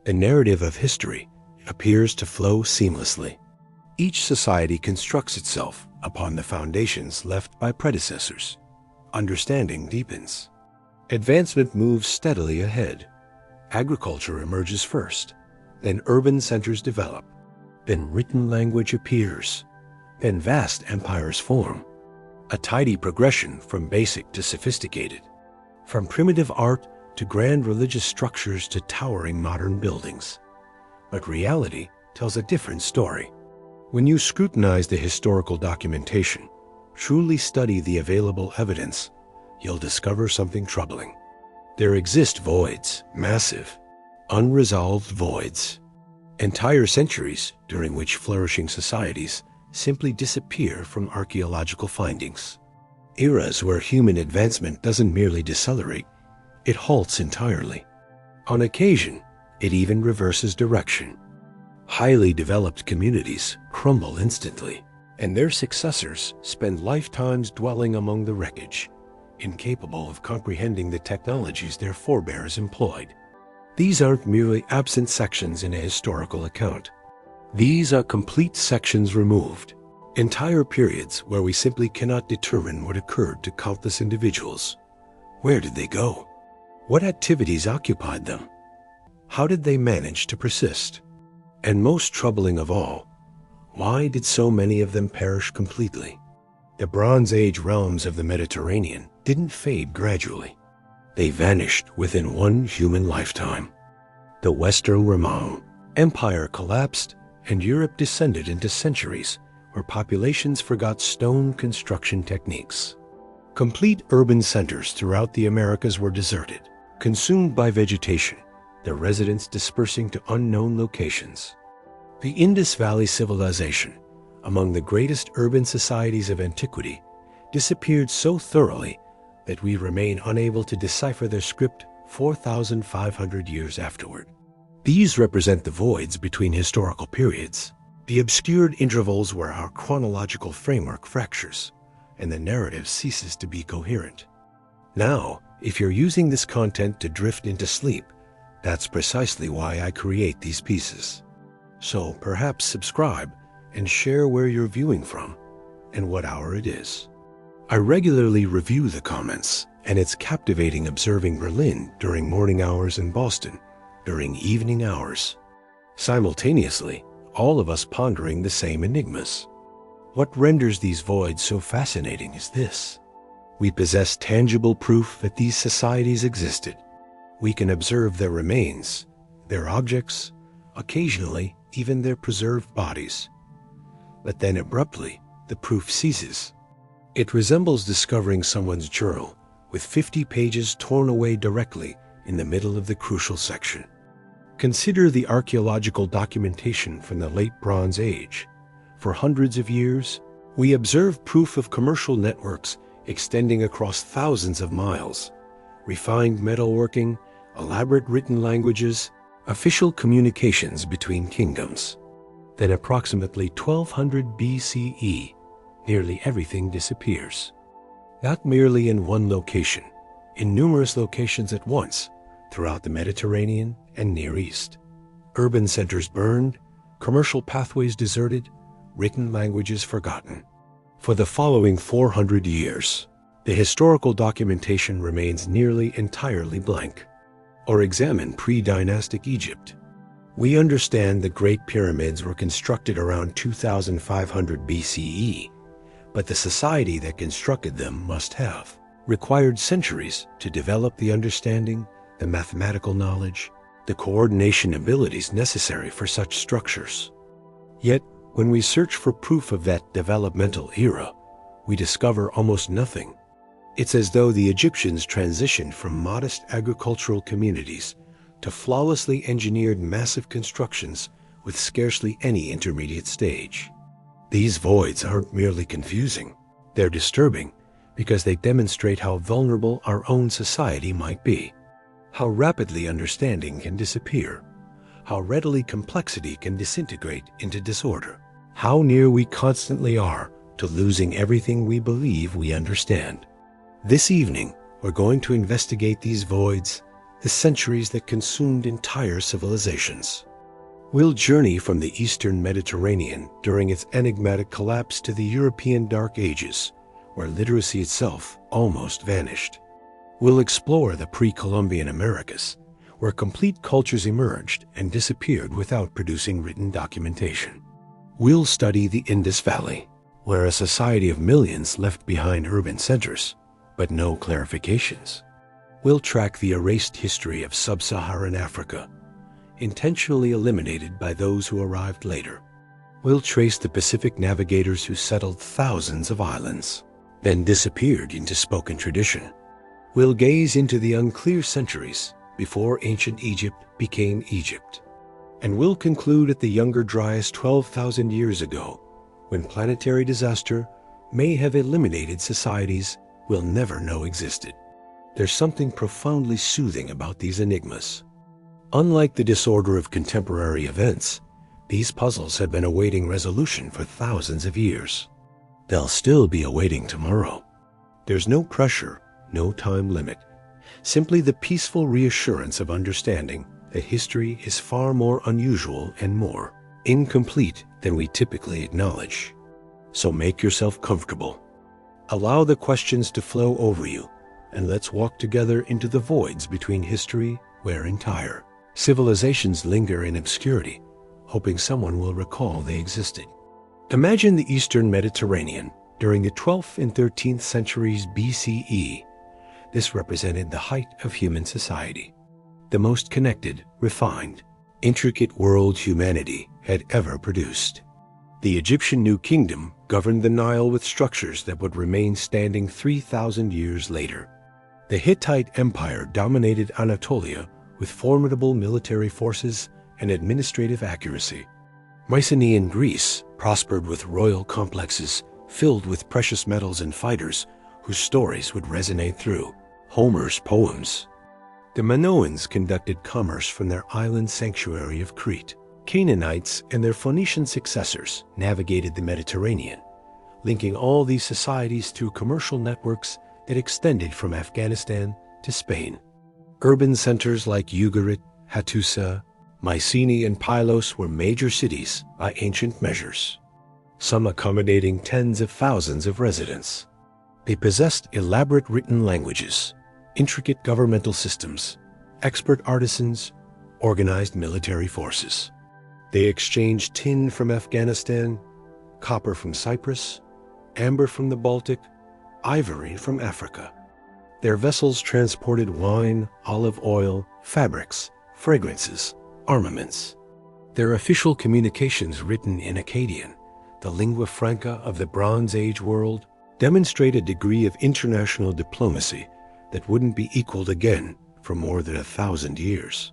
The narrative of history appears to flow seamlessly. Each society constructs itself upon the foundations left by predecessors. Understanding deepens. Advancement moves steadily ahead. Agriculture emerges first, then urban centers develop, then written language appears, then vast empires form. A tidy progression from basic to sophisticated, from primitive art to grand religious structures to towering modern buildings. But reality tells a different story. When you scrutinize the historical documentation, truly study the available evidence, you'll discover something troubling. There exist voids, massive, unresolved voids. Entire centuries during which flourishing societies simply disappear from archaeological findings. Eras where human advancement doesn't merely decelerate, it halts entirely. On occasion, it even reverses direction. Highly developed communities crumble instantly, and their successors spend lifetimes dwelling among the wreckage, incapable of comprehending the technologies their forebears employed. These aren't merely absent sections in a historical account. These are complete sections removed, entire periods where we simply cannot determine what occurred to countless individuals. Where did they go? What activities occupied them? How did they manage to persist? And most troubling of all, why did so many of them perish completely? The Bronze Age realms of the Mediterranean didn't fade gradually. They vanished within one human lifetime. The Western Roman Empire collapsed, and Europe descended into centuries where populations forgot stone construction techniques. Complete urban centers throughout the Americas were deserted, consumed by vegetation, their residents dispersing to unknown locations. The Indus Valley Civilization, among the greatest urban societies of antiquity, disappeared so thoroughly that we remain unable to decipher their script 4,500 years afterward. These represent the voids between historical periods, the obscured intervals where our chronological framework fractures and the narrative ceases to be coherent. Now, if you're using this content to drift into sleep, that's precisely why I create these pieces. So perhaps subscribe and share where you're viewing from and what hour it is. I regularly review the comments, and it's captivating observing Berlin during morning hours and Boston during evening hours. Simultaneously, all of us pondering the same enigmas. What renders these voids so fascinating is this: we possess tangible proof that these societies existed. We can observe their remains, their objects, occasionally even their preserved bodies. But then abruptly, the proof ceases. It resembles discovering someone's journal with 50 pages torn away directly in the middle of the crucial section. Consider the archaeological documentation from the late Bronze Age. For hundreds of years, we observe proof of commercial networks extending across thousands of miles, refined metalworking, elaborate written languages, official communications between kingdoms. Then approximately 1200 BCE, nearly everything disappears. Not merely in one location, in numerous locations at once throughout the Mediterranean and Near East. Urban centers burned, commercial pathways deserted, written languages forgotten. For the following 400 years, the historical documentation remains nearly entirely blank. Or examine pre-dynastic Egypt. We understand the Great Pyramids were constructed around 2500 BCE, but the society that constructed them must have required centuries to develop the understanding, the mathematical knowledge, the coordination abilities necessary for such structures. Yet, when we search for proof of that developmental era, we discover almost nothing. It's as though the Egyptians transitioned from modest agricultural communities to flawlessly engineered massive constructions with scarcely any intermediate stage. These voids aren't merely confusing, they're disturbing because they demonstrate how vulnerable our own society might be, how rapidly understanding can disappear, how readily complexity can disintegrate into disorder, how near we constantly are to losing everything we believe we understand. This evening, we're going to investigate these voids, the centuries that consumed entire civilizations. We'll journey from the Eastern Mediterranean during its enigmatic collapse to the European Dark Ages, where literacy itself almost vanished. We'll explore the pre-Columbian Americas, where complete cultures emerged and disappeared without producing written documentation. We'll study the Indus Valley, where a society of millions left behind urban centers, but no clarifications. We'll track the erased history of Sub-Saharan Africa, intentionally eliminated by those who arrived later. We'll trace the Pacific navigators who settled thousands of islands, then disappeared into spoken tradition. We'll gaze into the unclear centuries before ancient Egypt became Egypt. And we'll conclude at the Younger Dryas 12,000 years ago, when planetary disaster may have eliminated societies we'll never know existed. There's something profoundly soothing about these enigmas. Unlike the disorder of contemporary events, these puzzles have been awaiting resolution for thousands of years. They'll still be awaiting tomorrow. There's no pressure, no time limit, simply the peaceful reassurance of understanding that history is far more unusual and more incomplete than we typically acknowledge. So make yourself comfortable. Allow the questions to flow over you, and let's walk together into the voids between history, where entire civilizations linger in obscurity, hoping someone will recall they existed. Imagine the Eastern Mediterranean during the 12th and 13th centuries BCE. This represented the height of human society, the most connected, refined, intricate world humanity had ever produced. The Egyptian New Kingdom governed the Nile with structures that would remain standing 3,000 years later. The Hittite Empire dominated Anatolia with formidable military forces and administrative accuracy. Mycenaean Greece prospered with royal complexes filled with precious metals and fighters whose stories would resonate through Homer's poems. The Minoans conducted commerce from their island sanctuary of Crete. Canaanites and their Phoenician successors navigated the Mediterranean, linking all these societies through commercial networks that extended from Afghanistan to Spain. Urban centers like Ugarit, Hattusa, Mycenae, and Pylos were major cities by ancient measures, some accommodating tens of thousands of residents. They possessed elaborate written languages, intricate governmental systems, expert artisans, organized military forces. They exchanged tin from Afghanistan, copper from Cyprus, amber from the Baltic, ivory from Africa. Their vessels transported wine, olive oil, fabrics, fragrances, armaments. Their official communications, written in Akkadian, the lingua franca of the Bronze Age world, demonstrate a degree of international diplomacy that wouldn't be equaled again for more than 1,000 years.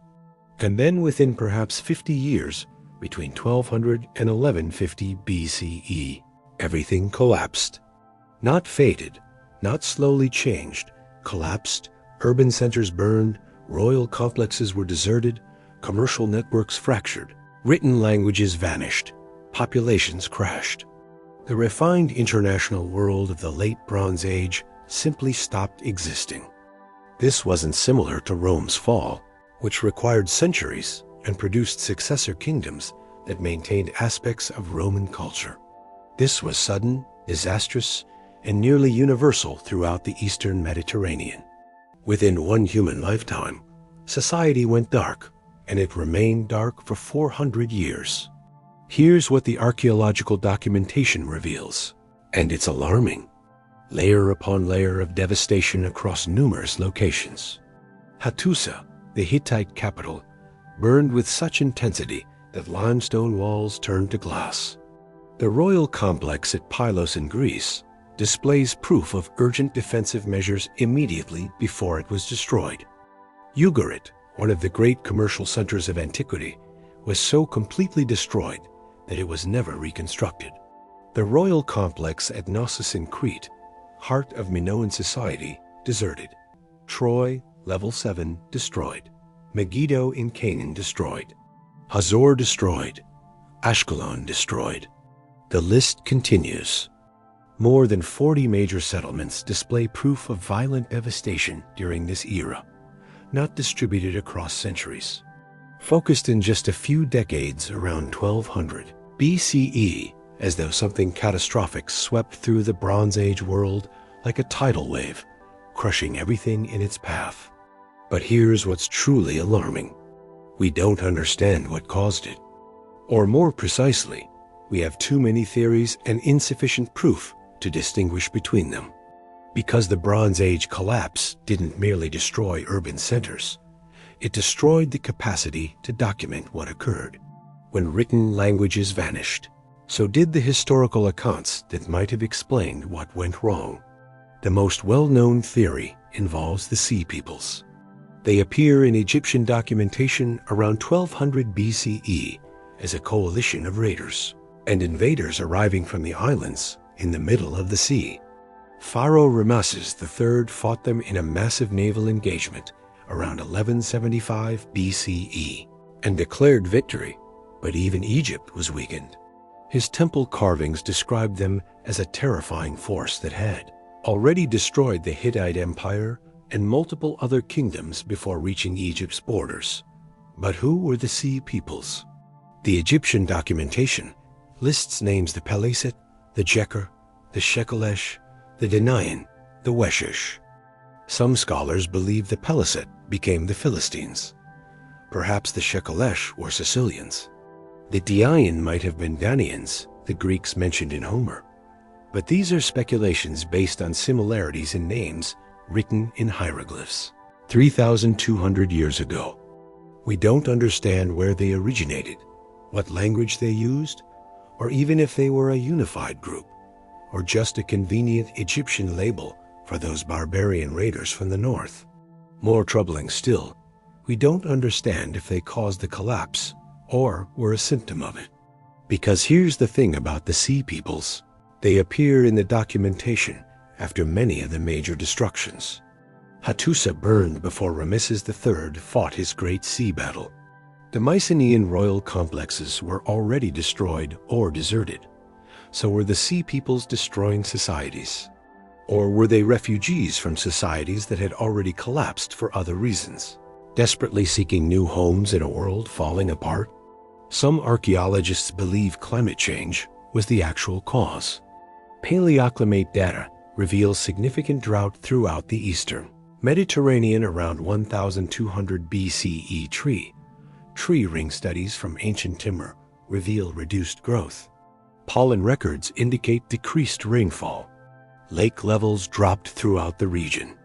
And then within perhaps 50 years, between 1200 and 1150 BCE, everything collapsed. Not faded, not slowly changed, collapsed, urban centers burned, royal complexes were deserted, commercial networks fractured, written languages vanished, populations crashed. The refined international world of the late Bronze Age simply stopped existing. This wasn't similar to Rome's fall, which required centuries and produced successor kingdoms that maintained aspects of Roman culture. This was sudden, disastrous, and nearly universal throughout the Eastern Mediterranean. Within one human lifetime, society went dark, and it remained dark for 400 years. Here's what the archaeological documentation reveals, and it's alarming. Layer upon layer of devastation across numerous locations. Hattusa, the Hittite capital, burned with such intensity that limestone walls turned to glass. The royal complex at Pylos in Greece displays proof of urgent defensive measures immediately before it was destroyed. Ugarit, one of the great commercial centers of antiquity, was so completely destroyed that it was never reconstructed. The royal complex at Knossos in Crete, heart of Minoan society, deserted. Troy, level 7, destroyed. Megiddo in Canaan destroyed. Hazor destroyed. Ashkelon destroyed. The list continues. More than 40 major settlements display proof of violent devastation during this era. not distributed across centuries. Focused in just a few decades around 1200 BCE, as though something catastrophic swept through the Bronze Age world like a tidal wave, crushing everything in its path. But here's what's truly alarming. We don't understand what caused it. Or more precisely, we have too many theories and insufficient proof to distinguish between them. Because the Bronze Age collapse didn't merely destroy urban centers, it destroyed the capacity to document what occurred. When written languages vanished, so did the historical accounts that might have explained what went wrong. The most well-known theory involves the Sea Peoples. They appear in Egyptian documentation around 1200 BCE as a coalition of raiders and invaders arriving from the islands in the middle of the sea. Pharaoh Ramesses III fought them in a massive naval engagement around 1175 BCE and declared victory, but even Egypt was weakened. His temple carvings described them as a terrifying force that had already destroyed the Hittite Empire and multiple other kingdoms before reaching Egypt's borders. But who were the Sea Peoples? The Egyptian documentation lists names the Peleset, the Jeker, the Shekelesh, the Denayan, the Weshesh. Some scholars believe the Peleset became the Philistines. Perhaps the Shekelesh were Sicilians. The Denayan might have been Danaans, the Greeks mentioned in Homer. But these are speculations based on similarities in names written in hieroglyphs 3,200 years ago. We don't understand where they originated, what language they used, or even if they were a unified group, or just a convenient Egyptian label for those barbarian raiders from the north. More troubling still, we don't understand if they caused the collapse or were a symptom of it. Because here's the thing about the Sea Peoples. They appear in the documentation after many of the major destructions. Hattusa burned before Ramesses III fought his great sea battle. The Mycenaean royal complexes were already destroyed or deserted. So were the Sea Peoples destroying societies? Or were they refugees from societies that had already collapsed for other reasons, desperately seeking new homes in a world falling apart? Some archaeologists believe climate change was the actual cause. Paleoclimate data reveals significant drought throughout the eastern Mediterranean around 1200 BCE. Tree ring studies from ancient timber reveal reduced growth. Pollen records indicate decreased rainfall. Lake levels dropped throughout the region.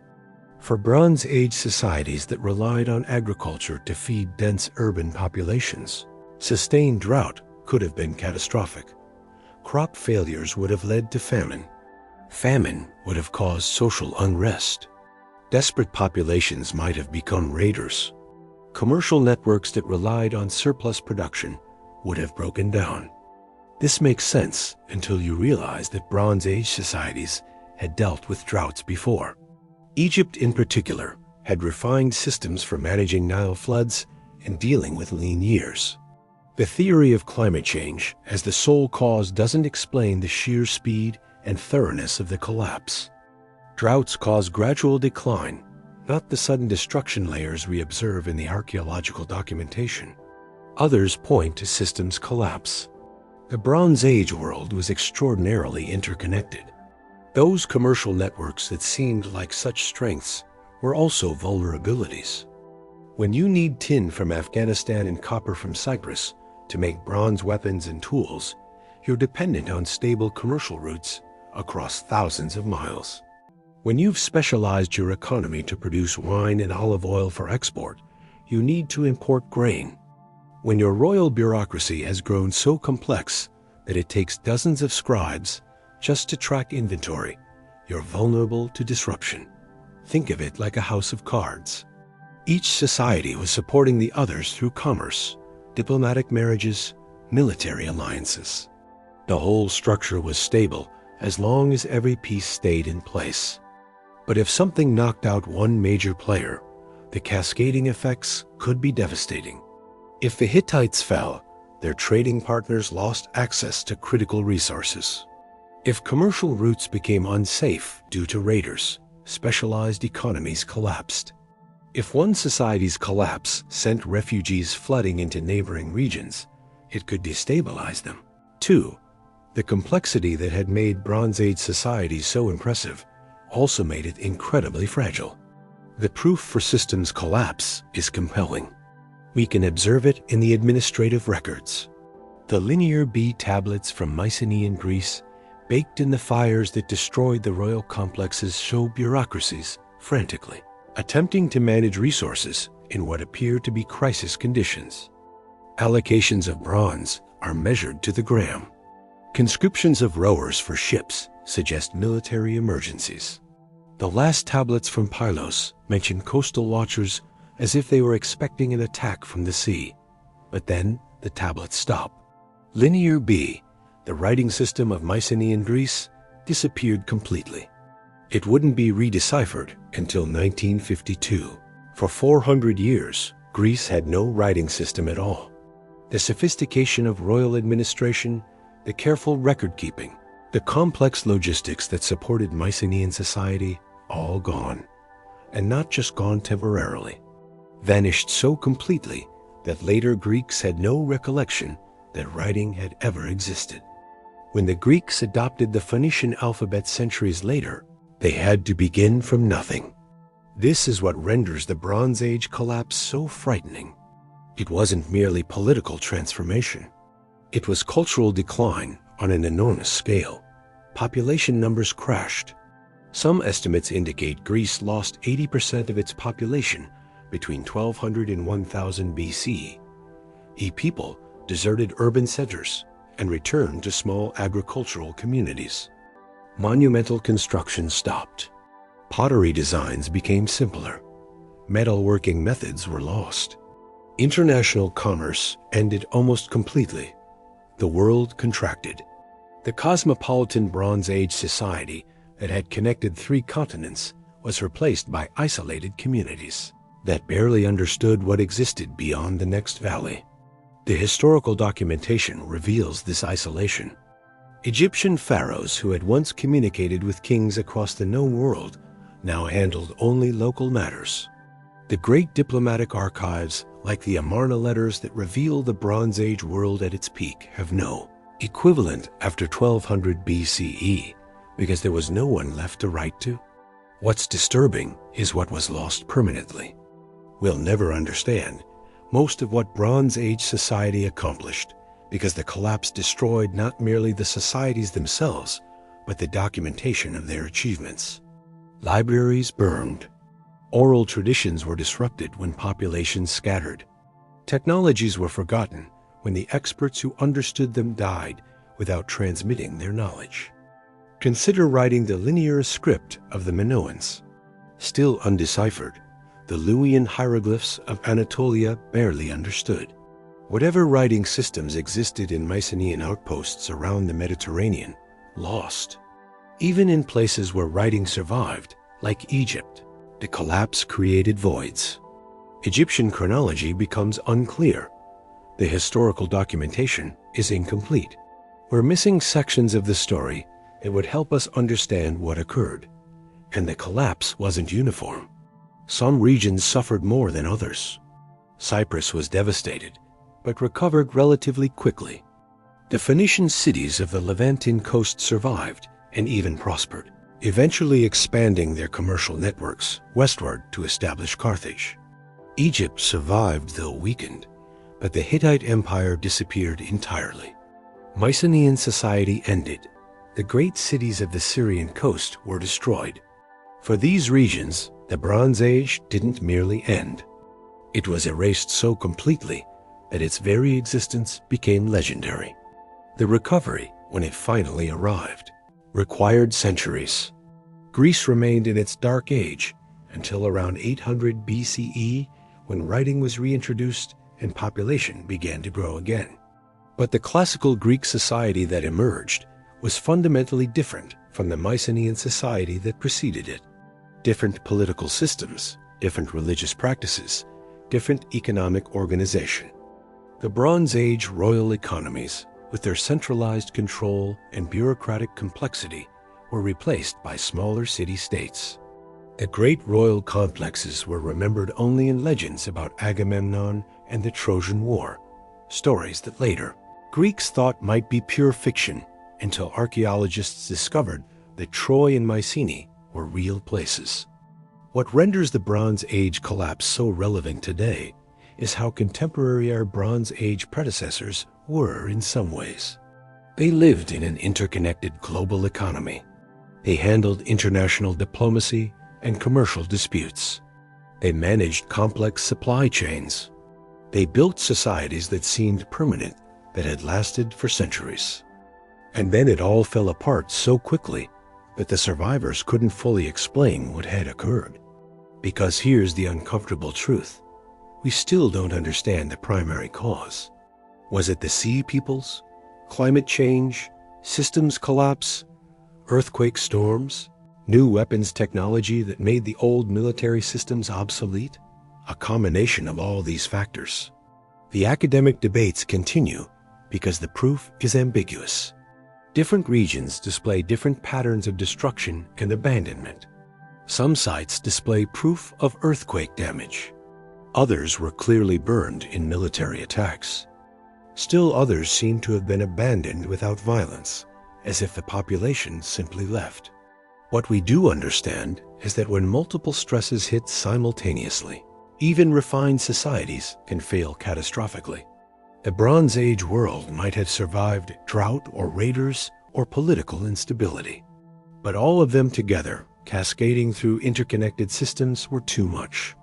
For Bronze Age societies that relied on agriculture to feed dense urban populations, sustained drought could have been catastrophic. Crop failures would have led to famine. Famine would have caused social unrest. Desperate populations might have become raiders. Commercial networks that relied on surplus production would have broken down. This makes sense until you realize that Bronze Age societies had dealt with droughts before. Egypt in particular had refined systems for managing Nile floods and dealing with lean years. The theory of climate change as the sole cause doesn't explain the sheer speed and thoroughness of the collapse. Droughts cause gradual decline, not the sudden destruction layers we observe in the archaeological documentation. Others point to systems collapse. The Bronze Age world was extraordinarily interconnected. Those commercial networks that seemed like such strengths were also vulnerabilities. When you need tin from Afghanistan and copper from Cyprus to make bronze weapons and tools, you're dependent on stable commercial routes across thousands of miles. When you've specialized your economy to produce wine and olive oil for export, you need to import grain. When your royal bureaucracy has grown so complex that it takes dozens of scribes just to track inventory, you're vulnerable to disruption. Think of it like a house of cards. Each society was supporting the others through commerce, diplomatic marriages, military alliances. The whole structure was stable as long as every piece stayed in place. But if something knocked out one major player, the cascading effects could be devastating. If the Hittites fell, their trading partners lost access to critical resources. If commercial routes became unsafe due to raiders, specialized economies collapsed. If one society's collapse sent refugees flooding into neighboring regions, it could destabilize them. 2. The complexity that had made Bronze Age societies so impressive also made it incredibly fragile. The proof for systems collapse is compelling. We can observe it in the administrative records. The Linear B tablets from Mycenaean Greece, baked in the fires that destroyed the royal complexes, show bureaucracies frantically attempting to manage resources in what appear to be crisis conditions. Allocations of bronze are measured to the gram. Conscriptions of rowers for ships suggest military emergencies. The last tablets from Pylos mention coastal watchers as if they were expecting an attack from the sea. But then the tablets stop. Linear B, the writing system of Mycenaean Greece, disappeared completely. It wouldn't be redeciphered until 1952. For 400 years, Greece had no writing system at all. The sophistication of royal administration, the careful record-keeping, the complex logistics that supported Mycenaean society, all gone. And not just gone temporarily. Vanished so completely that later Greeks had no recollection that writing had ever existed. When the Greeks adopted the Phoenician alphabet centuries later, they had to begin from nothing. This is what renders the Bronze Age collapse so frightening. It wasn't merely political transformation. It was cultural decline on an enormous scale. Population numbers crashed. Some estimates indicate Greece lost 80% of its population between 1200 and 1000 BC. People deserted urban centers and returned to small agricultural communities. Monumental construction stopped. Pottery designs became simpler. Metalworking methods were lost. International commerce ended almost completely. The world contracted. The cosmopolitan Bronze Age society that had connected 3 continents was replaced by isolated communities that barely understood what existed beyond the next valley. The historical documentation reveals this isolation. Egyptian pharaohs who had once communicated with kings across the known world now handled only local matters. The great diplomatic archives, like the Amarna letters that reveal the Bronze Age world at its peak, have no equivalent after 1200 BCE because there was no one left to write to. What's disturbing is what was lost permanently. We'll never understand most of what Bronze Age society accomplished because the collapse destroyed not merely the societies themselves, but the documentation of their achievements. Libraries burned. Oral traditions were disrupted when populations scattered. Technologies were forgotten when the experts who understood them died without transmitting their knowledge. Consider writing the linear script of the Minoans. Still undeciphered, the Luwian hieroglyphs of Anatolia barely understood. Whatever writing systems existed in Mycenaean outposts around the Mediterranean, lost. Even in places where writing survived, like Egypt, the collapse created voids. Egyptian chronology becomes unclear. The historical documentation is incomplete. We're missing sections of the story that would help us understand what occurred. And the collapse wasn't uniform. Some regions suffered more than others. Cyprus was devastated, but recovered relatively quickly. The Phoenician cities of the Levantine coast survived and even prospered, eventually expanding their commercial networks westward to establish Carthage. Egypt survived though weakened, but the Hittite Empire disappeared entirely. Mycenaean society ended. The great cities of the Syrian coast were destroyed. For these regions, the Bronze Age didn't merely end. It was erased so completely that its very existence became legendary. The recovery, when it finally arrived, required centuries. Greece remained in its dark age until around 800 BCE, when writing was reintroduced and population began to grow again. But the classical Greek society that emerged was fundamentally different from the Mycenaean society that preceded it. Different political systems, different religious practices, different economic organization. The Bronze Age royal economies, with their centralized control and bureaucratic complexity, were replaced by smaller city-states. The great royal complexes were remembered only in legends about Agamemnon and the Trojan War, stories that later Greeks thought might be pure fiction until archaeologists discovered that Troy and Mycenae were real places. What renders the Bronze Age collapse so relevant today is how contemporary our Bronze Age predecessors were in some ways. They lived in an interconnected global economy. They handled international diplomacy and commercial disputes. They managed complex supply chains. They built societies that seemed permanent, that had lasted for centuries. And then it all fell apart so quickly that the survivors couldn't fully explain what had occurred. Because here's the uncomfortable truth. We still don't understand the primary cause. Was it the sea peoples? Climate change? Systems collapse? Earthquake storms? New weapons technology that made the old military systems obsolete? A combination of all these factors. The academic debates continue because the proof is ambiguous. Different regions display different patterns of destruction and abandonment. Some sites display proof of earthquake damage. Others were clearly burned in military attacks. Still others seem to have been abandoned without violence, as if the population simply left. What we do understand is that when multiple stresses hit simultaneously, even refined societies can fail catastrophically. The Bronze Age world might have survived drought or raiders or political instability. But all of them together, cascading through interconnected systems, were too much.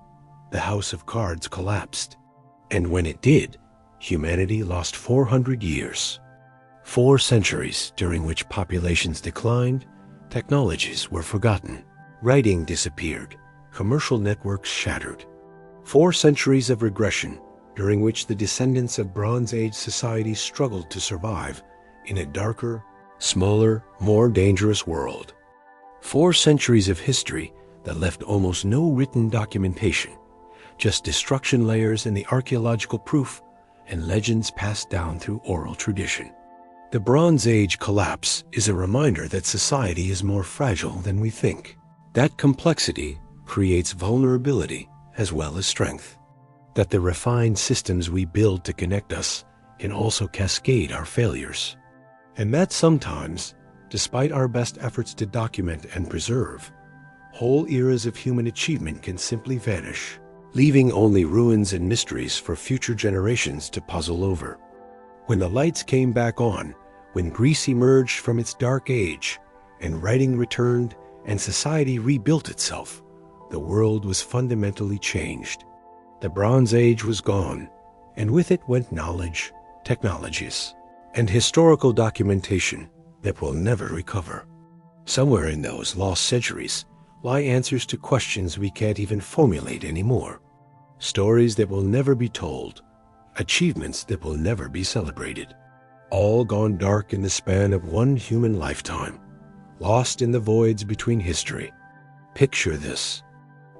The house of cards collapsed. And when it did, humanity lost 400 years. 4 centuries during which populations declined, technologies were forgotten, writing disappeared, commercial networks shattered. 4 centuries of regression during which the descendants of Bronze Age society struggled to survive in a darker, smaller, more dangerous world. 4 centuries of history that left almost no written documentation, just destruction layers in the archaeological proof and legends passed down through oral tradition. The Bronze Age collapse is a reminder that society is more fragile than we think. That complexity creates vulnerability as well as strength. That the refined systems we build to connect us can also cascade our failures. And that sometimes, despite our best efforts to document and preserve, whole eras of human achievement can simply vanish, leaving only ruins and mysteries for future generations to puzzle over. When the lights came back on, when Greece emerged from its dark age, and writing returned and society rebuilt itself, the world was fundamentally changed. The Bronze Age was gone, and with it went knowledge, technologies, and historical documentation that will never recover. Somewhere in those lost centuries lie answers to questions we can't even formulate anymore. Stories that will never be told, achievements that will never be celebrated. All gone dark in the span of one human lifetime, lost in the voids between history. Picture this.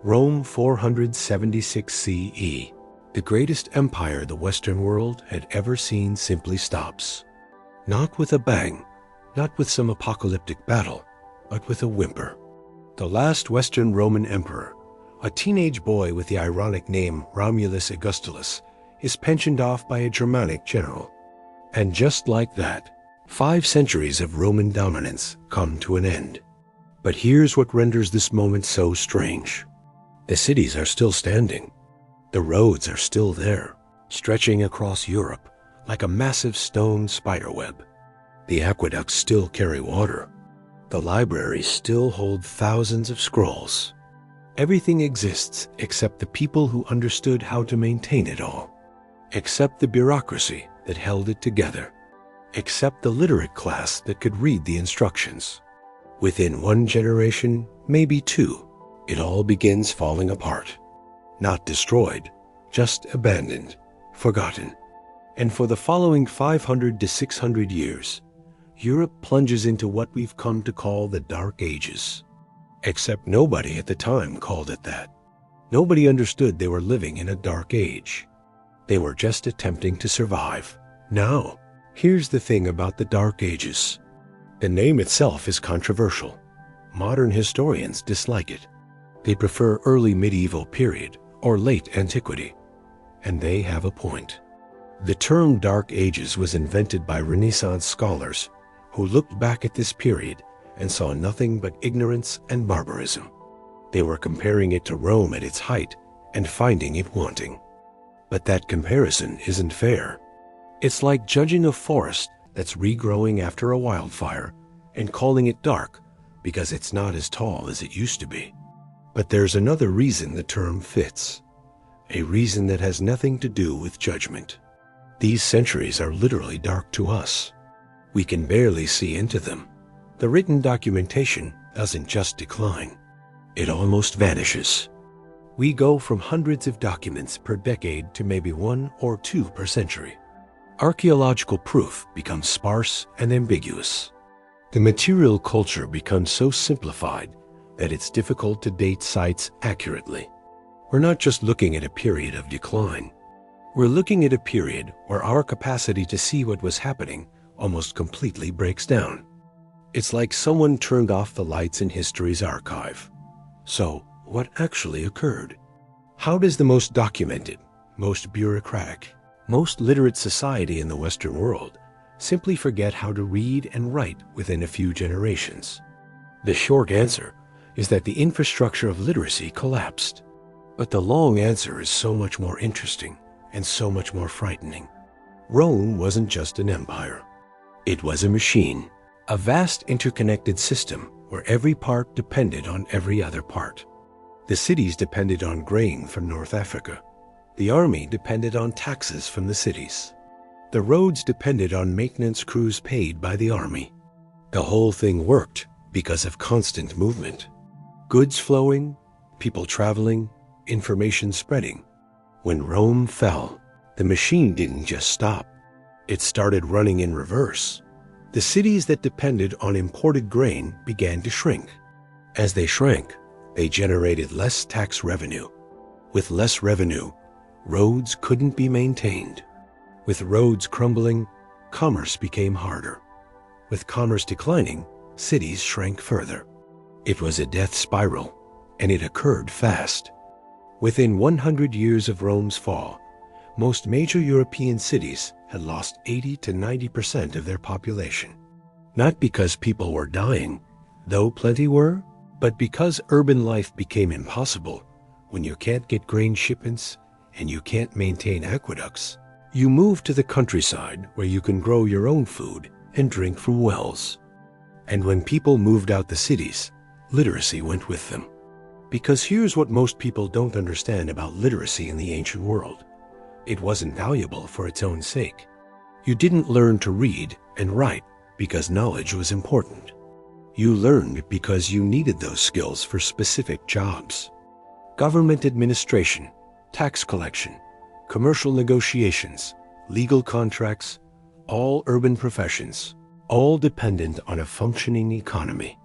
Rome 476 CE, the greatest empire the Western world had ever seen, simply stops. Not with a bang, not with some apocalyptic battle, but with a whimper. The last Western Roman emperor, a teenage boy with the ironic name Romulus Augustulus, is pensioned off by a Germanic general. And just like that, 5 centuries of Roman dominance come to an end. But here's what renders this moment so strange. The cities are still standing. The roads are still there, stretching across Europe like a massive stone spiderweb. The aqueducts still carry water. The libraries still hold thousands of scrolls. Everything exists except the people who understood how to maintain it all, except the bureaucracy that held it together, except the literate class that could read the instructions. Within 1 generation, maybe 2, it all begins falling apart. Not destroyed, just abandoned, forgotten. And for the following 500 to 600 years, Europe plunges into what we've come to call the Dark Ages. Except nobody at the time called it that. Nobody understood they were living in a dark age. They were just attempting to survive. Now, here's the thing about the Dark Ages. The name itself is controversial. Modern historians dislike it. They prefer early medieval period or late antiquity, and they have a point. The term Dark Ages was invented by Renaissance scholars who looked back at this period and saw nothing but ignorance and barbarism. They were comparing it to Rome at its height and finding it wanting. But that comparison isn't fair. It's like judging a forest that's regrowing after a wildfire and calling it dark because it's not as tall as it used to be. But there's another reason the term fits, a reason that has nothing to do with judgment. These centuries are literally dark to us. We can barely see into them. The written documentation doesn't just decline. It almost vanishes. We go from hundreds of documents per decade to maybe 1 or 2 per century. Archaeological proof becomes sparse and ambiguous. The material culture becomes so simplified that it's difficult to date sites accurately. We're not just looking at a period of decline. We're looking at a period where our capacity to see what was happening almost completely breaks down. It's like someone turned off the lights in history's archive. So, what actually occurred? How does the most documented, most bureaucratic, most literate society in the Western world simply forget how to read and write within a few generations? The short answer is that the infrastructure of literacy collapsed. But the long answer is so much more interesting and so much more frightening. Rome wasn't just an empire. It was a machine, a vast interconnected system where every part depended on every other part. The cities depended on grain from North Africa. The army depended on taxes from the cities. The roads depended on maintenance crews paid by the army. The whole thing worked because of constant movement. Goods flowing, people traveling, information spreading. When Rome fell, the machine didn't just stop. It started running in reverse. The cities that depended on imported grain began to shrink. As they shrank, they generated less tax revenue. With less revenue, roads couldn't be maintained. With roads crumbling, commerce became harder. With commerce declining, cities shrank further. It was a death spiral, and it occurred fast. Within 100 years of Rome's fall, most major European cities had lost 80 to 90% of their population. Not because people were dying, though plenty were, but because urban life became impossible. When you can't get grain shipments and you can't maintain aqueducts, you move to the countryside where you can grow your own food and drink from wells. And when people moved out the cities, literacy went with them. Because here's what most people don't understand about literacy in the ancient world. It wasn't valuable for its own sake. You didn't learn to read and write because knowledge was important. You learned because you needed those skills for specific jobs. Government administration, tax collection, commercial negotiations, legal contracts, all urban professions, all dependent on a functioning economy.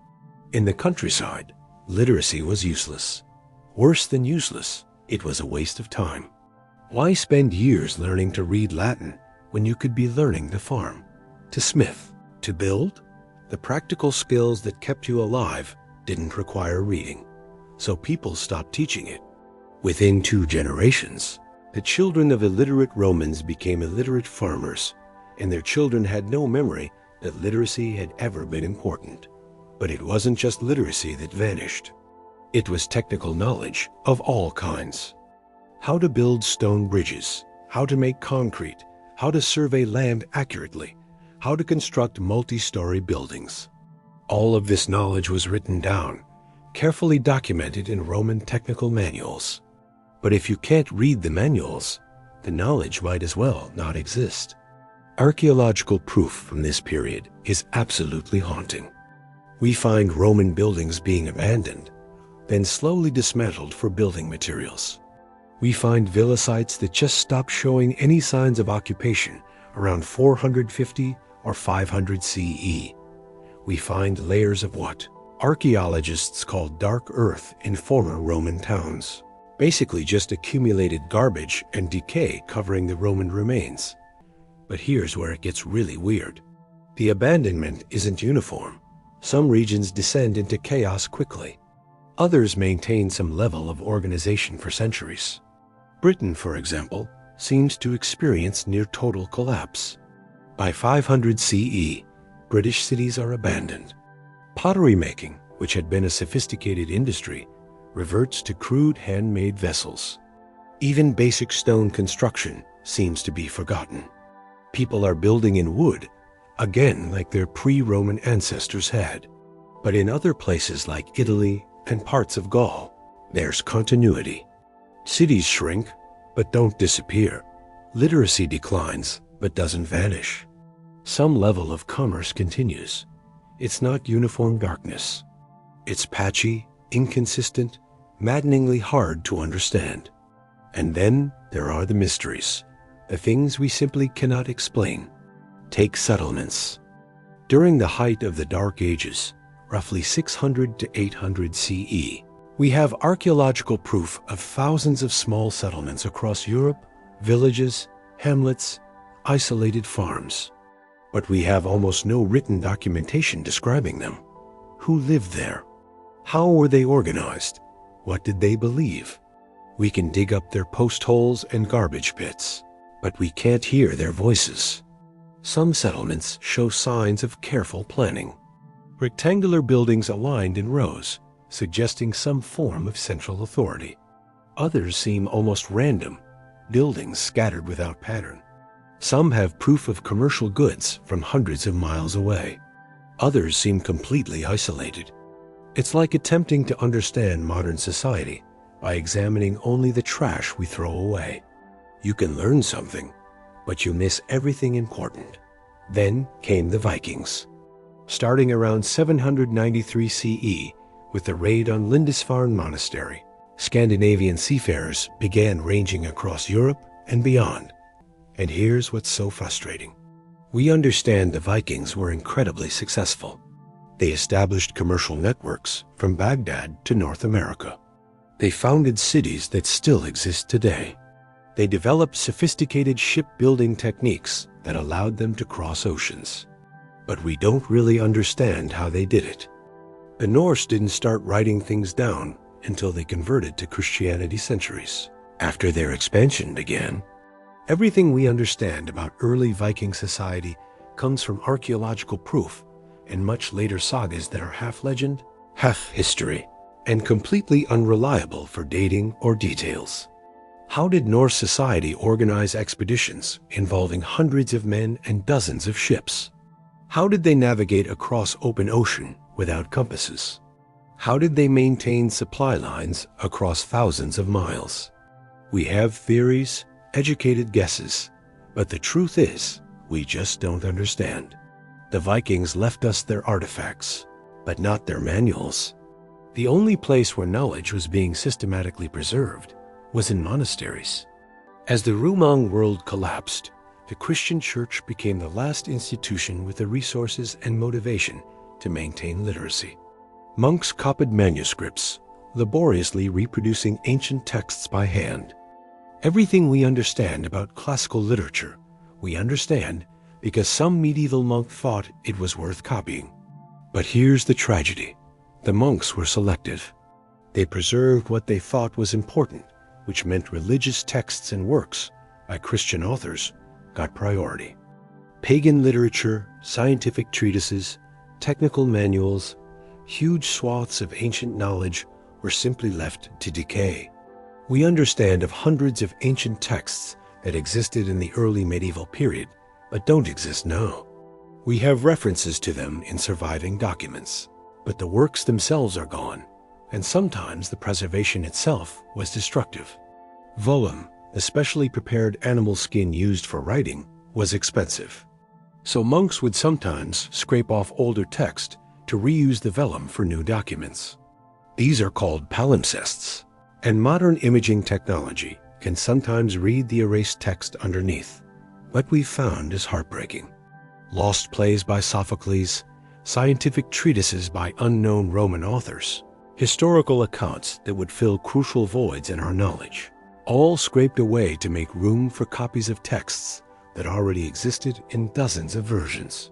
In the countryside, literacy was useless. Worse than useless, it was a waste of time. Why spend years learning to read Latin when you could be learning to farm, to smith, to build? The practical skills that kept you alive didn't require reading, so people stopped teaching it. Within 2 generations, the children of illiterate Romans became illiterate farmers, and their children had no memory that literacy had ever been important. But it wasn't just literacy that vanished. It was technical knowledge of all kinds. How to build stone bridges, how to make concrete, how to survey land accurately, how to construct multi-story buildings. All of this knowledge was written down, carefully documented in Roman technical manuals. But if you can't read the manuals, the knowledge might as well not exist. Archaeological proof from this period is absolutely haunting. We find Roman buildings being abandoned, then slowly dismantled for building materials. We find villa sites that just stopped showing any signs of occupation around 450 or 500 CE. We find layers of what archaeologists call dark earth in former Roman towns, basically just accumulated garbage and decay covering the Roman remains. But here's where it gets really weird. The abandonment isn't uniform. Some regions descend into chaos quickly. Others maintain some level of organization for centuries. Britain, for example, seems to experience near total collapse. By 500 CE, British cities are abandoned. Pottery making, which had been a sophisticated industry, reverts to crude handmade vessels. Even basic stone construction seems to be forgotten. People are building in wood, again like their pre-Roman ancestors had. But in other places like Italy and parts of Gaul, there's continuity. Cities shrink, but don't disappear. Literacy declines, but doesn't vanish. Some level of commerce continues. It's not uniform darkness. It's patchy, inconsistent, maddeningly hard to understand. And then there are the mysteries, the things we simply cannot explain. Take settlements. During the height of the Dark Ages, roughly 600 to 800 CE, we have archaeological proof of thousands of small settlements across Europe, villages, hamlets, isolated farms. But we have almost no written documentation describing them. Who lived there? How were they organized? What did they believe? We can dig up their post holes and garbage pits, but we can't hear their voices. Some settlements show signs of careful planning. Rectangular buildings aligned in rows, suggesting some form of central authority. Others seem almost random, buildings scattered without pattern. Some have proof of commercial goods from hundreds of miles away. Others seem completely isolated. It's like attempting to understand modern society by examining only the trash we throw away. You can learn something, but you miss everything important. Then came the Vikings. Starting around 793 CE with the raid on Lindisfarne Monastery, Scandinavian seafarers began ranging across Europe and beyond. And here's what's so frustrating. We understand the Vikings were incredibly successful. They established commercial networks from Baghdad to North America. They founded cities that still exist today. They developed sophisticated shipbuilding techniques that allowed them to cross oceans. But we don't really understand how they did it. The Norse didn't start writing things down until they converted to Christianity centuries after their expansion began. Everything we understand about early Viking society comes from archaeological proof and much later sagas that are half legend, half history, and completely unreliable for dating or details. How did Norse society organize expeditions involving hundreds of men and dozens of ships? How did they navigate across open ocean without compasses? How did they maintain supply lines across thousands of miles? We have theories, educated guesses, but the truth is, we just don't understand. The Vikings left us their artifacts, but not their manuals. The only place where knowledge was being systematically preserved was in monasteries. As the Rumang world collapsed, the Christian church became the last institution with the resources and motivation to maintain literacy. Monks copied manuscripts, laboriously reproducing ancient texts by hand. Everything we understand about classical literature, we understand because some medieval monk thought it was worth copying. But here's the tragedy. The monks were selective. They preserved what they thought was important, which meant religious texts and works by Christian authors got priority. Pagan literature, scientific treatises, technical manuals, huge swaths of ancient knowledge were simply left to decay. We understand of hundreds of ancient texts that existed in the early medieval period, but don't exist now. We have references to them in surviving documents, but the works themselves are gone, and sometimes the preservation itself was destructive. Vellum, the specially prepared animal skin used for writing, was expensive. So monks would sometimes scrape off older text to reuse the vellum for new documents. These are called palimpsests, and modern imaging technology can sometimes read the erased text underneath. What we've found is heartbreaking. Lost plays by Sophocles, scientific treatises by unknown Roman authors, historical accounts that would fill crucial voids in our knowledge, all scraped away to make room for copies of texts that already existed in dozens of versions.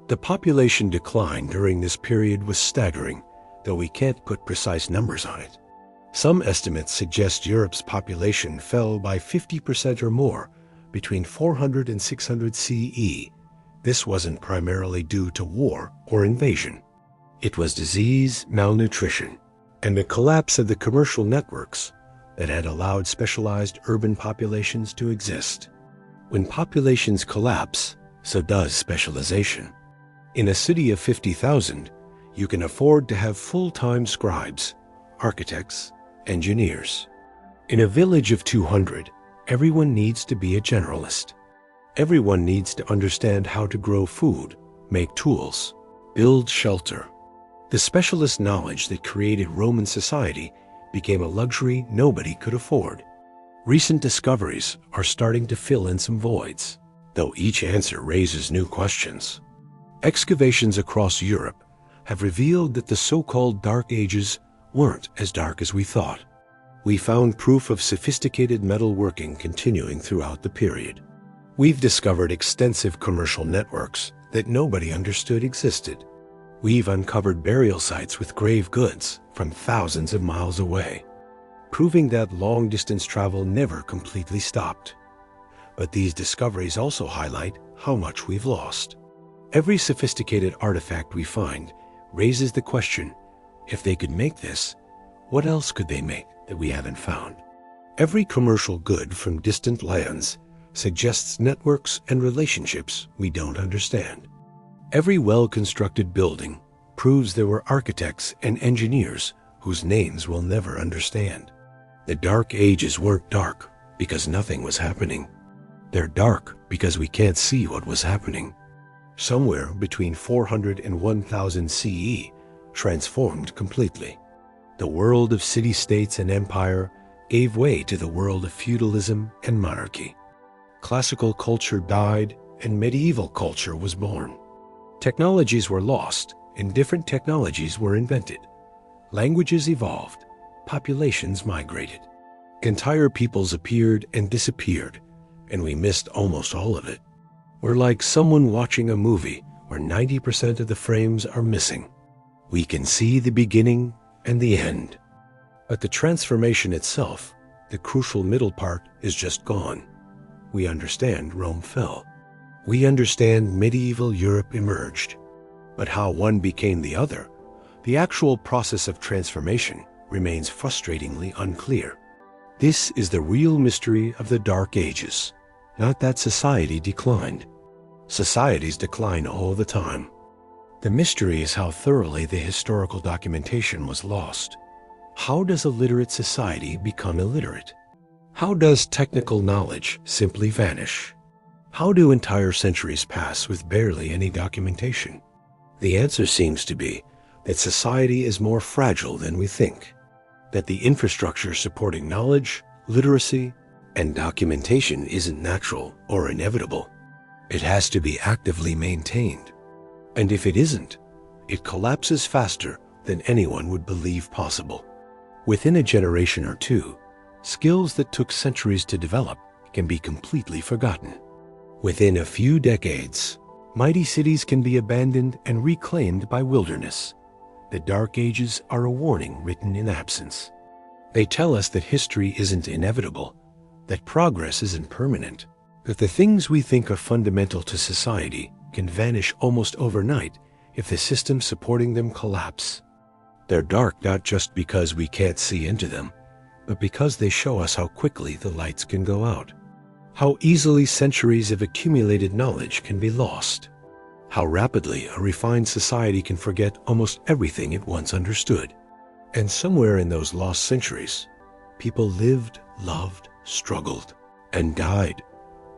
The population decline during this period was staggering, though we can't put precise numbers on it. Some estimates suggest Europe's population fell by 50% or more between 400 and 600 CE. This wasn't primarily due to war or invasion. It was disease, malnutrition, and the collapse of the commercial networks that had allowed specialized urban populations to exist. When populations collapse, so does specialization. In a city of 50,000, you can afford to have full-time scribes, architects, engineers. In a village of 200, everyone needs to be a generalist. Everyone needs to understand how to grow food, make tools, build shelter. The specialist knowledge that created Roman society became a luxury nobody could afford. Recent discoveries are starting to fill in some voids, though each answer raises new questions. Excavations across Europe have revealed that the so-called Dark Ages weren't as dark as we thought. We found proof of sophisticated metalworking continuing throughout the period. We've discovered extensive commercial networks that nobody understood existed. We've uncovered burial sites with grave goods from thousands of miles away, proving that long-distance travel never completely stopped. But these discoveries also highlight how much we've lost. Every sophisticated artifact we find raises the question, if they could make this, what else could they make that we haven't found? Every commercial good from distant lands suggests networks and relationships we don't understand. Every well-constructed building proves there were architects and engineers whose names we'll never understand. The Dark Ages weren't dark because nothing was happening. They're dark because we can't see what was happening. Somewhere between 400 and 1000 CE transformed completely. The world of city-states and empire gave way to the world of feudalism and monarchy. Classical culture died and medieval culture was born. Technologies were lost and different technologies were invented. Languages evolved. Populations migrated. Entire peoples appeared and disappeared, and we missed almost all of it. We're like someone watching a movie where 90% of the frames are missing. We can see the beginning and the end, but the transformation itself, the crucial middle part, is just gone. We understand Rome fell. We understand medieval Europe emerged. But how one became the other, the actual process of transformation, remains frustratingly unclear. This is the real mystery of the Dark Ages, not that society declined. Societies decline all the time. The mystery is how thoroughly the historical documentation was lost. How does a literate society become illiterate? How does technical knowledge simply vanish? How do entire centuries pass with barely any documentation? The answer seems to be that society is more fragile than we think, that the infrastructure supporting knowledge, literacy, and documentation isn't natural or inevitable. It has to be actively maintained. And if it isn't, it collapses faster than anyone would believe possible. Within a generation or two, skills that took centuries to develop can be completely forgotten. Within a few decades, mighty cities can be abandoned and reclaimed by wilderness. The Dark Ages are a warning written in absence. They tell us that history isn't inevitable, that progress isn't permanent, that the things we think are fundamental to society can vanish almost overnight if the systems supporting them collapse. They're dark not just because we can't see into them, but because they show us how quickly the lights can go out, how easily centuries of accumulated knowledge can be lost, how rapidly a refined society can forget almost everything it once understood. And somewhere in those lost centuries, people lived, loved, struggled, and died.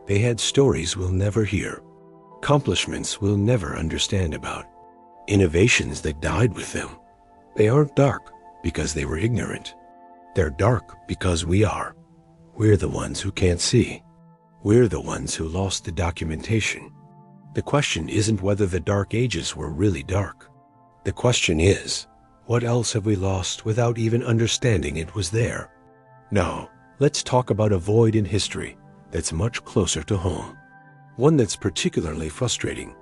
They had stories we'll never hear, accomplishments we'll never understand about, innovations that died with them. They aren't dark because they were ignorant. They're dark because we are. We're the ones who can't see. We're the ones who lost the documentation. The question isn't whether the Dark Ages were really dark. The question is, what else have we lost without even understanding it was there? Now, let's talk about a void in history that's much closer to home. One that's particularly frustrating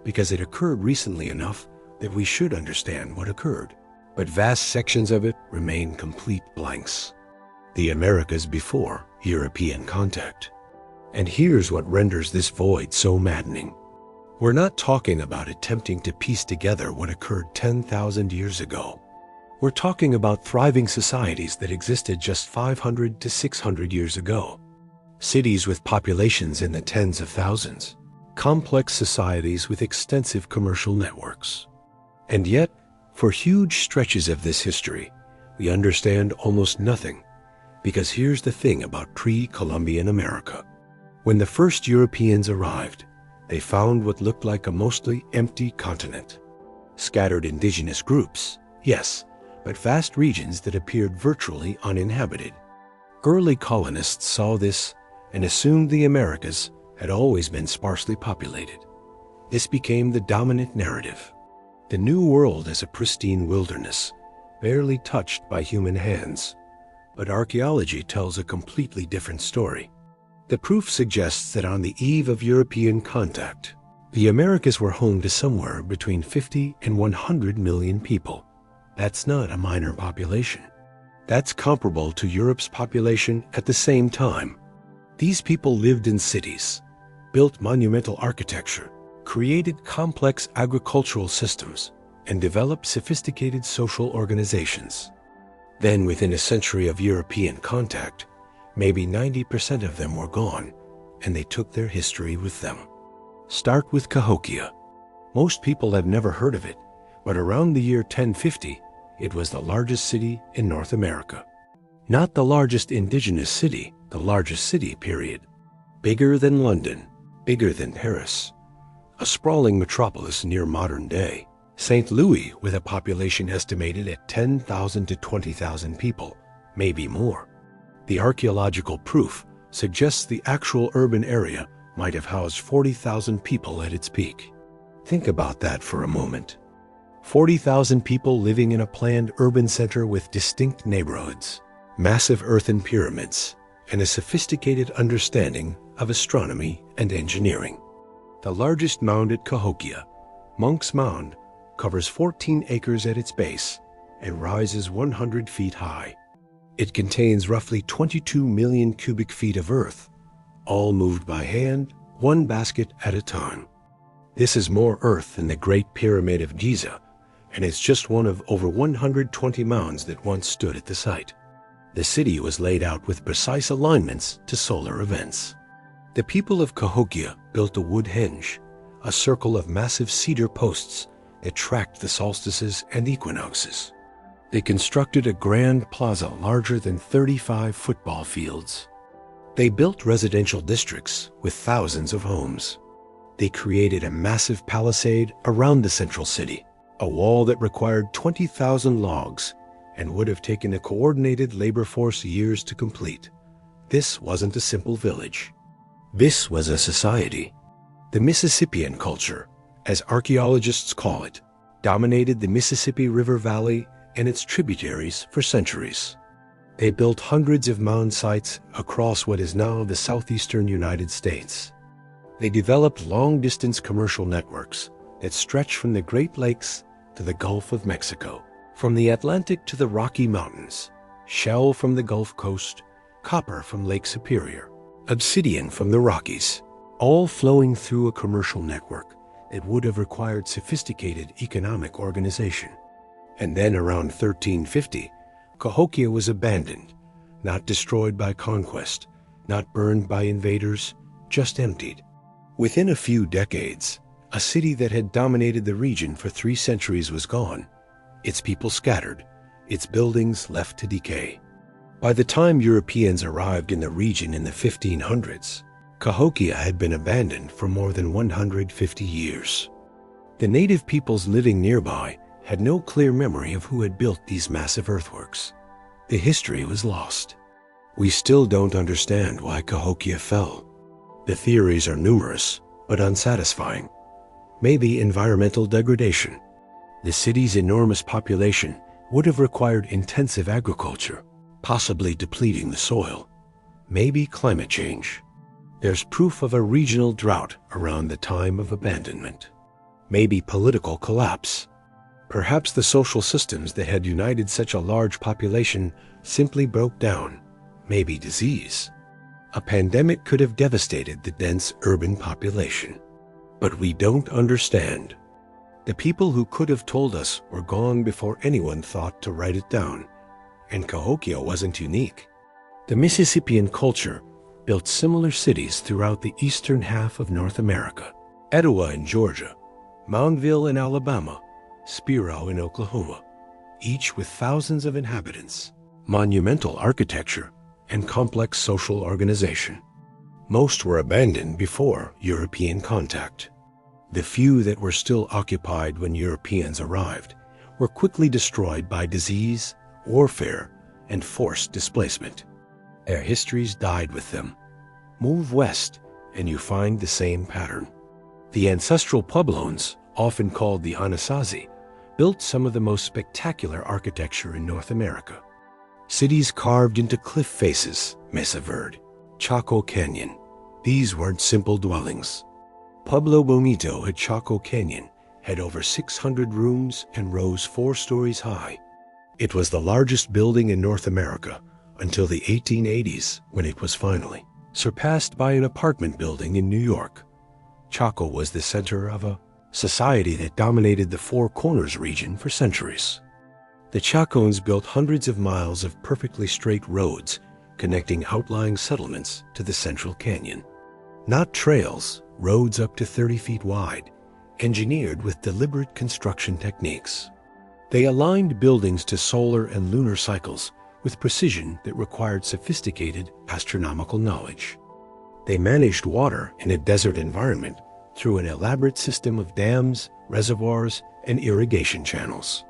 because it occurred recently enough that we should understand what occurred. but vast sections of it remain complete blanks. The Americas before European contact. And here's what renders this void so maddening. We're not talking about attempting to piece together what occurred 10,000 years ago. We're talking about thriving societies that existed just 500 to 600 years ago. Cities with populations in the tens of thousands. Complex societies with extensive commercial networks. And yet, for huge stretches of this history, we understand almost nothing, because here's the thing about pre-Columbian America. When the first Europeans arrived, they found what looked like a mostly empty continent. Scattered indigenous groups, yes, but vast regions that appeared virtually uninhabited. Early colonists saw this and assumed the Americas had always been sparsely populated. This became the dominant narrative. The New World as a pristine wilderness, barely touched by human hands. But archaeology tells a completely different story. The proof suggests that on the eve of European contact, the Americas were home to somewhere between 50 and 100 million people. That's not a minor population. That's comparable to Europe's population at the same time. These people lived in cities, built monumental architecture, created complex agricultural systems, and developed sophisticated social organizations. Then, within a century of European contact, maybe 90% of them were gone, and they took their history with them. Start with Cahokia. Most people have never heard of it, but around the year 1050, it was the largest city in North America. Not the largest indigenous city, the largest city, period. Bigger than London, bigger than Paris. A sprawling metropolis near modern day. St. Louis, with a population estimated at 10,000 to 20,000 people, maybe more. The archaeological proof suggests the actual urban area might have housed 40,000 people at its peak. Think about that for a moment. 40,000 people living in a planned urban center with distinct neighborhoods, massive earthen pyramids, and a sophisticated understanding of astronomy and engineering. The largest mound at Cahokia, Monk's Mound, covers 14 acres at its base and rises 100 feet high. It contains roughly 22 million cubic feet of earth, all moved by hand, one basket at a time. This is more earth than the Great Pyramid of Giza, and it's just one of over 120 mounds that once stood at the site. The city was laid out with precise alignments to solar events. The people of Cahokia built a wood henge, a circle of massive cedar posts that tracked the solstices and equinoxes. They constructed a grand plaza larger than 35 football fields. They built residential districts with thousands of homes. They created a massive palisade around the central city, a wall that required 20,000 logs and would have taken a coordinated labor force years to complete. This wasn't a simple village. This was a society. The Mississippian culture, as archaeologists call it, dominated the Mississippi River Valley and its tributaries for centuries. They built hundreds of mound sites across what is now the southeastern United States. They developed long-distance commercial networks that stretch from the Great Lakes to the Gulf of Mexico, from the Atlantic to the Rocky Mountains, shell from the Gulf Coast, copper from Lake Superior, obsidian from the Rockies, all flowing through a commercial network that would have required sophisticated economic organization. And then around 1350, Cahokia was abandoned, not destroyed by conquest, not burned by invaders, just emptied. Within a few decades, a city that had dominated the region for 3 centuries was gone, its people scattered, its buildings left to decay. By the time Europeans arrived in the region in the 1500s, Cahokia had been abandoned for more than 150 years. The native peoples living nearby had no clear memory of who had built these massive earthworks. The history was lost. We still don't understand why Cahokia fell. The theories are numerous, but unsatisfying. Maybe environmental degradation. The city's enormous population would have required intensive agriculture, possibly depleting the soil. Maybe climate change. There's proof of a regional drought around the time of abandonment. Maybe political collapse. Perhaps the social systems that had united such a large population simply broke down, maybe disease. A pandemic could have devastated the dense urban population. But we don't understand. The people who could have told us were gone before anyone thought to write it down, and Cahokia wasn't unique. The Mississippian culture built similar cities throughout the eastern half of North America. Etowah in Georgia, Moundville in Alabama, Spiro in Oklahoma, each with thousands of inhabitants, monumental architecture, and complex social organization. Most were abandoned before European contact. The few that were still occupied when Europeans arrived were quickly destroyed by disease, warfare, and forced displacement. Their histories died with them. Move west, and you find the same pattern. The ancestral Puebloans, often called the Anasazi, built some of the most spectacular architecture in North America. Cities carved into cliff faces, Mesa Verde, Chaco Canyon. These weren't simple dwellings. Pueblo Bonito at Chaco Canyon had over 600 rooms and rose 4 stories high. It was the largest building in North America until the 1880s, when it was finally surpassed by an apartment building in New York. Chaco was the center of a society that dominated the Four Corners region for centuries. The Chacons built hundreds of miles of perfectly straight roads connecting outlying settlements to the central canyon. Not trails, roads up to 30 feet wide, engineered with deliberate construction techniques. They aligned buildings to solar and lunar cycles with precision that required sophisticated astronomical knowledge. They managed water in a desert environment through an elaborate system of dams, reservoirs, and irrigation channels.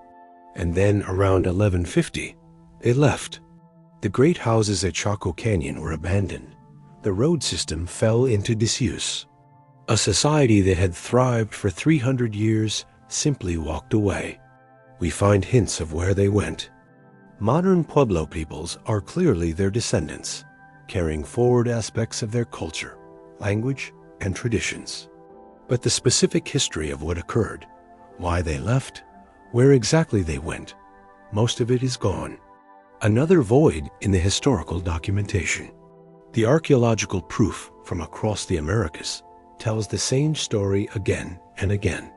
And then around 1150, they left. The great houses at Chaco Canyon were abandoned. The road system fell into disuse. A society that had thrived for 300 years simply walked away. We find hints of where they went. Modern Pueblo peoples are clearly their descendants, carrying forward aspects of their culture, language, and traditions. But the specific history of what occurred, why they left, where exactly they went, most of it is gone. Another void in the historical documentation. The archaeological proof from across the Americas tells the same story again and again.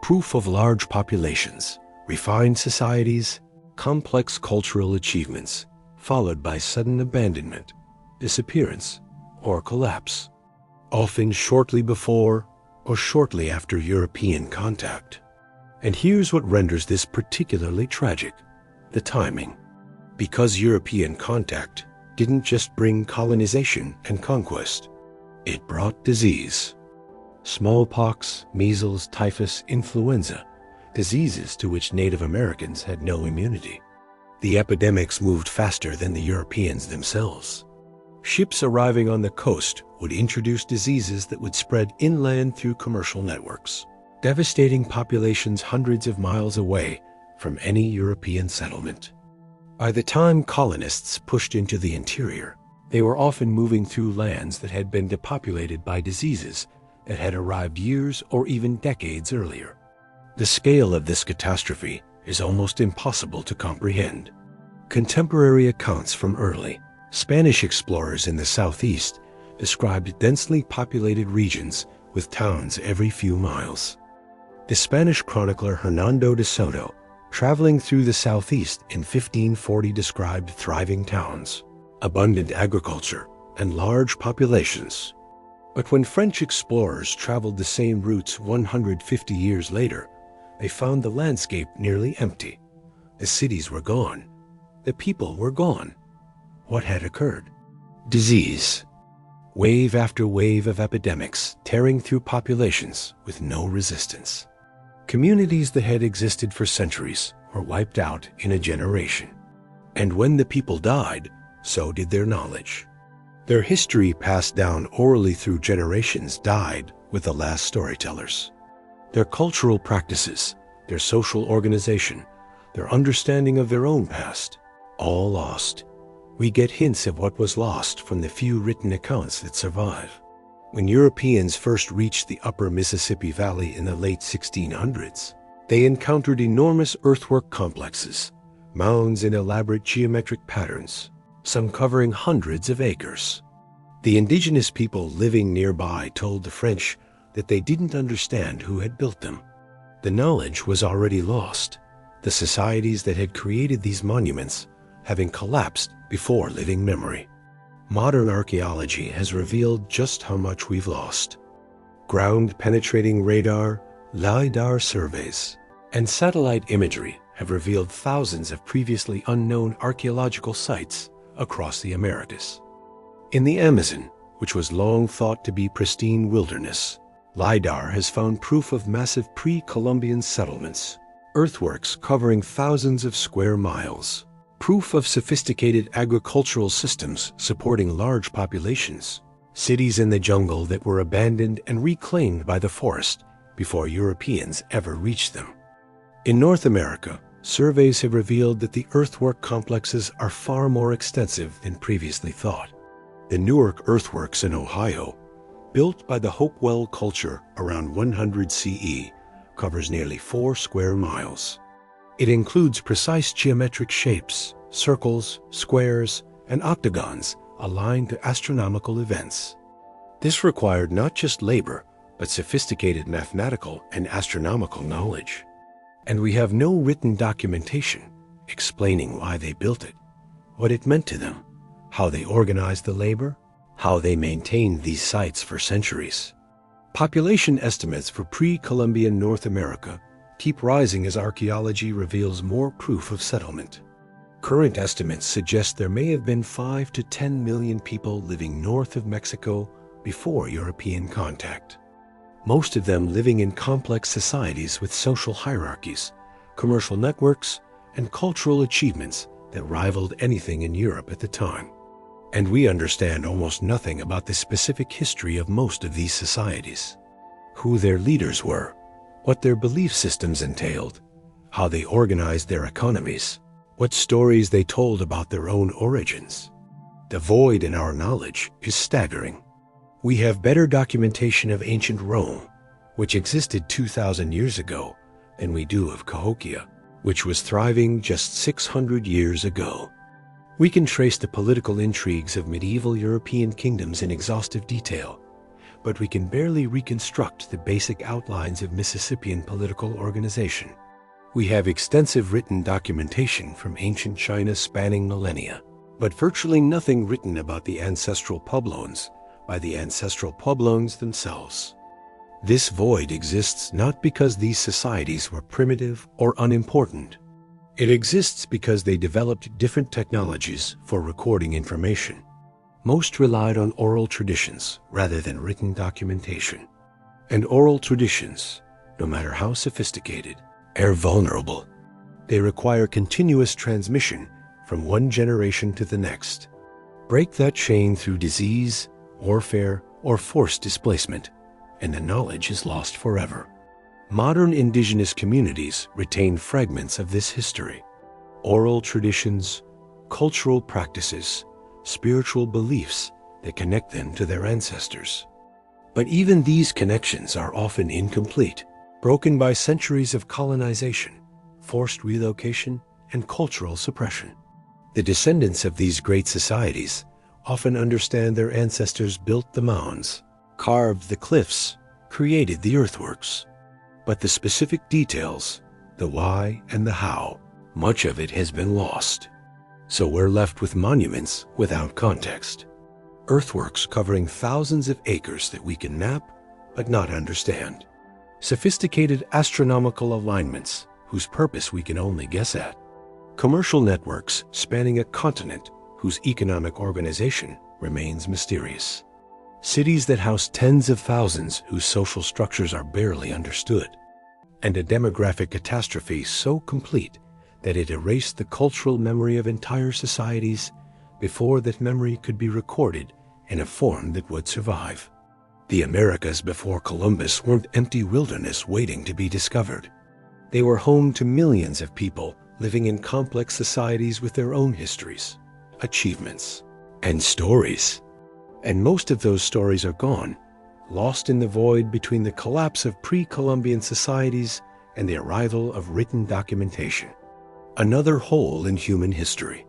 Proof of large populations, refined societies, complex cultural achievements, followed by sudden abandonment, disappearance, or collapse, often shortly before or shortly after European contact. And here's what renders this particularly tragic: the timing. Because European contact didn't just bring colonization and conquest, it brought disease. Smallpox, measles, typhus, influenza, diseases to which Native Americans had no immunity. The epidemics moved faster than the Europeans themselves. Ships arriving on the coast would introduce diseases that would spread inland through commercial networks, devastating populations hundreds of miles away from any European settlement. By the time colonists pushed into the interior, they were often moving through lands that had been depopulated by diseases that had arrived years or even decades earlier. The scale of this catastrophe is almost impossible to comprehend. Contemporary accounts from early Spanish explorers in the southeast described densely populated regions with towns every few miles. The Spanish chronicler Hernando de Soto, traveling through the southeast in 1540, described thriving towns, abundant agriculture, and large populations. But when French explorers traveled the same routes 150 years later, they found the landscape nearly empty. The cities were gone. The people were gone. What had occurred? Disease. Wave after wave of epidemics tearing through populations with no resistance. Communities that had existed for centuries were wiped out in a generation. And when the people died, so did their knowledge. Their history passed down orally through generations died with the last storytellers. Their cultural practices, their social organization, their understanding of their own past, all lost. We get hints of what was lost from the few written accounts that survive. When Europeans first reached the upper Mississippi Valley in the late 1600s, They encountered enormous earthwork complexes, mounds in elaborate geometric patterns, some covering hundreds of acres. The indigenous people living nearby told the French that they didn't understand who had built them. The knowledge was already lost, the societies that had created these monuments having collapsed before living memory. Modern archaeology has revealed just how much we've lost. Ground-penetrating radar, LiDAR surveys, and satellite imagery have revealed thousands of previously unknown archaeological sites across the Americas. In the Amazon, which was long thought to be pristine wilderness, LiDAR has found proof of massive pre-Columbian settlements, earthworks covering thousands of square miles, proof of sophisticated agricultural systems supporting large populations, cities in the jungle that were abandoned and reclaimed by the forest before Europeans ever reached them. In North America, surveys have revealed that the earthwork complexes are far more extensive than previously thought. The Newark earthworks in Ohio, built by the Hopewell culture around 100 CE, covers nearly 4 square miles. It includes precise geometric shapes, circles, squares, and octagons aligned to astronomical events. This required not just labor, but sophisticated mathematical and astronomical knowledge. And we have no written documentation explaining why they built it, what it meant to them, how they organized the labor, how they maintained these sites for centuries. Population estimates for pre-Columbian North America keep rising as archaeology reveals more proof of settlement. Current estimates suggest there may have been 5 to 10 million people living north of Mexico before European contact. Most of them living in complex societies with social hierarchies, commercial networks, and cultural achievements that rivaled anything in Europe at the time. And we understand almost nothing about the specific history of most of these societies, who their leaders were, what their belief systems entailed, how they organized their economies, what stories they told about their own origins. The void in our knowledge is staggering. We have better documentation of ancient Rome, which existed 2,000 years ago, than we do of Cahokia, which was thriving just 600 years ago. We can trace the political intrigues of medieval European kingdoms in exhaustive detail, but we can barely reconstruct the basic outlines of Mississippian political organization. We have extensive written documentation from ancient China spanning millennia, but virtually nothing written about the ancestral Puebloans by the ancestral Puebloans themselves. This void exists not because these societies were primitive or unimportant. It exists because they developed different technologies for recording information. Most relied on oral traditions rather than written documentation. And oral traditions, no matter how sophisticated, are vulnerable. They require continuous transmission from one generation to the next. Break that chain through disease, warfare, or forced displacement, and the knowledge is lost forever. Modern indigenous communities retain fragments of this history, oral traditions, cultural practices, spiritual beliefs that connect them to their ancestors. But even these connections are often incomplete, broken by centuries of colonization, forced relocation, and cultural suppression. The descendants of these great societies often understand their ancestors built the mounds, carved the cliffs, created the earthworks. But the specific details, the why and the how, much of it has been lost. So we're left with monuments without context. Earthworks covering thousands of acres that we can map but not understand. Sophisticated astronomical alignments whose purpose we can only guess at. Commercial networks spanning a continent whose economic organization remains mysterious. Cities that house tens of thousands whose social structures are barely understood. And a demographic catastrophe so complete that it erased the cultural memory of entire societies before that memory could be recorded in a form that would survive. The Americas before Columbus weren't empty wilderness waiting to be discovered. They were home to millions of people living in complex societies with their own histories, achievements, and stories. And most of those stories are gone, lost in the void between the collapse of pre-Columbian societies and the arrival of written documentation. Another hole in human history.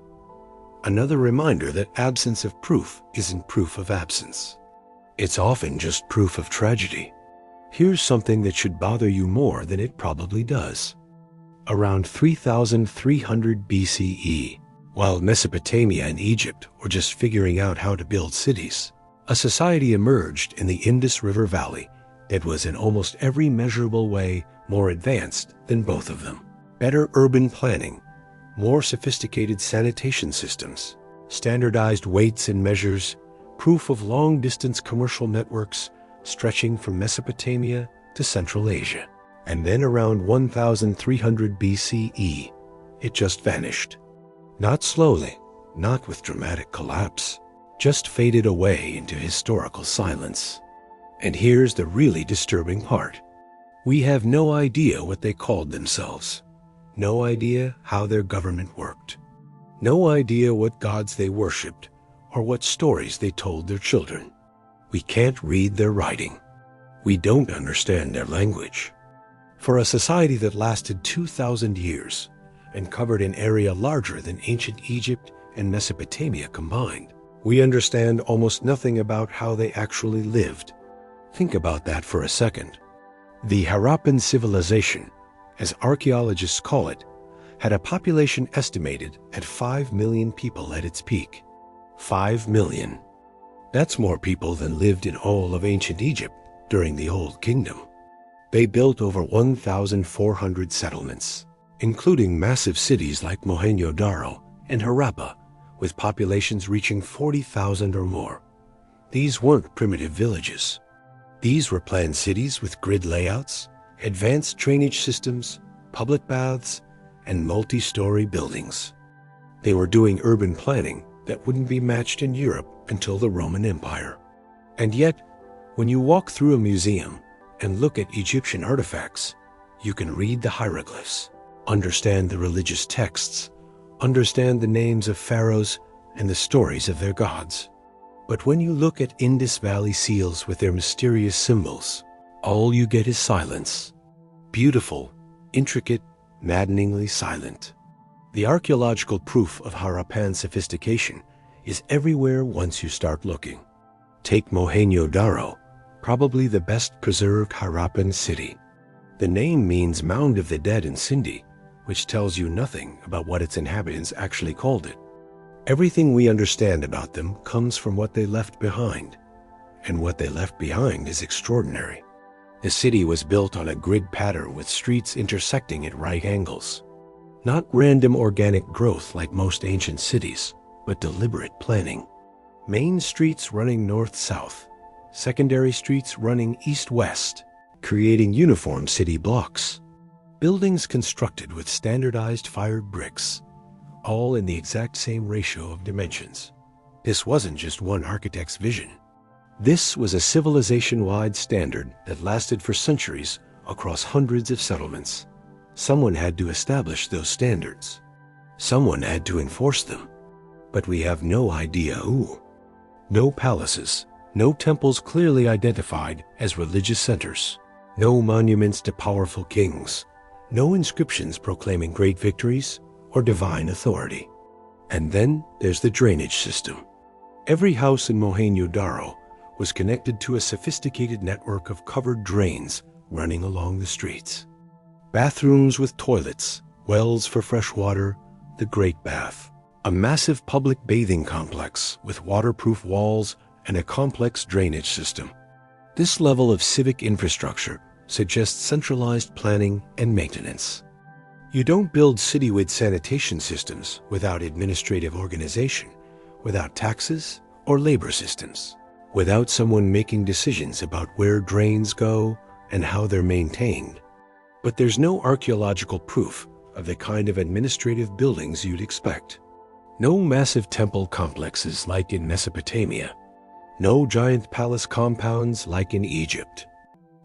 Another reminder that absence of proof isn't proof of absence. It's often just proof of tragedy. Here's something that should bother you more than it probably does. Around 3,300 BCE, while Mesopotamia and Egypt were just figuring out how to build cities, a society emerged in the Indus River Valley that was in almost every measurable way more advanced than both of them. Better urban planning, more sophisticated sanitation systems, standardized weights and measures, proof of long-distance commercial networks stretching from Mesopotamia to Central Asia. And then around 1300 BCE, it just vanished. Not slowly, not with dramatic collapse, just faded away into historical silence. And here's the really disturbing part. We have no idea what they called themselves. No idea how their government worked. No idea what gods they worshipped or what stories they told their children. We can't read their writing. We don't understand their language. For a society that lasted 2,000 years and covered an area larger than ancient Egypt and Mesopotamia combined, we understand almost nothing about how they actually lived. Think about that for a second. The Harappan civilization, as archaeologists call it, had a population estimated at 5 million people at its peak. 5 million. That's more people than lived in all of ancient Egypt during the Old Kingdom. They built over 1,400 settlements, including massive cities like Mohenjo-Daro and Harappa, with populations reaching 40,000 or more. These weren't primitive villages. These were planned cities with grid layouts, advanced drainage systems, public baths, and multi-story buildings. They were doing urban planning that wouldn't be matched in Europe until the Roman Empire. And yet, when you walk through a museum and look at Egyptian artifacts, you can read the hieroglyphs, understand the religious texts, understand the names of pharaohs and the stories of their gods. But when you look at Indus Valley seals with their mysterious symbols, all you get is silence. Beautiful, intricate, maddeningly silent. The archaeological proof of Harappan sophistication is everywhere once you start looking. Take Mohenjo-Daro, probably the best preserved Harappan city. The name means Mound of the Dead in Sindhi, which tells you nothing about what its inhabitants actually called it. Everything we understand about them comes from what they left behind, and what they left behind is extraordinary. The city was built on a grid pattern with streets intersecting at right angles. Not random organic growth like most ancient cities, but deliberate planning. Main streets running north-south, secondary streets running east-west, creating uniform city blocks. Buildings constructed with standardized fired bricks, all in the exact same ratio of dimensions. This wasn't just one architect's vision. This was a civilization-wide standard that lasted for centuries across hundreds of settlements. Someone had to establish those standards. Someone had to enforce them. But we have no idea who. No palaces, no temples clearly identified as religious centers, no monuments to powerful kings, no inscriptions proclaiming great victories or divine authority. And then there's the drainage system. Every house in Mohenjo-Daro was connected to a sophisticated network of covered drains running along the streets. Bathrooms with toilets, wells for fresh water, the Great Bath. A massive public bathing complex with waterproof walls and a complex drainage system. This level of civic infrastructure suggests centralized planning and maintenance. You don't build citywide sanitation systems without administrative organization, without taxes or labor systems, without someone making decisions about where drains go and how they're maintained. But there's no archaeological proof of the kind of administrative buildings you'd expect. No massive temple complexes like in Mesopotamia. No giant palace compounds like in Egypt.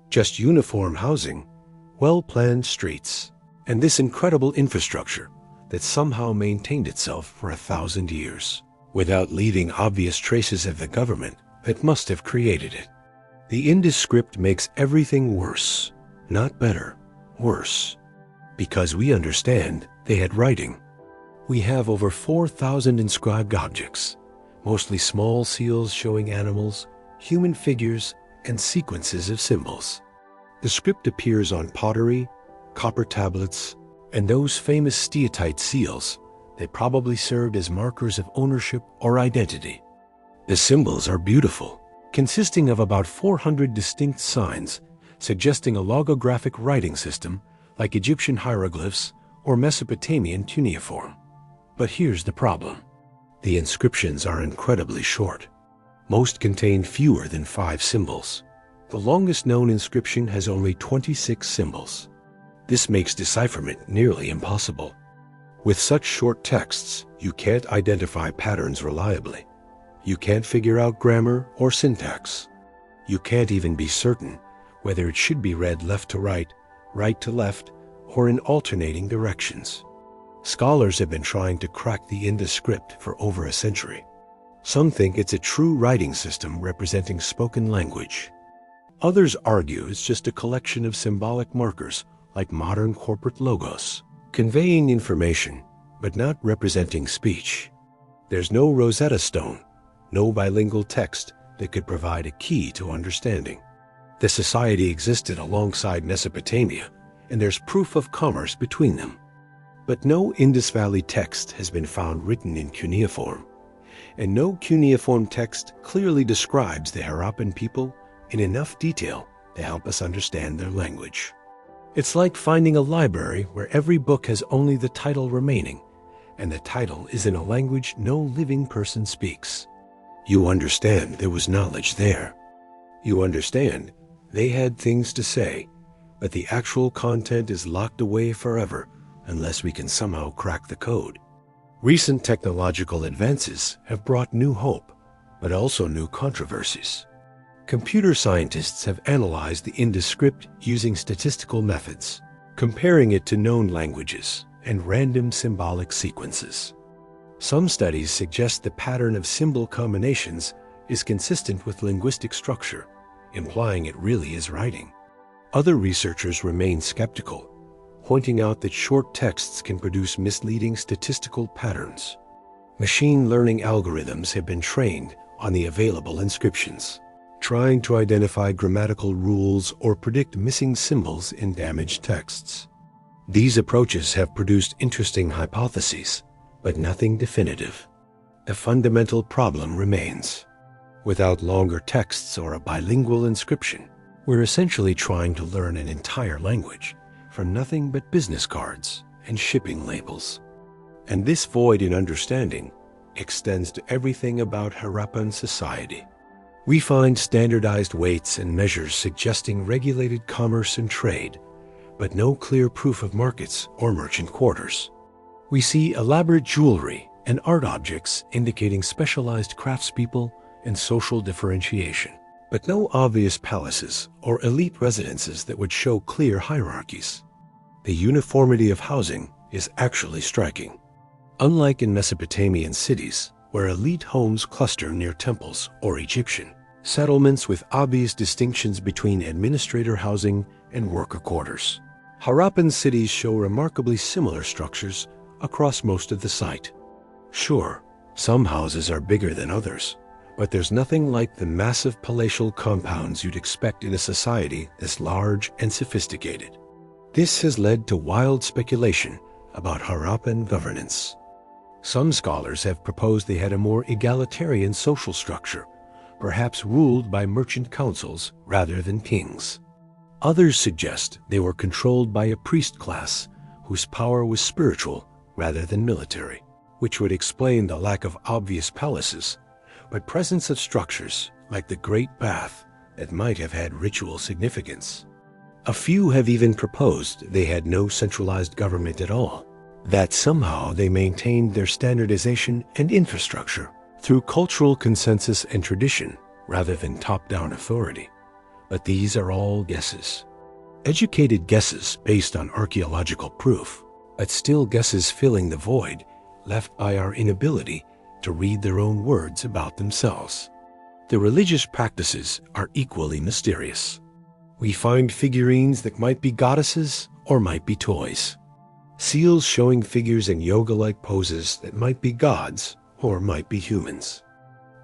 Just uniform housing, well-planned streets, and this incredible infrastructure that somehow maintained itself for 1,000 years, without leaving obvious traces of the government that must have created it. The Indus script makes everything worse, not better, worse. Because we understand they had writing. We have over 4,000 inscribed objects, mostly small seals showing animals, human figures, and sequences of symbols. The script appears on pottery, copper tablets, and those famous steatite seals that probably served as markers of ownership or identity. The symbols are beautiful, consisting of about 400 distinct signs, suggesting a logographic writing system like Egyptian hieroglyphs or Mesopotamian cuneiform. But here's the problem. The inscriptions are incredibly short. Most contain fewer than 5 symbols. The longest known inscription has only 26 symbols. This makes decipherment nearly impossible. With such short texts, you can't identify patterns reliably. You can't figure out grammar or syntax. You can't even be certain whether it should be read left to right, right to left, or in alternating directions. Scholars have been trying to crack the Indus script for over a century. Some think it's a true writing system representing spoken language. Others argue it's just a collection of symbolic markers like modern corporate logos, conveying information but not representing speech. There's no Rosetta Stone, no bilingual text that could provide a key to understanding. The society existed alongside Mesopotamia, and there's proof of commerce between them. But no Indus Valley text has been found written in cuneiform, and no cuneiform text clearly describes the Harappan people in enough detail to help us understand their language. It's like finding a library where every book has only the title remaining, and the title is in a language no living person speaks. You understand there was knowledge there. You understand they had things to say, but the actual content is locked away forever unless we can somehow crack the code. Recent technological advances have brought new hope, but also new controversies. Computer scientists have analyzed the Indus script using statistical methods, comparing it to known languages and random symbolic sequences. Some studies suggest the pattern of symbol combinations is consistent with linguistic structure, implying it really is writing. Other researchers remain skeptical, pointing out that short texts can produce misleading statistical patterns. Machine learning algorithms have been trained on the available inscriptions, trying to identify grammatical rules or predict missing symbols in damaged texts. These approaches have produced interesting hypotheses, but nothing definitive. A fundamental problem remains. Without longer texts or a bilingual inscription, we're essentially trying to learn an entire language from nothing but business cards and shipping labels. And this void in understanding extends to everything about Harappan society. We find standardized weights and measures suggesting regulated commerce and trade, but no clear proof of markets or merchant quarters. We see elaborate jewelry and art objects indicating specialized craftspeople and social differentiation, but no obvious palaces or elite residences that would show clear hierarchies. The uniformity of housing is actually striking. Unlike in Mesopotamian cities, where elite homes cluster near temples or Egyptian settlements with obvious distinctions between administrator housing and worker quarters, Harappan cities show remarkably similar structures across most of the site. Sure, some houses are bigger than others, but there's nothing like the massive palatial compounds you'd expect in a society this large and sophisticated. This has led to wild speculation about Harappan governance. Some scholars have proposed they had a more egalitarian social structure, perhaps ruled by merchant councils rather than kings. Others suggest they were controlled by a priest class whose power was spiritual rather than military, which would explain the lack of obvious palaces, but presence of structures like the Great Bath that might have had ritual significance. A few have even proposed they had no centralized government at all, that somehow they maintained their standardization and infrastructure through cultural consensus and tradition rather than top-down authority. But these are all guesses. Educated guesses based on archaeological proof, but still guesses filling the void left by our inability to read their own words about themselves. The religious practices are equally mysterious. We find figurines that might be goddesses or might be toys. Seals showing figures in yoga-like poses that might be gods or might be humans.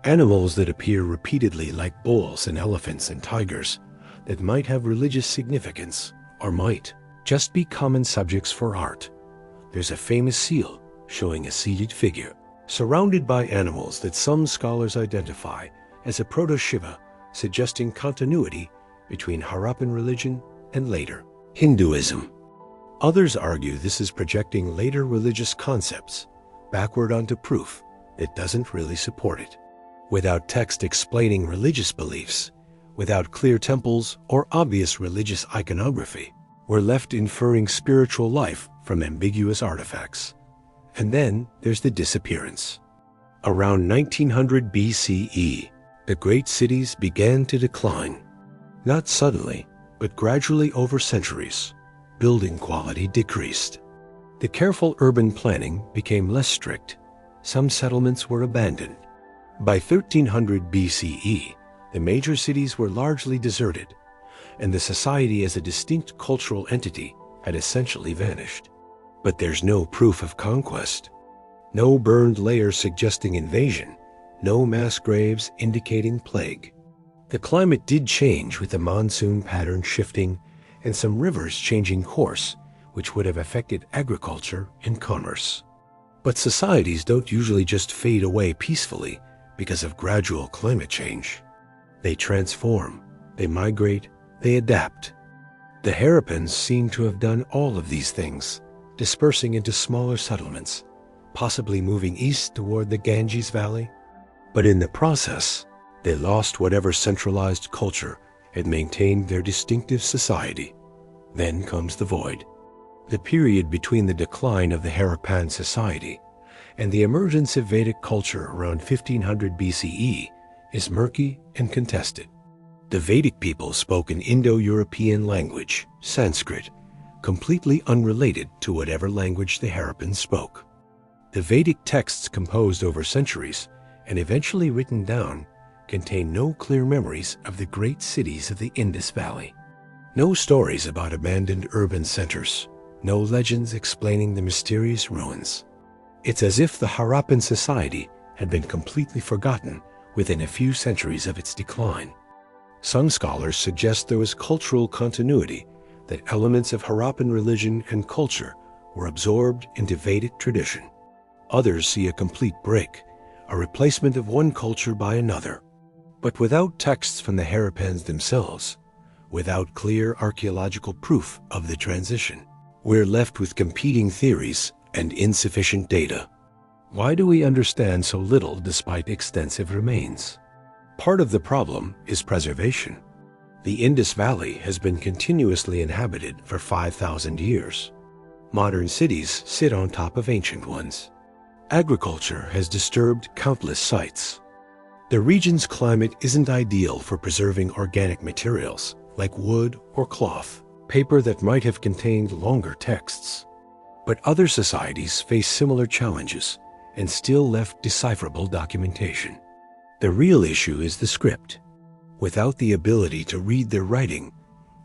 Animals that appear repeatedly like bulls and elephants and tigers that might have religious significance or might just be common subjects for art. There's a famous seal showing a seated figure surrounded by animals that some scholars identify as a proto-Shiva, suggesting continuity between Harappan religion and later Hinduism. Others argue this is projecting later religious concepts backward onto proof that doesn't really support it. Without text explaining religious beliefs, without clear temples or obvious religious iconography, we're left inferring spiritual life from ambiguous artifacts. And then there's the disappearance. Around 1900 BCE, the great cities began to decline. Not suddenly, but gradually over centuries. Building quality decreased. The careful urban planning became less strict. Some settlements were abandoned. By 1300 BCE, the major cities were largely deserted, and the society as a distinct cultural entity had essentially vanished. But there's no proof of conquest. No burned layers suggesting invasion, no mass graves indicating plague. The climate did change with the monsoon pattern shifting and some rivers changing course, which would have affected agriculture and commerce. But societies don't usually just fade away peacefully because of gradual climate change. They transform, they migrate, they adapt. The Harappans seem to have done all of these things, dispersing into smaller settlements, possibly moving east toward the Ganges Valley. But in the process, they lost whatever centralized culture had maintained their distinctive society. Then comes the void. The period between the decline of the Harappan society and the emergence of Vedic culture around 1500 BCE is murky and contested. The Vedic people spoke an Indo-European language, Sanskrit, completely unrelated to whatever language the Harappans spoke. The Vedic texts composed over centuries and eventually written down contain no clear memories of the great cities of the Indus Valley. No stories about abandoned urban centers, no legends explaining the mysterious ruins. It's as if the Harappan society had been completely forgotten within a few centuries of its decline. Some scholars suggest there was cultural continuity, that elements of Harappan religion and culture were absorbed into Vedic tradition. Others see a complete break, a replacement of one culture by another. But without texts from the Harappans themselves, without clear archaeological proof of the transition, we're left with competing theories and insufficient data. Why do we understand so little despite extensive remains? Part of the problem is preservation. The Indus Valley has been continuously inhabited for 5,000 years. Modern cities sit on top of ancient ones. Agriculture has disturbed countless sites. The region's climate isn't ideal for preserving organic materials like wood or cloth, paper that might have contained longer texts. But other societies face similar challenges and still left decipherable documentation. The real issue is the script. Without the ability to read their writing,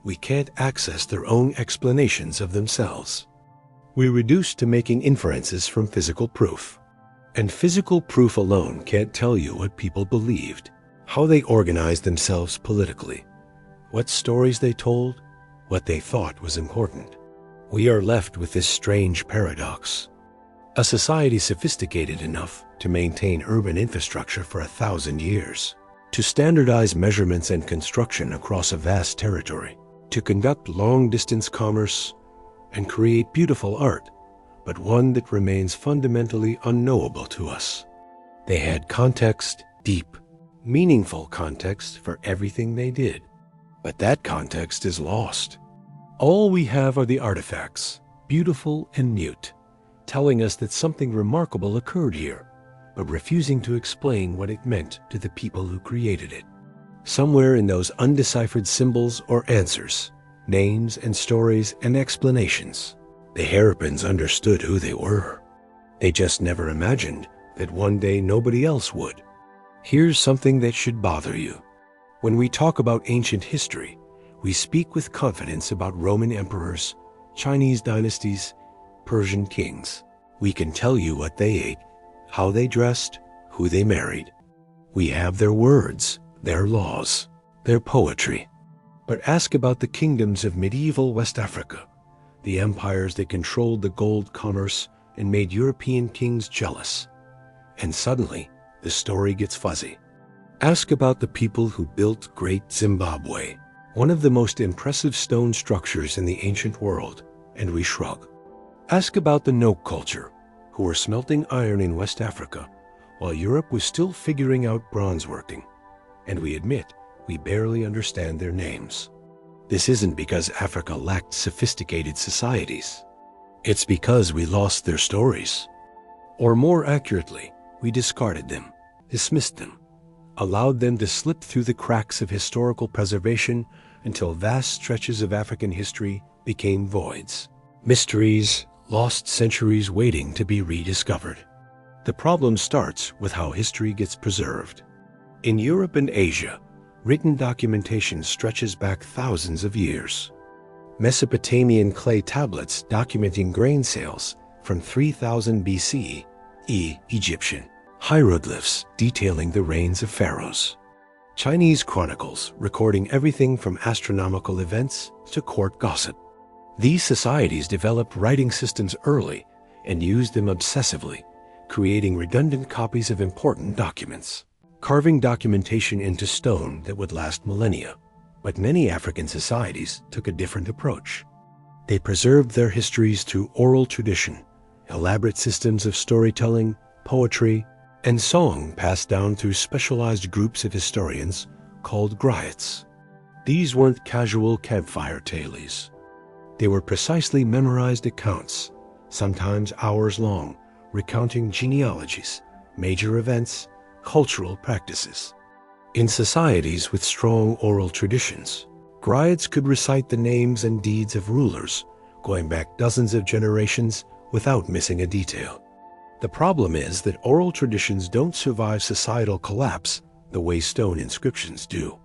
we can't access their own explanations of themselves. We're reduced to making inferences from physical proof. And physical proof alone can't tell you what people believed, how they organized themselves politically, what stories they told, what they thought was important. We are left with this strange paradox. A society sophisticated enough to maintain urban infrastructure for 1,000 years, to standardize measurements and construction across a vast territory, to conduct long-distance commerce, and create beautiful art, but one that remains fundamentally unknowable to us. They had context, deep, meaningful context for everything they did. But that context is lost. All we have are the artifacts, beautiful and mute, telling us that something remarkable occurred here, but refusing to explain what it meant to the people who created it. Somewhere in those undeciphered symbols or answers, names and stories and explanations, the Harappans understood who they were. They just never imagined that one day nobody else would. Here's something that should bother you. When we talk about ancient history, we speak with confidence about Roman emperors, Chinese dynasties, Persian kings. We can tell you what they ate, how they dressed, who they married. We have their words, their laws, their poetry. But ask about the kingdoms of medieval West Africa, the empires that controlled the gold commerce and made European kings jealous. And suddenly, the story gets fuzzy. Ask about the people who built Great Zimbabwe, one of the most impressive stone structures in the ancient world, and we shrug. Ask about the Nok culture, who were smelting iron in West Africa, while Europe was still figuring out bronze working. And we admit, we barely understand their names. This isn't because Africa lacked sophisticated societies. It's because we lost their stories. Or more accurately, we discarded them, dismissed them, allowed them to slip through the cracks of historical preservation until vast stretches of African history became voids. Mysteries, lost centuries waiting to be rediscovered. The problem starts with how history gets preserved. In Europe and Asia, written documentation stretches back thousands of years. Mesopotamian clay tablets documenting grain sales from 3000 BCE, Egyptian hieroglyphs detailing the reigns of pharaohs. Chinese chronicles recording everything from astronomical events to court gossip. These societies developed writing systems early and used them obsessively, creating redundant copies of important documents, carving documentation into stone that would last millennia. But many African societies took a different approach. They preserved their histories through oral tradition, elaborate systems of storytelling, poetry, and song passed down through specialized groups of historians called griots. These weren't casual campfire tales. They were precisely memorized accounts, sometimes hours long, recounting genealogies, major events, cultural practices. In societies with strong oral traditions, griots could recite the names and deeds of rulers, going back dozens of generations without missing a detail. The problem is that oral traditions don't survive societal collapse the way stone inscriptions do.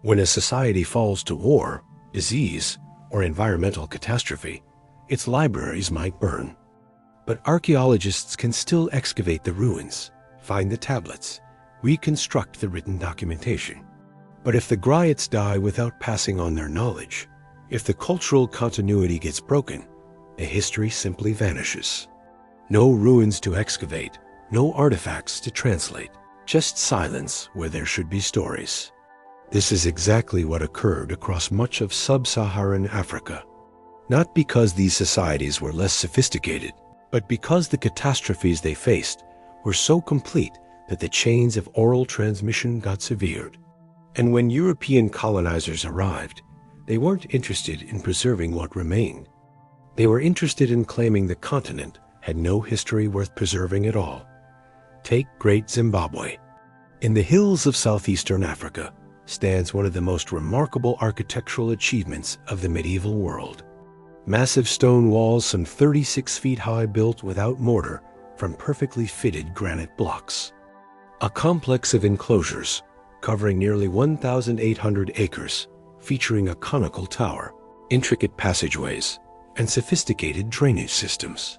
When a society falls to war, disease, or environmental catastrophe, its libraries might burn. But archaeologists can still excavate the ruins, find the tablets, reconstruct the written documentation. But if the griots die without passing on their knowledge, if the cultural continuity gets broken, the history simply vanishes. No ruins to excavate, no artifacts to translate, just silence where there should be stories. This is exactly what occurred across much of Sub-Saharan Africa. Not because these societies were less sophisticated, but because the catastrophes they faced were so complete that the chains of oral transmission got severed. And when European colonizers arrived, they weren't interested in preserving what remained. They were interested in claiming the continent had no history worth preserving at all. Take Great Zimbabwe. In the hills of southeastern Africa stands one of the most remarkable architectural achievements of the medieval world. Massive stone walls some 36 feet high built without mortar from perfectly fitted granite blocks. A complex of enclosures covering nearly 1,800 acres, featuring a conical tower, intricate passageways, and sophisticated drainage systems.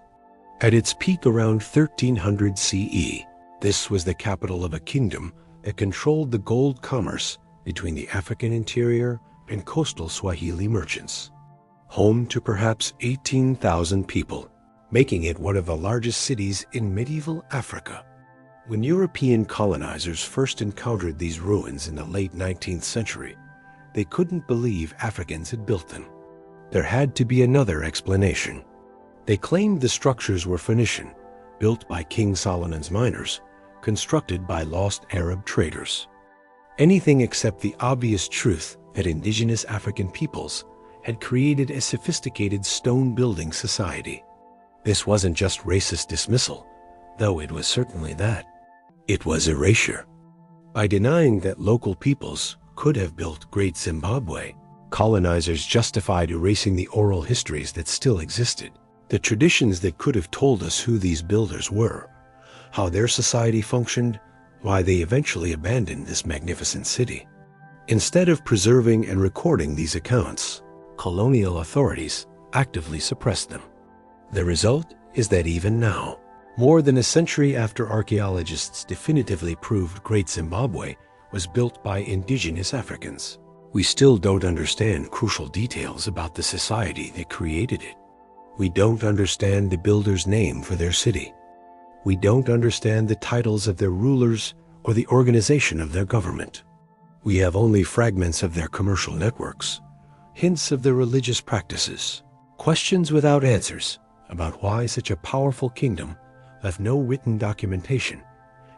At its peak around 1300 CE, this was the capital of a kingdom that controlled the gold commerce between the African interior and coastal Swahili merchants. Home to perhaps 18,000 people, making it one of the largest cities in medieval Africa. When European colonizers first encountered these ruins in the late 19th century, they couldn't believe Africans had built them. There had to be another explanation. They claimed the structures were Phoenician, built by King Solomon's miners, constructed by lost Arab traders. Anything except the obvious truth that indigenous African peoples had created a sophisticated stone-building society. This wasn't just racist dismissal, though it was certainly that. It was erasure. By denying that local peoples could have built Great Zimbabwe, colonizers justified erasing the oral histories that still existed, the traditions that could have told us who these builders were, how their society functioned, why they eventually abandoned this magnificent city. Instead of preserving and recording these accounts, colonial authorities actively suppressed them. The result is that even now, more than a century after archaeologists definitively proved Great Zimbabwe was built by indigenous Africans, we still don't understand crucial details about the society that created it. We don't understand the builder's name for their city. We don't understand the titles of their rulers or the organization of their government. We have only fragments of their commercial networks, hints of their religious practices, questions without answers about why such a powerful kingdom left no written documentation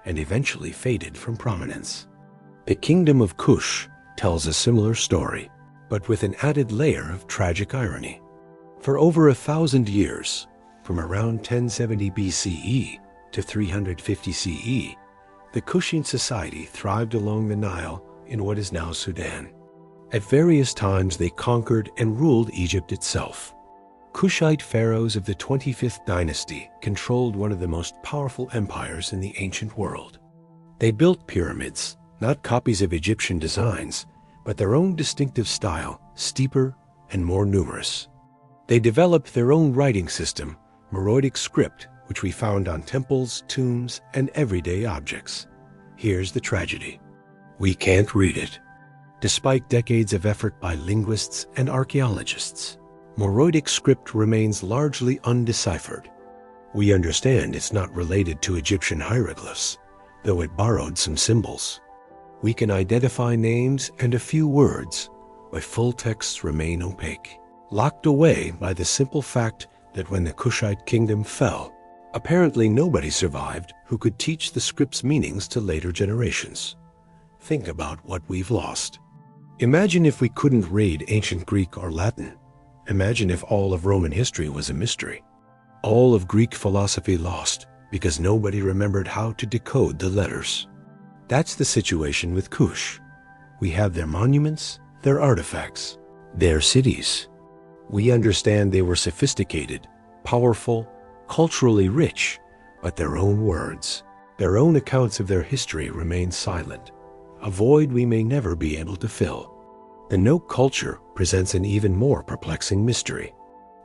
and eventually faded from prominence. The kingdom of Kush tells a similar story, but with an added layer of tragic irony. For over 1,000 years, from around 1070 BCE to 350 CE, the Kushian society thrived along the Nile in what is now Sudan. At various times they conquered and ruled Egypt itself. Kushite pharaohs of the 25th dynasty controlled one of the most powerful empires in the ancient world. They built pyramids, not copies of Egyptian designs, but their own distinctive style, steeper and more numerous. They developed their own writing system, Meroitic script, which we found on temples, tombs, and everyday objects. Here's the tragedy. We can't read it. Despite decades of effort by linguists and archaeologists, Meroitic script remains largely undeciphered. We understand it's not related to Egyptian hieroglyphs, though it borrowed some symbols. We can identify names and a few words, but full texts remain opaque, locked away by the simple fact that when the Kushite kingdom fell, apparently nobody survived who could teach the script's meanings to later generations. Think about what we've lost. Imagine if we couldn't read ancient Greek or Latin. Imagine if all of Roman history was a mystery. All of Greek philosophy lost because nobody remembered how to decode the letters. That's the situation with Kush. We have their monuments, their artifacts, their cities. We understand they were sophisticated, powerful, culturally rich, but their own words, their own accounts of their history remain silent, a void we may never be able to fill. The No culture presents an even more perplexing mystery.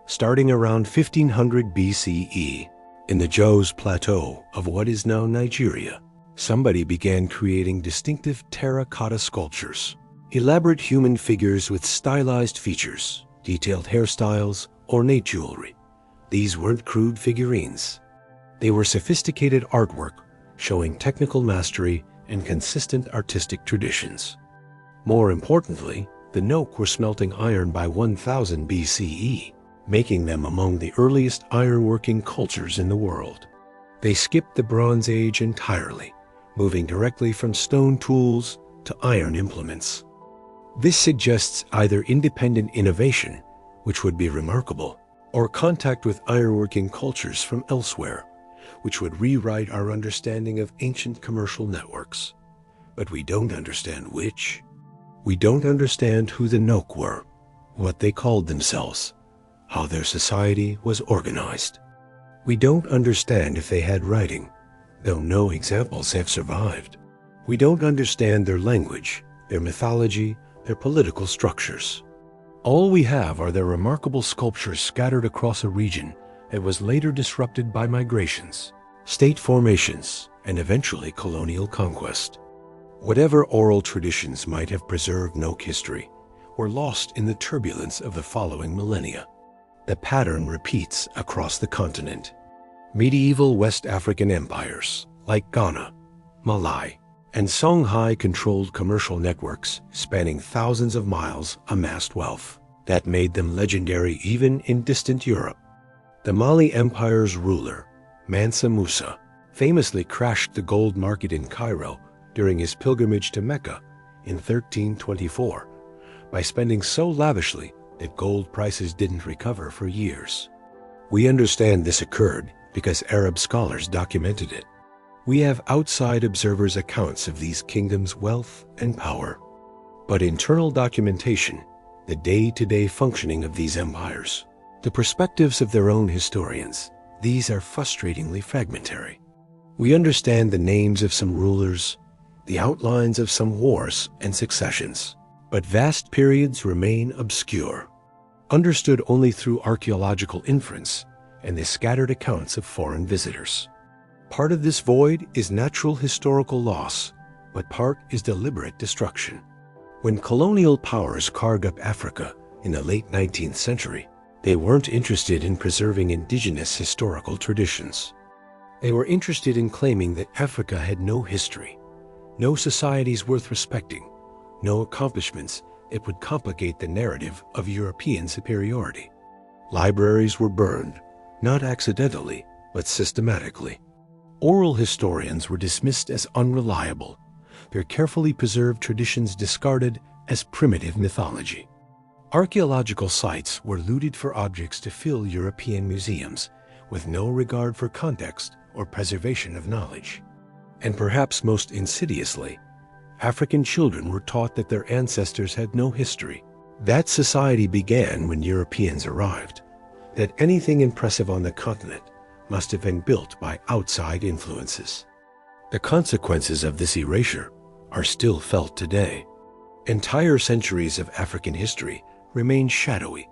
Starting around 1500 BCE, in the Jos Plateau of what is now Nigeria, somebody began creating distinctive terracotta sculptures, elaborate human figures with stylized features, detailed hairstyles, ornate jewelry. These weren't crude figurines. They were sophisticated artwork showing technical mastery and consistent artistic traditions. More importantly, the Nok were smelting iron by 1000 BCE, making them among the earliest ironworking cultures in the world. They skipped the Bronze Age entirely, moving directly from stone tools to iron implements. This suggests either independent innovation, which would be remarkable, or contact with ironworking cultures from elsewhere, which would rewrite our understanding of ancient commercial networks. But we don't understand which. We don't understand who the Nok were, what they called themselves, how their society was organized. We don't understand if they had writing, though no examples have survived. We don't understand their language, their mythology, their political structures. All we have are their remarkable sculptures scattered across a region that was later disrupted by migrations, state formations, and eventually colonial conquest. Whatever oral traditions might have preserved Nok history were lost in the turbulence of the following millennia. The pattern repeats across the continent. Medieval West African empires like Ghana, Malay, and Songhai controlled commercial networks spanning thousands of miles amassed wealth that made them legendary even in distant Europe. The Mali Empire's ruler, Mansa Musa, famously crashed the gold market in Cairo during his pilgrimage to Mecca in 1324 by spending so lavishly that gold prices didn't recover for years. We understand this occurred because Arab scholars documented it. We have outside observers' accounts of these kingdoms' wealth and power. But internal documentation, the day-to-day functioning of these empires, the perspectives of their own historians, these are frustratingly fragmentary. We understand the names of some rulers, the outlines of some wars and successions, but vast periods remain obscure. understood only through archaeological inference and the scattered accounts of foreign visitors. Part of this void is natural historical loss, but part is deliberate destruction. When colonial powers carved up Africa in the late 19th century, they weren't interested in preserving indigenous historical traditions. They were interested in claiming that Africa had no history, no societies worth respecting, no accomplishments that would complicate the narrative of European superiority. Libraries were burned, not accidentally, but systematically. Oral historians were dismissed as unreliable, their carefully preserved traditions discarded as primitive mythology. Archaeological sites were looted for objects to fill European museums, with no regard for context or preservation of knowledge. And perhaps most insidiously, African children were taught that their ancestors had no history. That society began when Europeans arrived, that anything impressive on the continent must have been built by outside influences. The consequences of this erasure are still felt today. Entire centuries of African history remain shadowy,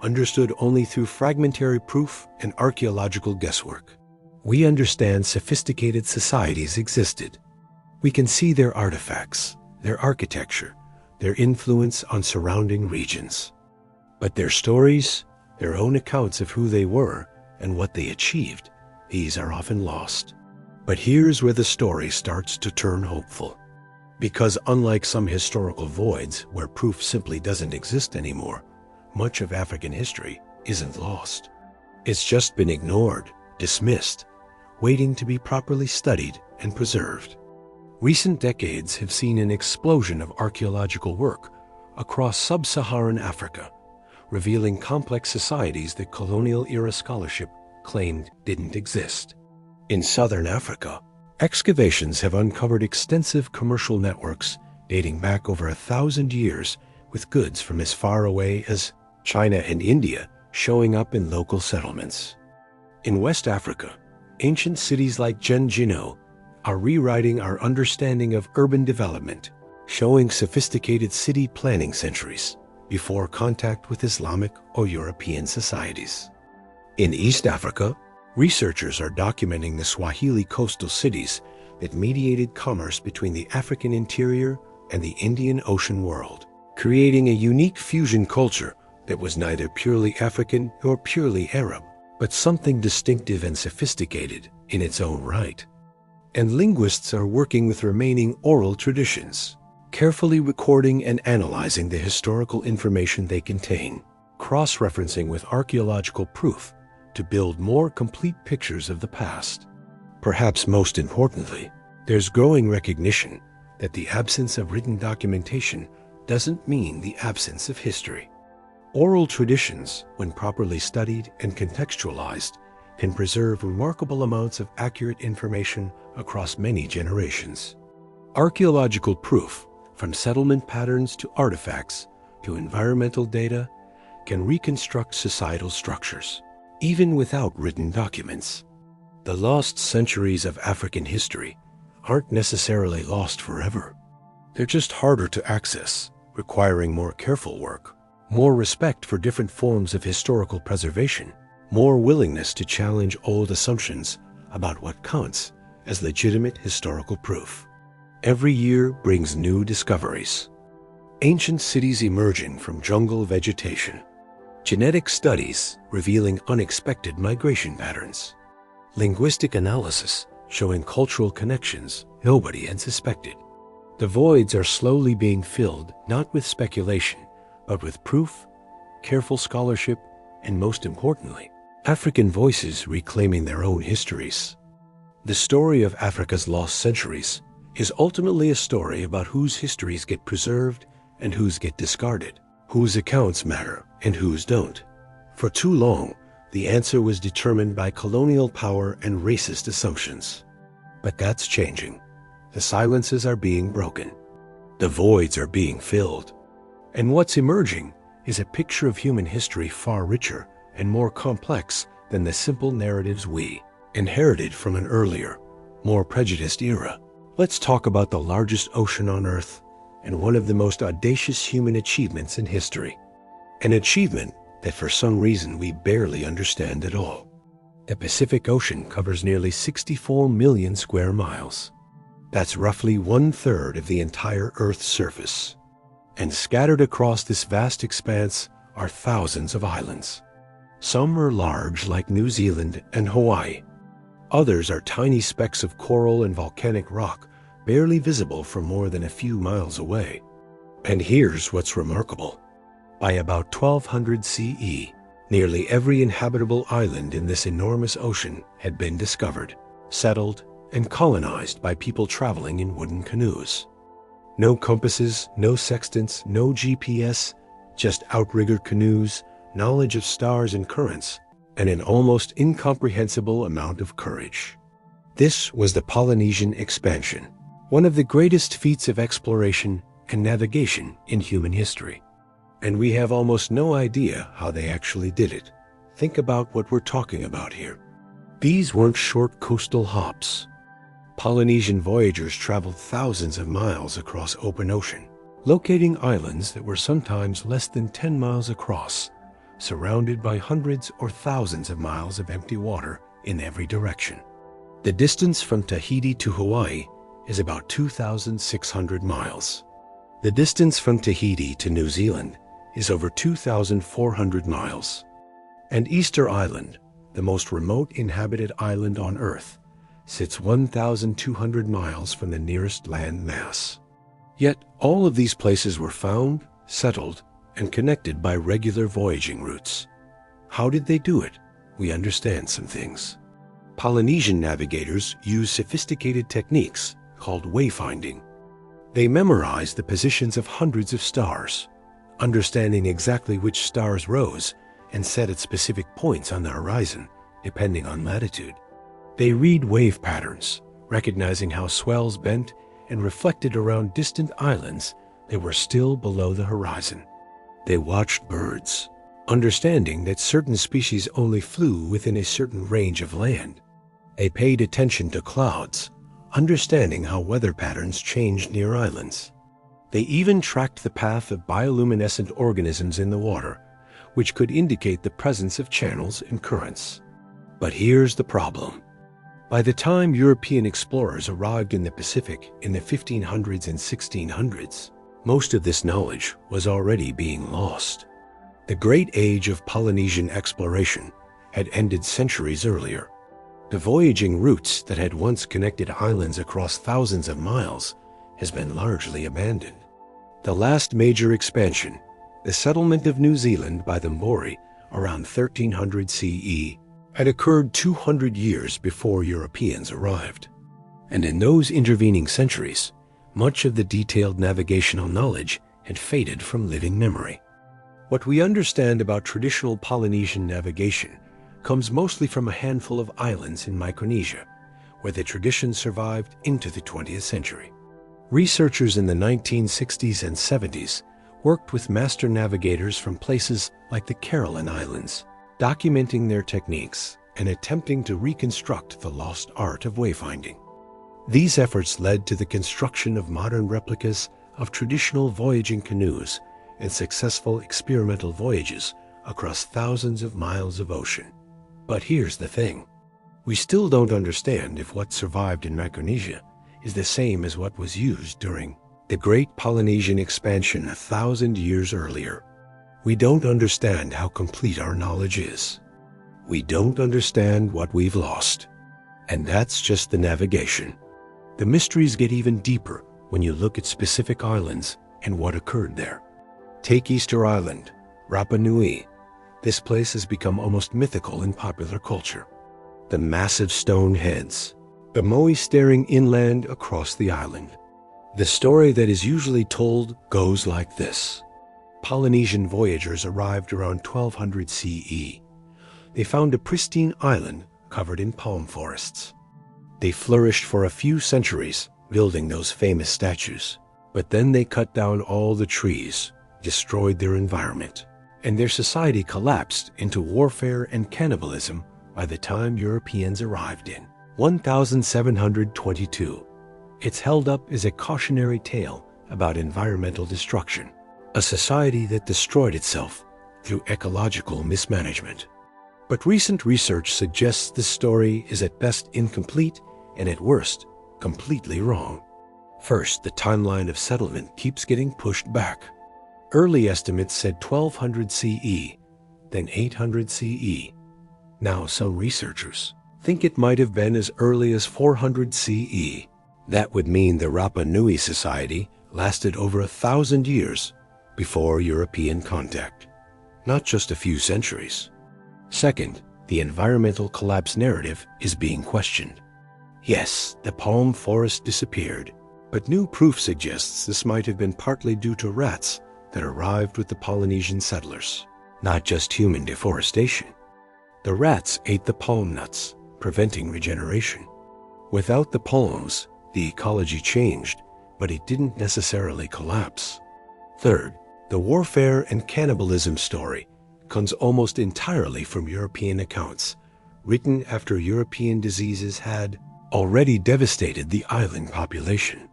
understood only through fragmentary proof and archaeological guesswork. We understand sophisticated societies existed. We can see their artifacts, their architecture, their influence on surrounding regions. But their stories, their own accounts of who they were and what they achieved, these are often lost. But here's where the story starts to turn hopeful. Because unlike some historical voids where proof simply doesn't exist anymore, much of African history isn't lost. It's just been ignored, dismissed, waiting to be properly studied and preserved. Recent decades have seen an explosion of archaeological work across Sub-Saharan Africa, revealing complex societies that colonial-era scholarship claimed didn't exist. In southern Africa, excavations have uncovered extensive commercial networks dating back over 1,000 years, with goods from as far away as China and India showing up in local settlements. In West Africa, ancient cities like Gengino are rewriting our understanding of urban development, showing sophisticated city planning centuries before contact with Islamic or European societies. In East Africa, researchers are documenting the Swahili coastal cities that mediated commerce between the African interior and the Indian Ocean world, creating a unique fusion culture that was neither purely African nor purely Arab, but something distinctive and sophisticated in its own right. And linguists are working with remaining oral traditions, carefully recording and analyzing the historical information they contain, cross-referencing with archaeological proof to build more complete pictures of the past. Perhaps most importantly, there's growing recognition that the absence of written documentation doesn't mean the absence of history. Oral traditions, when properly studied and contextualized, can preserve remarkable amounts of accurate information across many generations. Archaeological proof, from settlement patterns to artifacts to environmental data, can reconstruct societal structures, even without written documents. The lost centuries of African history aren't necessarily lost forever. They're just harder to access, requiring more careful work, more respect for different forms of historical preservation, more willingness to challenge old assumptions about what counts as legitimate historical proof. Every year brings new discoveries. Ancient cities emerging from jungle vegetation, genetic studies revealing unexpected migration patterns, linguistic analysis showing cultural connections nobody had suspected. The voids are slowly being filled not with speculation, but with proof, careful scholarship, and most importantly, African voices reclaiming their own histories. The story of Africa's lost centuries is ultimately a story about whose histories get preserved and whose get discarded, whose accounts matter and whose don't. For too long, the answer was determined by colonial power and racist assumptions. But that's changing. The silences are being broken. The voids are being filled. And what's emerging is a picture of human history far richer and more complex than the simple narratives we inherited from an earlier, more prejudiced era. Let's talk about the largest ocean on Earth and one of the most audacious human achievements in history. An achievement that for some reason we barely understand at all. The Pacific Ocean covers nearly 64 million square miles. That's roughly 1/3 of the entire Earth's surface. And scattered across this vast expanse are thousands of islands. Some are large, like New Zealand and Hawaii. Others are tiny specks of coral and volcanic rock, barely visible from more than a few miles away. And here's what's remarkable. By about 1200 CE, nearly every inhabitable island in this enormous ocean had been discovered, settled, and colonized by people traveling in wooden canoes. No compasses, no sextants, no GPS, just outrigger canoes, knowledge of stars and currents, and an almost incomprehensible amount of courage. This was the Polynesian expansion, one of the greatest feats of exploration and navigation in human history. And we have almost no idea how they actually did it. Think about what we're talking about here. These weren't short coastal hops. Polynesian voyagers traveled thousands of miles across open ocean, locating islands that were sometimes less than 10 miles across, surrounded by hundreds or thousands of miles of empty water in every direction. The distance from Tahiti to Hawaii is about 2,600 miles. The distance from Tahiti to New Zealand is over 2,400 miles. And Easter Island, the most remote inhabited island on Earth, sits 1,200 miles from the nearest land mass. Yet all of these places were found, settled, and connected by regular voyaging routes. How did they do it? We understand some things. Polynesian navigators used sophisticated techniques called wayfinding. They memorized the positions of hundreds of stars, understanding exactly which stars rose and set at specific points on the horizon, depending on latitude. They read wave patterns, recognizing how swells bent and reflected around distant islands that were still below the horizon. They watched birds, understanding that certain species only flew within a certain range of land. They paid attention to clouds, understanding how weather patterns changed near islands. They even tracked the path of bioluminescent organisms in the water, which could indicate the presence of channels and currents. But here's the problem. By the time European explorers arrived in the Pacific in the 1500s and 1600s, most of this knowledge was already being lost. The great age of Polynesian exploration had ended centuries earlier. The voyaging routes that had once connected islands across thousands of miles has been largely abandoned. The last major expansion, the settlement of New Zealand by the Maori around 1300 CE, had occurred 200 years before Europeans arrived. And in those intervening centuries, much of the detailed navigational knowledge had faded from living memory. What we understand about traditional Polynesian navigation comes mostly from a handful of islands in Micronesia, where the tradition survived into the 20th century. Researchers in the 1960s and 70s worked with master navigators from places like the Caroline Islands, documenting their techniques and attempting to reconstruct the lost art of wayfinding. These efforts led to the construction of modern replicas of traditional voyaging canoes and successful experimental voyages across thousands of miles of ocean. But here's the thing. We still don't understand if what survived in Micronesia is the same as what was used during the Great Polynesian Expansion 1,000 years earlier. We don't understand how complete our knowledge is. We don't understand what we've lost. And that's just the navigation. The mysteries get even deeper when you look at specific islands and what occurred there. Take Easter Island, Rapa Nui. This place has become almost mythical in popular culture. The massive stone heads, the moai staring inland across the island. The story that is usually told goes like this. Polynesian voyagers arrived around 1200 CE. They found a pristine island covered in palm forests. They flourished for a few centuries, building those famous statues. But then they cut down all the trees, destroyed their environment, and their society collapsed into warfare and cannibalism by the time Europeans arrived in 1722. It's held up as a cautionary tale about environmental destruction, a society that destroyed itself through ecological mismanagement. But recent research suggests this story is at best incomplete and at worst completely wrong. First, the timeline of settlement keeps getting pushed back. Early estimates said 1200 CE, then 800 CE. Now some researchers think it might have been as early as 400 CE. That would mean the Rapa Nui society lasted over 1,000 years before European contact, not just a few centuries. Second, the environmental collapse narrative is being questioned. Yes, the palm forest disappeared, but new proof suggests this might have been partly due to rats that arrived with the Polynesian settlers, not just human deforestation. The rats ate the palm nuts, preventing regeneration. Without the palms, the ecology changed, but it didn't necessarily collapse. Third, the warfare and cannibalism story comes almost entirely from European accounts, written after European diseases had already devastated the island population.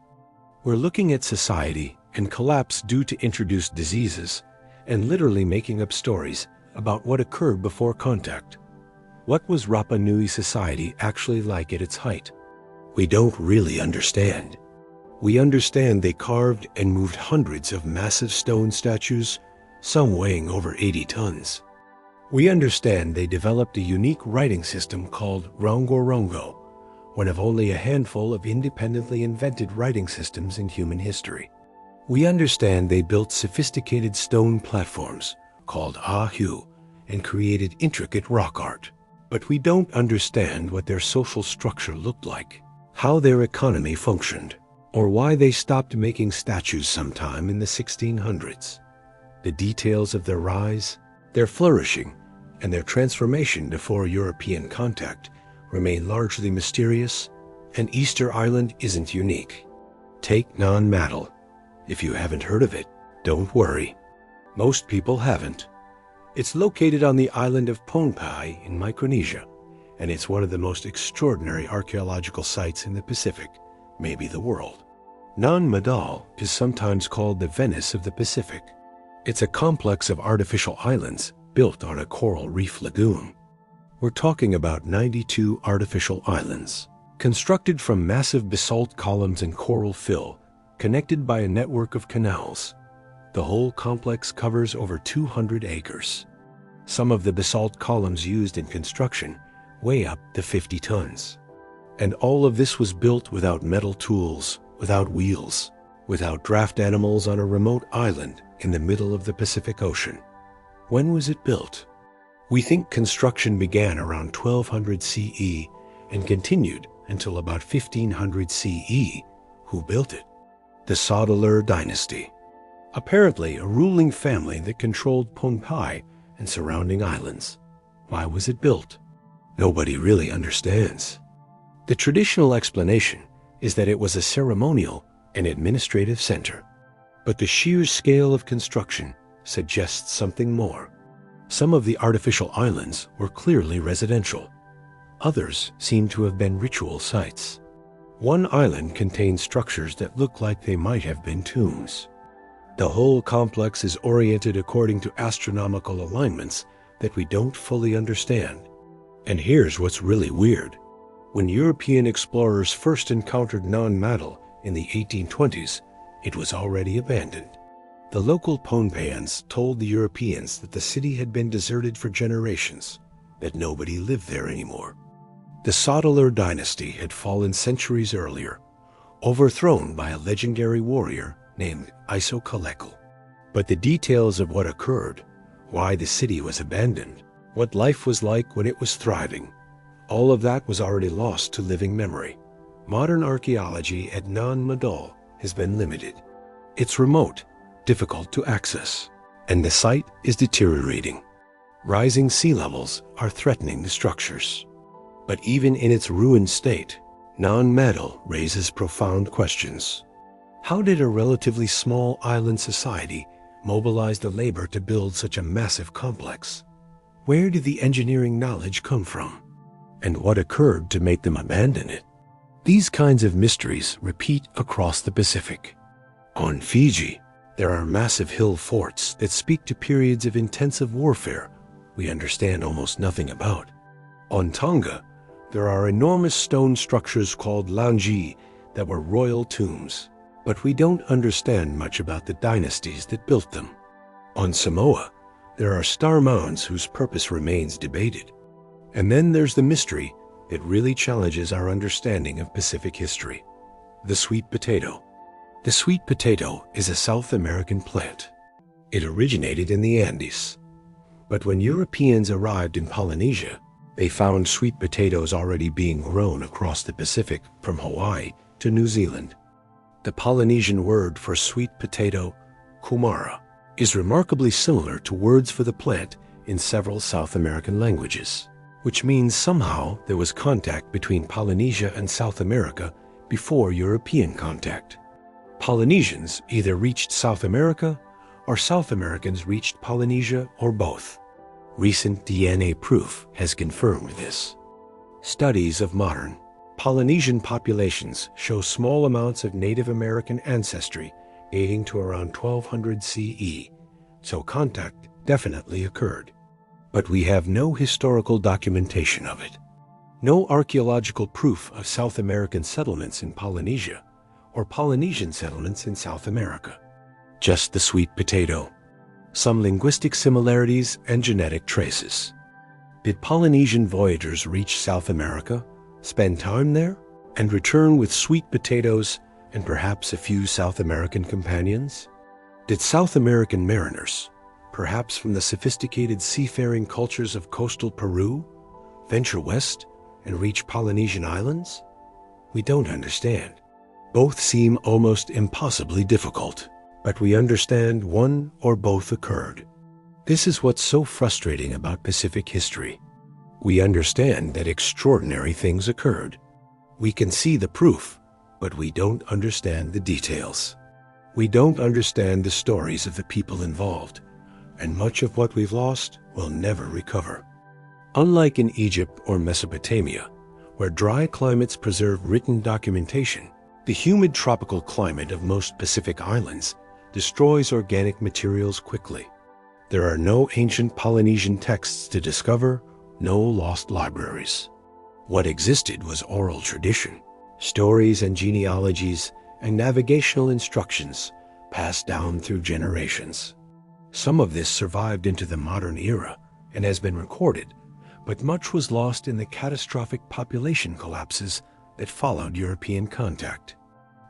We're looking at society and collapse due to introduced diseases, and literally making up stories about what occurred before contact. What was Rapa Nui society actually like at its height? We don't really understand. We understand they carved and moved hundreds of massive stone statues, some weighing over 80 tons. We understand they developed a unique writing system called Rongorongo, one of only a handful of independently invented writing systems in human history. We understand they built sophisticated stone platforms called Ahu and created intricate rock art. But we don't understand what their social structure looked like, how their economy functioned, or why they stopped making statues sometime in the 1600s. The details of their rise, their flourishing, and their transformation before European contact remain largely mysterious, and Easter Island isn't unique. Take Nan Madol. If you haven't heard of it, don't worry. Most people haven't. It's located on the island of Pohnpei in Micronesia, and it's one of the most extraordinary archaeological sites in the Pacific, maybe the world. Nan Madol is sometimes called the Venice of the Pacific. It's a complex of artificial islands built on a coral reef lagoon. We're talking about 92 artificial islands, constructed from massive basalt columns and coral fill, connected by a network of canals. The whole complex covers over 200 acres. Some of the basalt columns used in construction weigh up to 50 tons. And all of this was built without metal tools, without wheels, without draft animals on a remote island in the middle of the Pacific Ocean. When was it built? We think construction began around 1200 CE and continued until about 1500 CE. Who built it? The Sub-Saharan dynasty. Apparently a ruling family that controlled Pohnpei and surrounding islands. Why was it built? Nobody really understands. The traditional explanation is that it was a ceremonial and administrative center. But the sheer scale of construction suggests something more. Some of the artificial islands were clearly residential. Others seem to have been ritual sites. One island contains structures that look like they might have been tombs. The whole complex is oriented according to astronomical alignments that we don't fully understand. And here's what's really weird. When European explorers first encountered Nan Madol in the 1820s, it was already abandoned. The local Pohnpeians told the Europeans that the city had been deserted for generations, that nobody lived there anymore. The Sub-Saharan dynasty had fallen centuries earlier, overthrown by a legendary warrior named Isokalekel. But the details of what occurred, why the city was abandoned, what life was like when it was thriving, all of that was already lost to living memory. Modern archaeology at Nan Madol has been limited. It's remote, difficult to access, and the site is deteriorating. Rising sea levels are threatening the structures. But even in its ruined state, Nan Madol raises profound questions. How did a relatively small island society mobilize the labor to build such a massive complex? Where did the engineering knowledge come from? And what occurred to make them abandon it? These kinds of mysteries repeat across the Pacific. On Fiji, There are massive hill forts that speak to periods of intensive warfare we understand almost nothing about. On Tonga, there are enormous stone structures called langi that were royal tombs, but we don't understand much about the dynasties that built them. On Samoa, there are star mounds whose purpose remains debated. And then there's the mystery that really challenges our understanding of Pacific history: the sweet potato. The sweet potato is a South American plant. It originated in the Andes. But when Europeans arrived in Polynesia, they found sweet potatoes already being grown across the Pacific from Hawaii to New Zealand. The Polynesian word for sweet potato, kumara, is remarkably similar to words for the plant in several South American languages, which means somehow there was contact between Polynesia and South America before European contact. Polynesians either reached South America or South Americans reached Polynesia, or both. Recent DNA proof has confirmed this. Studies of modern Polynesian populations show small amounts of Native American ancestry dating to around 1200 CE, so contact definitely occurred. But we have no historical documentation of it. No archaeological proof of South American settlements in Polynesia or Polynesian settlements in South America. Just the sweet potato. Some linguistic similarities and genetic traces. Did Polynesian voyagers reach South America, spend time there, and return with sweet potatoes and perhaps a few South American companions? Did South American mariners, perhaps from the sophisticated seafaring cultures of coastal Peru, venture west and reach Polynesian islands? We don't understand. Both seem almost impossibly difficult, but we understand one or both occurred. This is what's so frustrating about Pacific history. We understand that extraordinary things occurred. We can see the proof, but we don't understand the details. We don't understand the stories of the people involved, and much of what we've lost will never recover. Unlike in Egypt or Mesopotamia, where dry climates preserve written documentation, the humid tropical climate of most Pacific islands destroys organic materials quickly. There are no ancient Polynesian texts to discover, no lost libraries. What existed was oral tradition, stories and genealogies, and navigational instructions passed down through generations. Some of this survived into the modern era and has been recorded, but much was lost in the catastrophic population collapses that followed European contact.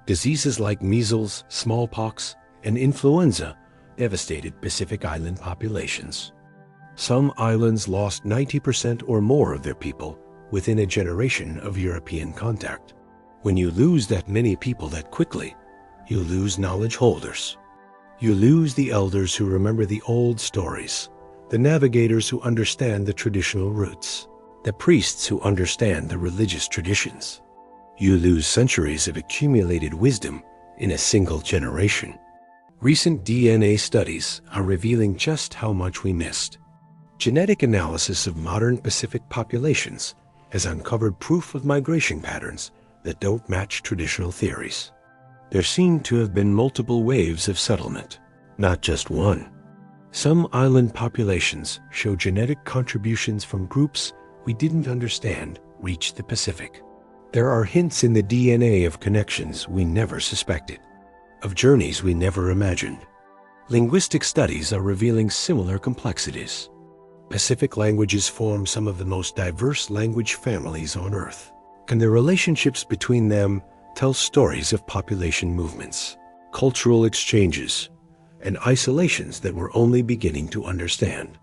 Diseases like measles, smallpox, and influenza devastated Pacific Island populations. Some islands lost 90% or more of their people within a generation of European contact. When you lose that many people that quickly, you lose knowledge holders. You lose the elders who remember the old stories, the navigators who understand the traditional roots, the priests who understand the religious traditions. You lose centuries of accumulated wisdom in a single generation. Recent DNA studies are revealing just how much we missed. Genetic analysis of modern Pacific populations has uncovered proof of migration patterns that don't match traditional theories. There seem to have been multiple waves of settlement, not just one. Some island populations show genetic contributions from groups we didn't understand reach the Pacific. There are hints in the DNA of connections we never suspected, of journeys we never imagined. Linguistic studies are revealing similar complexities. Pacific languages form some of the most diverse language families on Earth, and the relationships between them tell stories of population movements, cultural exchanges, and isolations that we're only beginning to understand.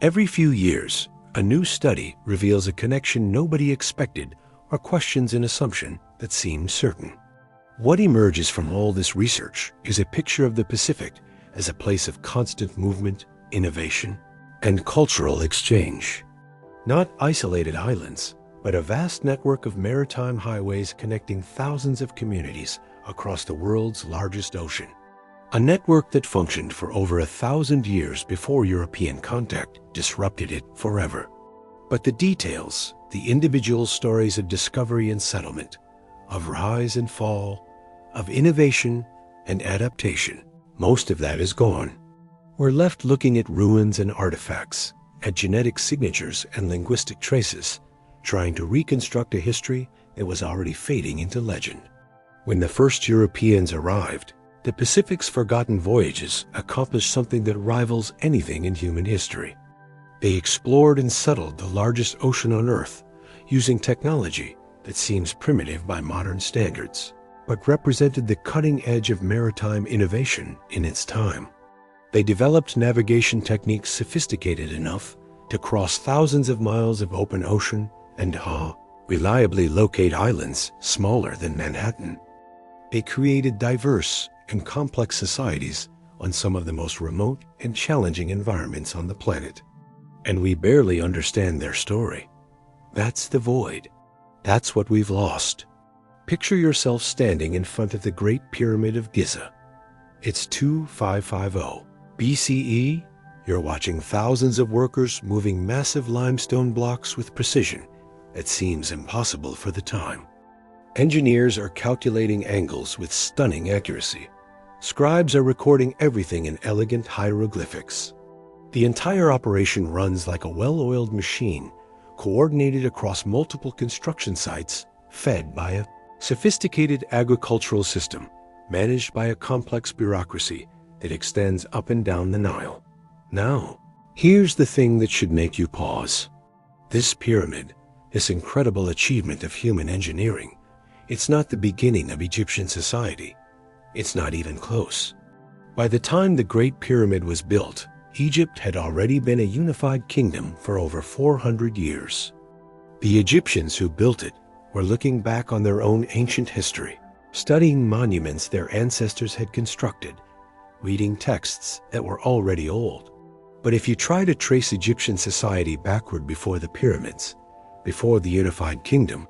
Every few years, a new study reveals a connection nobody expected or questions an assumption that seemed certain. What emerges from all this research is a picture of the Pacific as a place of constant movement, innovation, and cultural exchange. Not isolated islands, but a vast network of maritime highways connecting thousands of communities across the world's largest ocean. A network that functioned for over 1,000 years before European contact disrupted it forever. But the details, the individual stories of discovery and settlement, of rise and fall, of innovation and adaptation, Most of that is gone. We're left looking at ruins and artifacts, at genetic signatures and linguistic traces, trying to reconstruct a history that was already fading into legend. When the first Europeans arrived, the Pacific's forgotten voyages accomplished something that rivals anything in human history. They explored and settled the largest ocean on Earth using technology that seems primitive by modern standards, but represented the cutting edge of maritime innovation in its time. They developed navigation techniques sophisticated enough to cross thousands of miles of open ocean and reliably locate islands smaller than Manhattan. They created diverse and complex societies on some of the most remote and challenging environments on the planet. And we barely understand their story. That's the void. That's what we've lost. Picture yourself standing in front of the Great Pyramid of Giza. It's 2550 BCE. You're watching thousands of workers moving massive limestone blocks with precision that seems impossible for the time. Engineers are calculating angles with stunning accuracy. Scribes are recording everything in elegant hieroglyphics. The entire operation runs like a well-oiled machine, coordinated across multiple construction sites, fed by a sophisticated agricultural system, managed by a complex bureaucracy that extends up and down the Nile. Now, here's the thing that should make you pause. This pyramid, this incredible achievement of human engineering, it's not the beginning of Egyptian society. It's not even close. By the time the Great Pyramid was built, Egypt had already been a unified kingdom for over 400 years. The Egyptians who built it were looking back on their own ancient history, studying monuments their ancestors had constructed, reading texts that were already old. But if you try to trace Egyptian society backward before the pyramids, before the unified kingdom,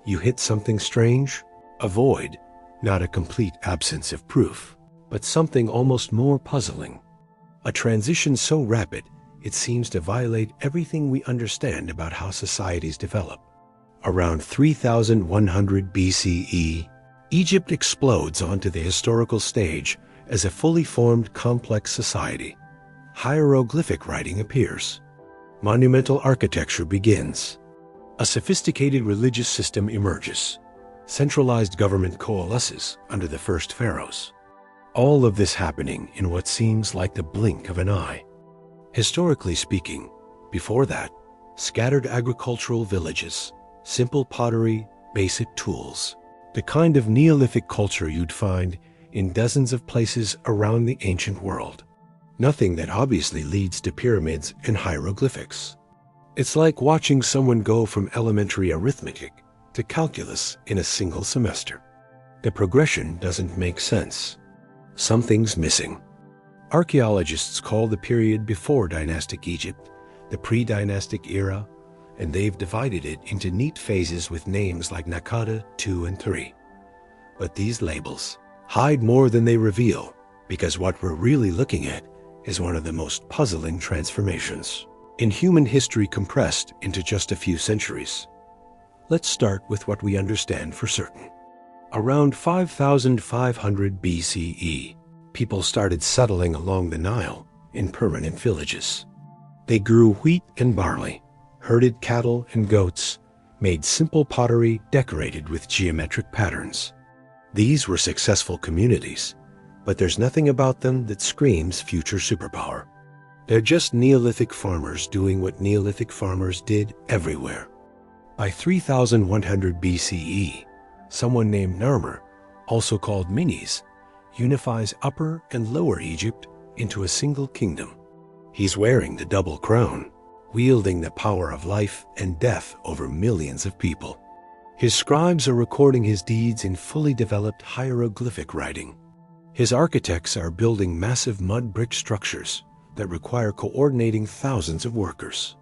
you hit something strange, a void, not a complete absence of proof, but something almost more puzzling. A transition so rapid, it seems to violate everything we understand about how societies develop. Around 3100 BCE, Egypt explodes onto the historical stage as a fully formed complex society. Hieroglyphic writing appears. Monumental architecture begins. A sophisticated religious system emerges. Centralized government coalesces under the first pharaohs. All of this happening in what seems like the blink of an eye. Historically speaking, before that, scattered agricultural villages, simple pottery, basic tools, the kind of Neolithic culture you'd find in dozens of places around the ancient world. Nothing that obviously leads to pyramids and hieroglyphics. It's like watching someone go from elementary arithmetic to calculus in a single semester. The progression doesn't make sense. Something's missing. Archaeologists call the period before dynastic Egypt the pre-dynastic era, and they've divided it into neat phases with names like Nakada 2 and 3. But these labels hide more than they reveal, because what we're really looking at is one of the most puzzling transformations in human history compressed into just a few centuries. Let's start with what we understand for certain. Around 5500 BCE, people started settling along the Nile in permanent villages. They grew wheat and barley, herded cattle and goats, made simple pottery decorated with geometric patterns. These were successful communities, but there's nothing about them that screams future superpower. They're just Neolithic farmers doing what Neolithic farmers did everywhere. By 3100 BCE, someone named Narmer, also called Menes, unifies Upper and Lower Egypt into a single kingdom. He's wearing the double crown, wielding the power of life and death over millions of people. His scribes are recording his deeds in fully developed hieroglyphic writing. His architects are building massive mud brick structures that require coordinating thousands of workers.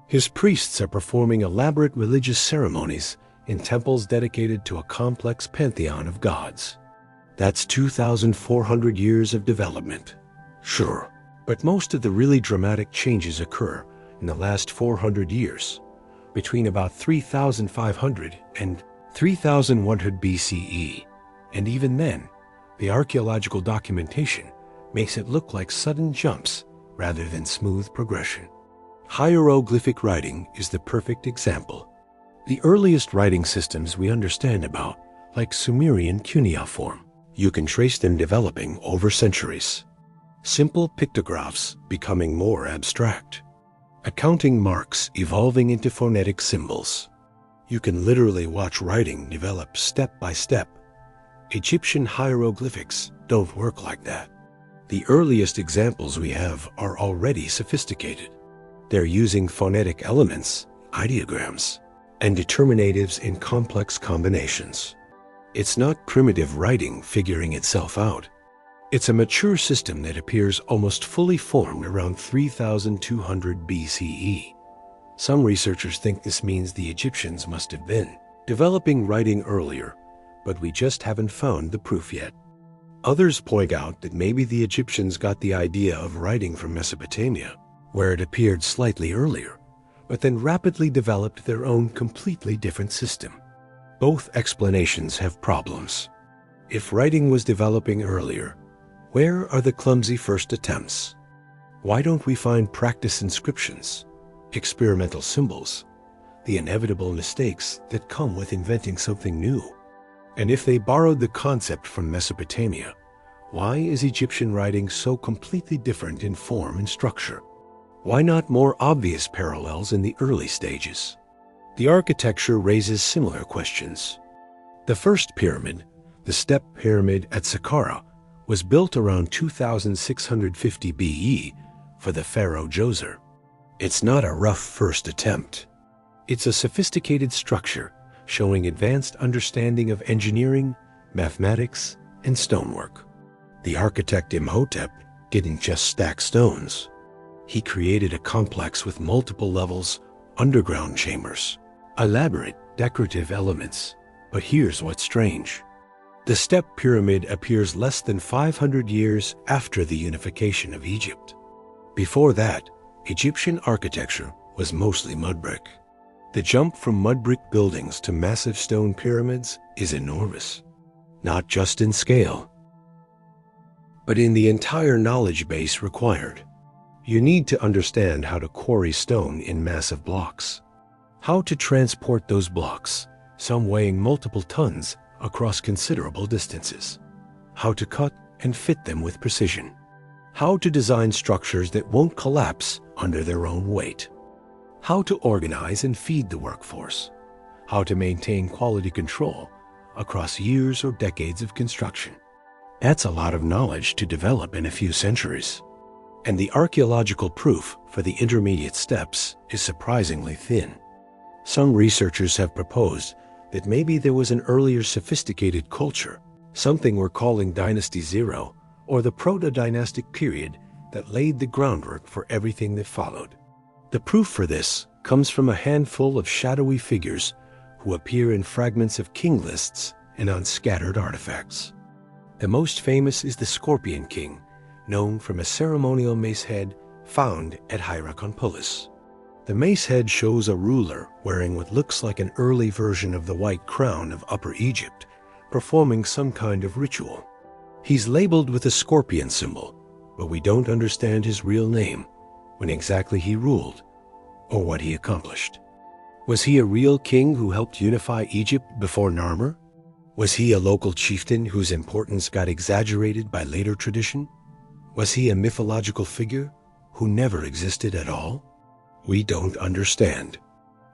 His priests are performing elaborate religious ceremonies in temples dedicated to a complex pantheon of gods. That's 2,400 years of development. Sure, but most of the really dramatic changes occur in the last 400 years, between about 3,500 and 3,100 BCE, and even then, the archaeological documentation makes it look like sudden jumps rather than smooth progression. Hieroglyphic writing is the perfect example. The earliest writing systems we understand about, like Sumerian cuneiform, you can trace them developing over centuries. Simple pictographs becoming more abstract. Accounting marks evolving into phonetic symbols. You can literally watch writing develop step by step. Egyptian hieroglyphics don't work like that. The earliest examples we have are already sophisticated. They're using phonetic elements, ideograms, and determinatives in complex combinations. It's not primitive writing figuring itself out. It's a mature system that appears almost fully formed around 3200 BCE. Some researchers think this means the Egyptians must have been developing writing earlier, but we just haven't found the proof yet. Others point out that maybe the Egyptians got the idea of writing from Mesopotamia, where it appeared slightly earlier, but then rapidly developed their own completely different system. Both explanations have problems. If writing was developing earlier, where are the clumsy first attempts? Why don't we find practice inscriptions, experimental symbols, the inevitable mistakes that come with inventing something new? And if they borrowed the concept from Mesopotamia, why is Egyptian writing so completely different in form and structure? Why not more obvious parallels in the early stages? The architecture raises similar questions. The first pyramid, the Step Pyramid at Saqqara, was built around 2650 BE for the pharaoh Djoser. It's not a rough first attempt. It's a sophisticated structure showing advanced understanding of engineering, mathematics, and stonework. The architect Imhotep didn't just stack stones. He created a complex with multiple levels, underground chambers, elaborate decorative elements. But here's what's strange. The Step Pyramid appears less than 500 years after the unification of Egypt. Before that, Egyptian architecture was mostly mud brick. The jump from mud brick buildings to massive stone pyramids is enormous, not just in scale, but in the entire knowledge base required. You need to understand how to quarry stone in massive blocks, how to transport those blocks, some weighing multiple tons, across considerable distances, how to cut and fit them with precision, how to design structures that won't collapse under their own weight, how to organize and feed the workforce, how to maintain quality control across years or decades of construction. That's a lot of knowledge to develop in a few centuries. And the archaeological proof for the intermediate steps is surprisingly thin. Some researchers have proposed that maybe there was an earlier sophisticated culture, something we're calling Dynasty Zero, or the Proto-Dynastic period that laid the groundwork for everything that followed. The proof for this comes from a handful of shadowy figures who appear in fragments of king lists and on scattered artifacts. The most famous is the Scorpion King, known from a ceremonial mace head found at Hierakonpolis. The mace head shows a ruler wearing what looks like an early version of the white crown of Upper Egypt, performing some kind of ritual. He's labeled with a scorpion symbol, but we don't understand his real name, when exactly he ruled, or what he accomplished. Was he a real king who helped unify Egypt before Narmer? Was he a local chieftain whose importance got exaggerated by later tradition? Was he a mythological figure who never existed at all? We don't understand.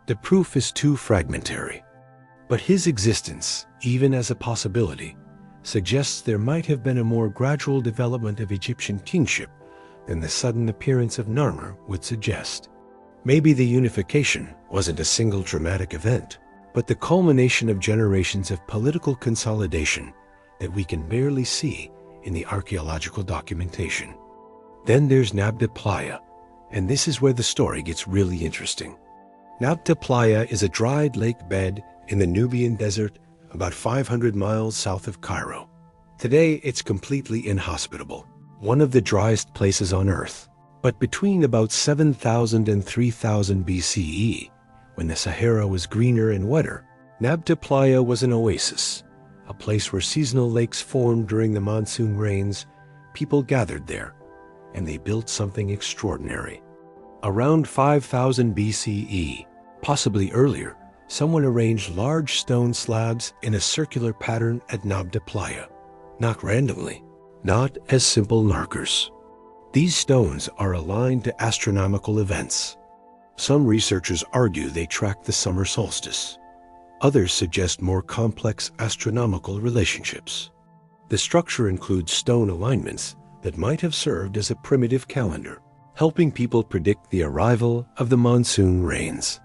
The proof is too fragmentary. But his existence, even as a possibility, suggests there might have been a more gradual development of Egyptian kingship than the sudden appearance of Narmer would suggest. Maybe the unification wasn't a single dramatic event, but the culmination of generations of political consolidation that we can barely see in the archaeological documentation. Then there's Nabta Playa, and this is where the story gets really interesting. Nabta Playa is a dried lake bed in the Nubian desert about 500 miles south of Cairo. Today, it's completely inhospitable, one of the driest places on Earth. But between about 7,000 and 3,000 BCE, when the Sahara was greener and wetter, Nabta Playa was an oasis, a place where seasonal lakes formed during the monsoon rains people gathered there, and they built something extraordinary. Around 5000 BCE, possibly earlier, someone arranged large stone slabs in a circular pattern at Nabta Playa, not randomly, not as simple markers. These stones are aligned to astronomical events. Some researchers argue they track the summer solstice. Others suggest more complex astronomical relationships. The structure includes stone alignments that might have served as a primitive calendar, helping people predict the arrival of the monsoon rains.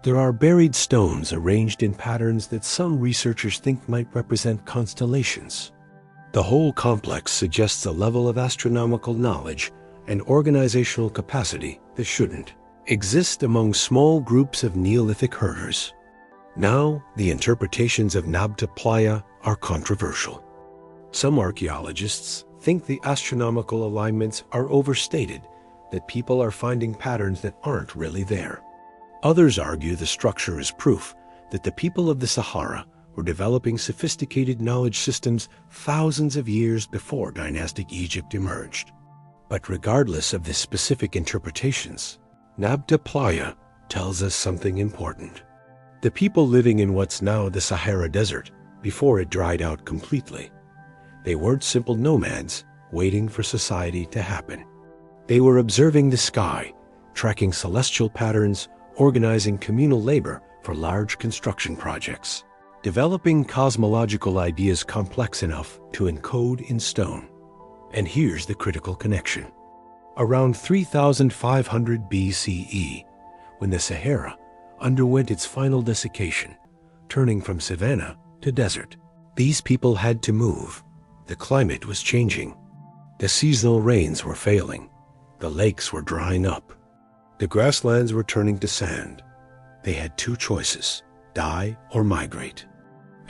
There are buried stones arranged in patterns that some researchers think might represent constellations. The whole complex suggests a level of astronomical knowledge and organizational capacity that shouldn't exist among small groups of Neolithic herders. Now, the interpretations of Nabta Playa are controversial. Some archaeologists think the astronomical alignments are overstated, that people are finding patterns that aren't really there. Others argue the structure is proof that the people of the Sahara were developing sophisticated knowledge systems thousands of years before dynastic Egypt emerged. But regardless of the specific interpretations, Nabta Playa tells us something important. The people living in what's now the Sahara Desert, before it dried out completely, they weren't simple nomads waiting for society to happen. They were observing the sky, tracking celestial patterns, organizing communal labor for large construction projects, developing cosmological ideas complex enough to encode in stone. And here's the critical connection. Around 3500 BCE, when the Sahara underwent its final desiccation, turning from savanna to desert, these people had to move. The climate was changing. The seasonal rains were failing. The lakes were drying up. The grasslands were turning to sand. They had two choices: die or migrate.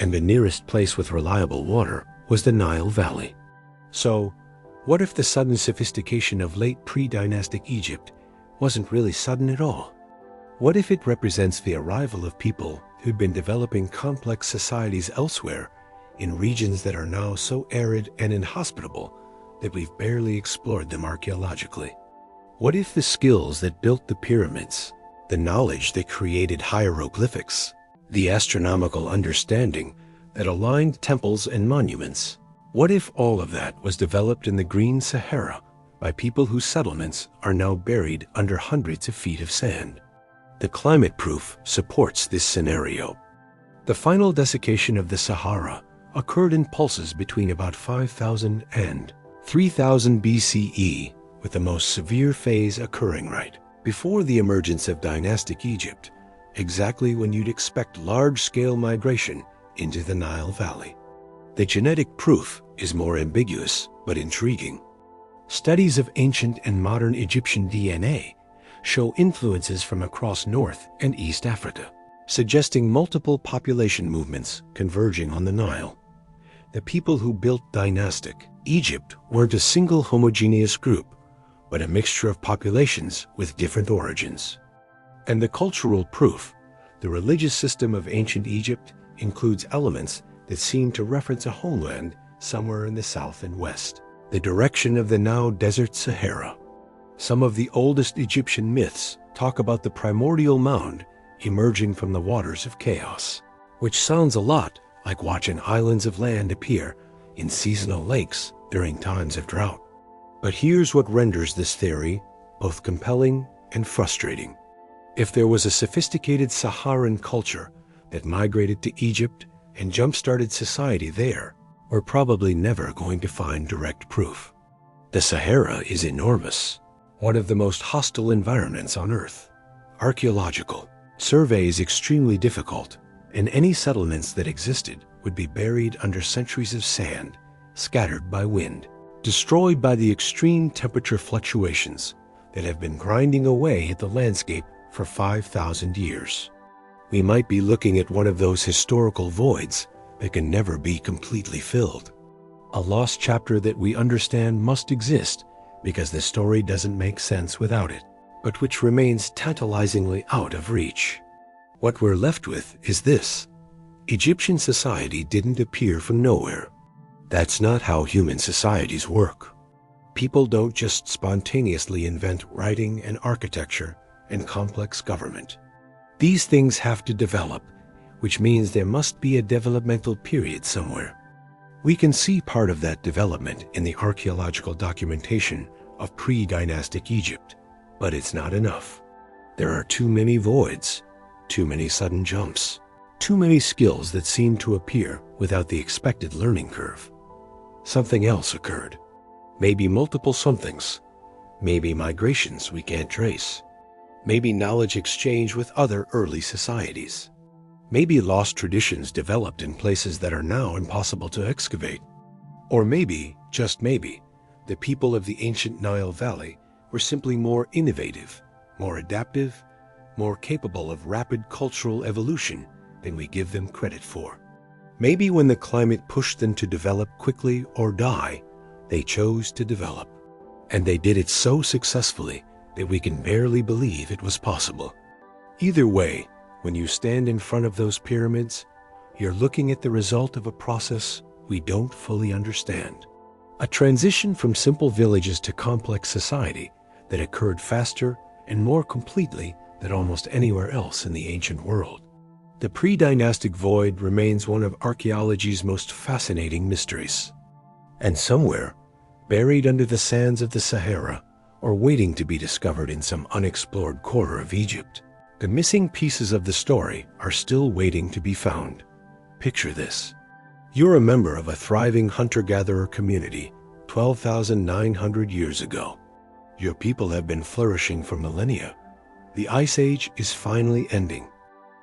And the nearest place with reliable water was the Nile Valley. So, what if the sudden sophistication of late pre-dynastic Egypt wasn't really sudden at all? What if it represents the arrival of people who'd been developing complex societies elsewhere in regions that are now so arid and inhospitable that we've barely explored them archaeologically? What if the skills that built the pyramids, the knowledge that created hieroglyphics, the astronomical understanding that aligned temples and monuments, what if all of that was developed in the Green Sahara by people whose settlements are now buried under hundreds of feet of sand? The climate proof supports this scenario. The final desiccation of the Sahara occurred in pulses between about 5000 and 3000 BCE, with the most severe phase occurring right before the emergence of dynastic Egypt, exactly when you'd expect large-scale migration into the Nile Valley. The genetic proof is more ambiguous but intriguing. Studies of ancient and modern Egyptian DNA show influences from across North and East Africa, suggesting multiple population movements converging on the Nile. The people who built dynastic Egypt weren't a single homogeneous group, but a mixture of populations with different origins. And the cultural proof, the religious system of ancient Egypt, includes elements that seem to reference a homeland somewhere in the south and west, the direction of the now desert Sahara. Some of the oldest Egyptian myths talk about the primordial mound emerging from the waters of chaos, which sounds a lot like watching islands of land appear in seasonal lakes during times of drought. But here's what renders this theory both compelling and frustrating. If there was a sophisticated Saharan culture that migrated to Egypt and jump-started society there, we're probably never going to find direct proof. The Sahara is enormous, one of the most hostile environments on Earth. Archaeological survey is extremely difficult, and any settlements that existed would be buried under centuries of sand, scattered by wind, destroyed by the extreme temperature fluctuations that have been grinding away at the landscape for 5,000 years. We might be looking at one of those historical voids that can never be completely filled. A lost chapter that we understand must exist because the story doesn't make sense without it, but which remains tantalizingly out of reach. What we're left with is this: Egyptian society didn't appear from nowhere. That's not how human societies work. People don't just spontaneously invent writing and architecture and complex government. These things have to develop, which means there must be a developmental period somewhere. We can see part of that development in the archaeological documentation of pre-dynastic Egypt, but it's not enough. There are too many voids, too many sudden jumps, too many skills that seem to appear without the expected learning curve. Something else occurred. Maybe multiple somethings. Maybe migrations we can't trace. Maybe knowledge exchange with other early societies. Maybe lost traditions developed in places that are now impossible to excavate. Or maybe, just maybe, the people of the ancient Nile Valley were simply more innovative, more adaptive, more capable of rapid cultural evolution than we give them credit for. Maybe when the climate pushed them to develop quickly or die, they chose to develop. And they did it so successfully that we can barely believe it was possible. Either way, when you stand in front of those pyramids, you're looking at the result of a process we don't fully understand. A transition from simple villages to complex society that occurred faster and more completely than almost anywhere else in the ancient world. The pre-dynastic void remains one of archaeology's most fascinating mysteries. And somewhere, buried under the sands of the Sahara, or waiting to be discovered in some unexplored corner of Egypt, the missing pieces of the story are still waiting to be found. Picture this. You're a member of a thriving hunter-gatherer community 12,900 years ago. Your people have been flourishing for millennia. The Ice Age is finally ending.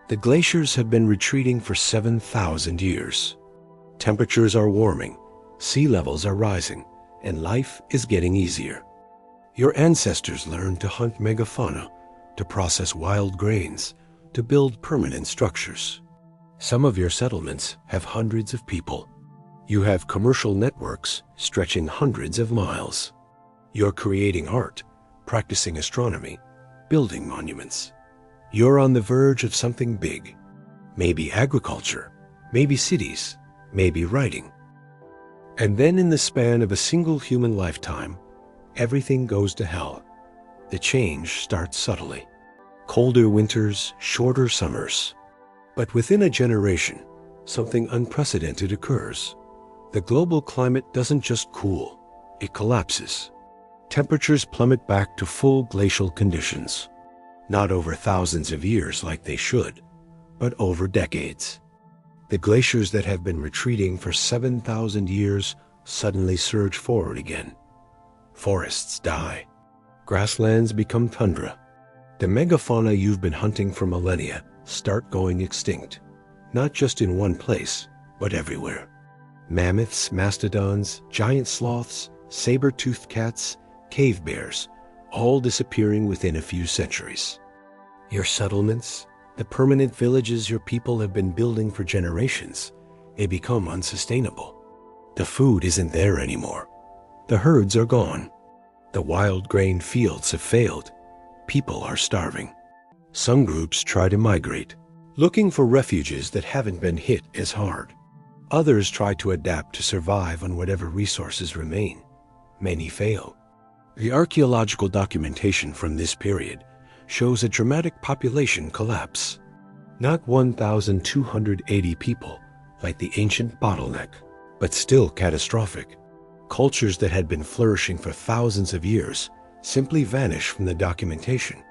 The glaciers have been retreating for 7,000 years. Temperatures are warming, sea levels are rising, and life is getting easier. Your ancestors learned to hunt megafauna, to process wild grains, to build permanent structures. Some of your settlements have hundreds of people. You have commercial networks stretching hundreds of miles. You're creating art, practicing astronomy, building monuments. You're on the verge of something big. Maybe agriculture, maybe cities, maybe writing. And then in the span of a single human lifetime, everything goes to hell. The change starts subtly. Colder winters, shorter summers. But within a generation, something unprecedented occurs. The global climate doesn't just cool, it collapses. Temperatures plummet back to full glacial conditions. Not over thousands of years like they should, but over decades. The glaciers that have been retreating for 7,000 years suddenly surge forward again. Forests die. Grasslands become tundra. The megafauna you've been hunting for millennia start going extinct, not just in one place, but everywhere. Mammoths, mastodons, giant sloths, saber-toothed cats, cave bears, all disappearing within a few centuries. Your settlements, the permanent villages your people have been building for generations, they become unsustainable. The food isn't there anymore. The herds are gone. The wild grain fields have failed. People are starving. Some groups try to migrate, looking for refuges that haven't been hit as hard. Others try to adapt to survive on whatever resources remain. Many fail. The archaeological documentation from this period shows a dramatic population collapse. Not 1,280 people, like the ancient bottleneck, but still catastrophic. Cultures that had been flourishing for thousands of years simply vanish from the documentation.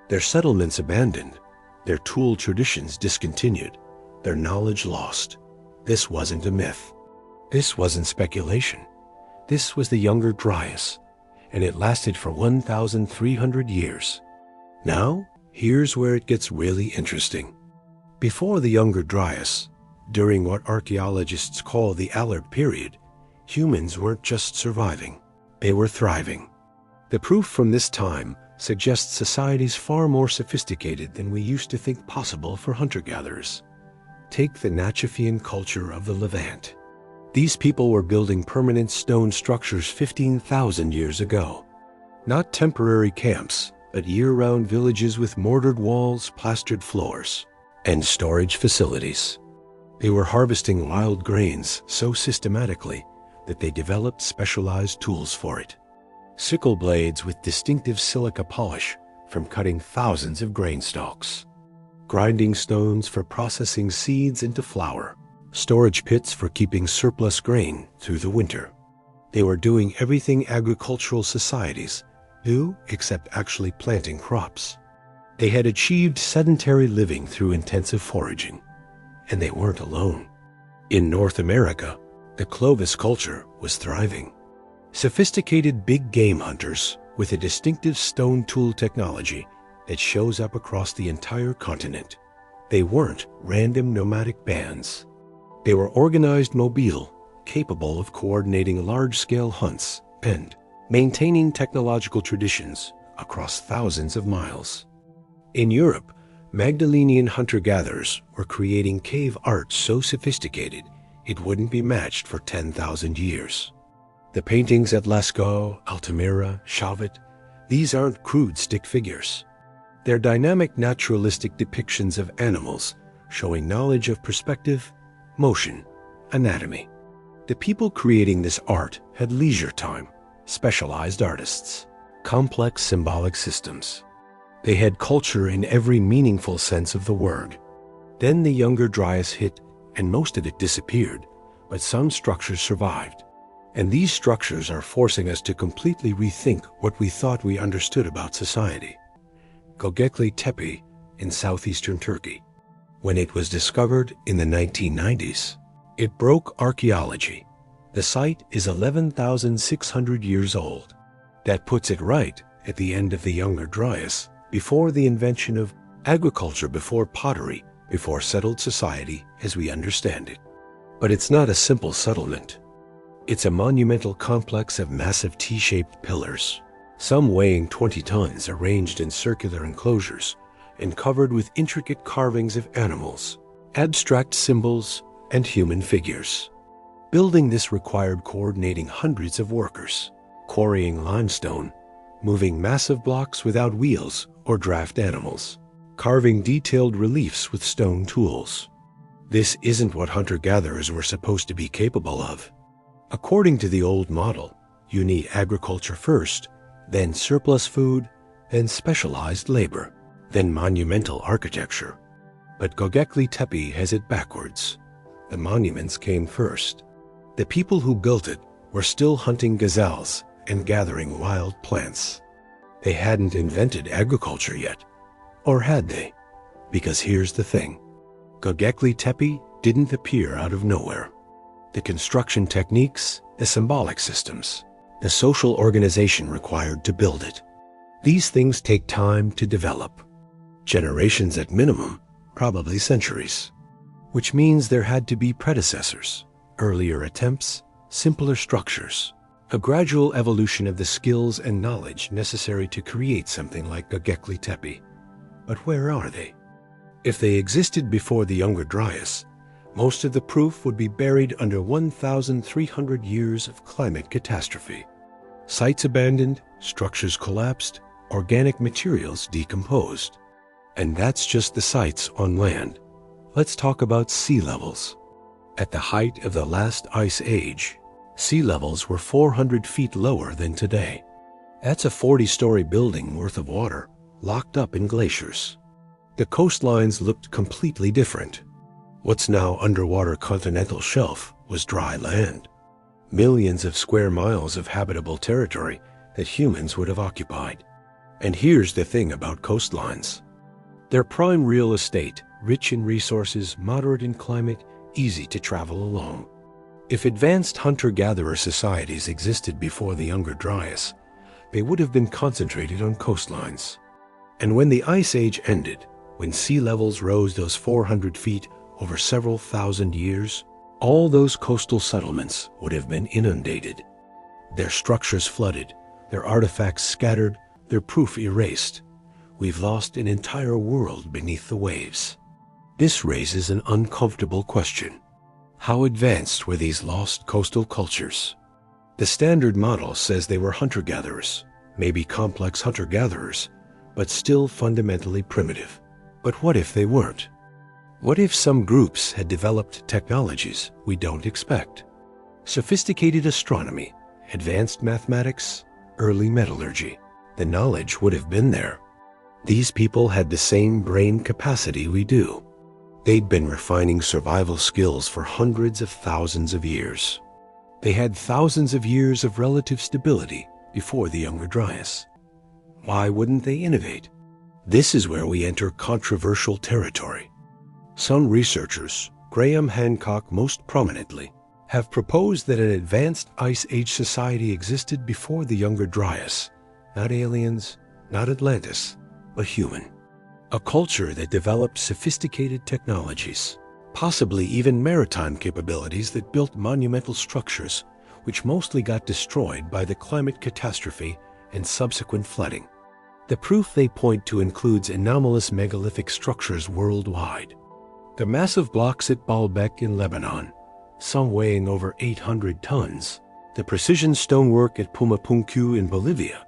Their settlements abandoned, their tool traditions discontinued, their knowledge lost. This wasn't a myth. This wasn't speculation. This was the Younger Dryas, and it lasted for 1,300 years. Now, here's where it gets really interesting. Before the Younger Dryas, during what archaeologists call the Allard period, humans weren't just surviving, they were thriving. The proof from this time suggests societies far more sophisticated than we used to think possible for hunter-gatherers. Take the Nachafian culture of the Levant. These people were building permanent stone structures 15,000 years ago. Not temporary camps, but year-round villages with mortared walls, plastered floors, and storage facilities. They were harvesting wild grains so systematically that they developed specialized tools for it. sickle blades with distinctive silica polish from cutting thousands of grain stalks, grinding stones for processing seeds into flour, storage pits for keeping surplus grain through the winter. They were doing everything agricultural societies do except actually planting crops. They had achieved sedentary living through intensive foraging, and they weren't alone. In North America, the Clovis culture was thriving. Sophisticated big game hunters with a distinctive stone tool technology that shows up across the entire continent. They weren't random nomadic bands. They were organized mobile, capable of coordinating large-scale hunts and maintaining technological traditions across thousands of miles. In Europe, Magdalenian hunter-gatherers were creating cave art so sophisticated it wouldn't be matched for 10,000 years. The paintings at Lascaux, Altamira, Chauvet, these aren't crude stick figures. They're dynamic naturalistic depictions of animals showing knowledge of perspective, motion, anatomy. The people creating this art had leisure time, specialized artists, complex symbolic systems. They had culture in every meaningful sense of the word. Then the Younger Dryas hit, and most of it disappeared, but some structures survived. And these structures are forcing us to completely rethink what we thought we understood about society. Göbekli Tepe in southeastern Turkey. When it was discovered in the 1990s, it broke archaeology. The site is 11,600 years old. That puts it right at the end of the Younger Dryas, before the invention of agriculture, before pottery, before settled society as we understand it. But it's not a simple settlement. It's a monumental complex of massive T-shaped pillars, some weighing 20 tons, arranged in circular enclosures and covered with intricate carvings of animals, abstract symbols, and human figures. Building this required coordinating hundreds of workers, quarrying limestone, moving massive blocks without wheels or draft animals, carving detailed reliefs with stone tools. This isn't what hunter-gatherers were supposed to be capable of. According to the old model, you need agriculture first, then surplus food, then specialized labor, then monumental architecture. But Göbekli Tepe has it backwards. The monuments came first. The people who built it were still hunting gazelles and gathering wild plants. They hadn't invented agriculture yet. Or had they? Because here's the thing. Göbekli Tepe didn't appear out of nowhere. The construction techniques, the symbolic systems, the social organization required to build it. These things take time to develop. Generations at minimum, probably centuries. Which means there had to be predecessors, earlier attempts, simpler structures, a gradual evolution of the skills and knowledge necessary to create something like Göbekli Tepe. But where are they? If they existed before the Younger Dryas, most of the proof would be buried under 1,300 years of climate catastrophe. Sites abandoned, structures collapsed, organic materials decomposed. And that's just the sites on land. Let's talk about sea levels. At the height of the last ice age, sea levels were 400 feet lower than today. That's a 40-story building worth of water, locked up in glaciers. The coastlines looked completely different. What's now underwater continental shelf was dry land. Millions of square miles of habitable territory that humans would have occupied. And here's the thing about coastlines. They're prime real estate, rich in resources, moderate in climate, easy to travel along. If advanced hunter-gatherer societies existed before the Younger Dryas, they would have been concentrated on coastlines. And when the Ice Age ended, when sea levels rose those 400 feet over several thousand years, all those coastal settlements would have been inundated. Their structures flooded, their artifacts scattered, their proof erased. We've lost an entire world beneath the waves. This raises an uncomfortable question. How advanced were these lost coastal cultures? The standard model says they were hunter-gatherers, maybe complex hunter-gatherers, but still fundamentally primitive. But what if they weren't? What if some groups had developed technologies we don't expect? Sophisticated astronomy, advanced mathematics, early metallurgy. The knowledge would have been there. These people had the same brain capacity we do. They'd been refining survival skills for hundreds of thousands of years. They had thousands of years of relative stability before the Younger Dryas. Why wouldn't they innovate? This is where we enter controversial territory. Some researchers, Graham Hancock most prominently, have proposed that an advanced Ice Age society existed before the Younger Dryas. Not aliens, not Atlantis, but human. A culture that developed sophisticated technologies, possibly even maritime capabilities that built monumental structures, which mostly got destroyed by the climate catastrophe and subsequent flooding. The proof they point to includes anomalous megalithic structures worldwide. The massive blocks at Baalbek in Lebanon, some weighing over 800 tons, the precision stonework at Pumapunku in Bolivia,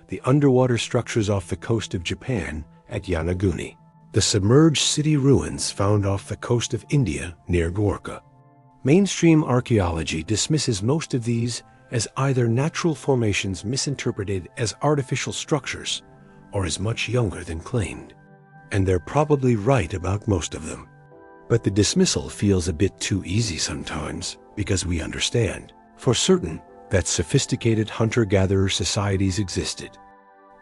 the underwater structures off the coast of Japan at Yanaguni, the submerged city ruins found off the coast of India near Gorka. Mainstream archaeology dismisses most of these as either natural formations misinterpreted as artificial structures or as much younger than claimed. And they're probably right about most of them. But the dismissal feels a bit too easy sometimes because we understand, for certain, that sophisticated hunter-gatherer societies existed.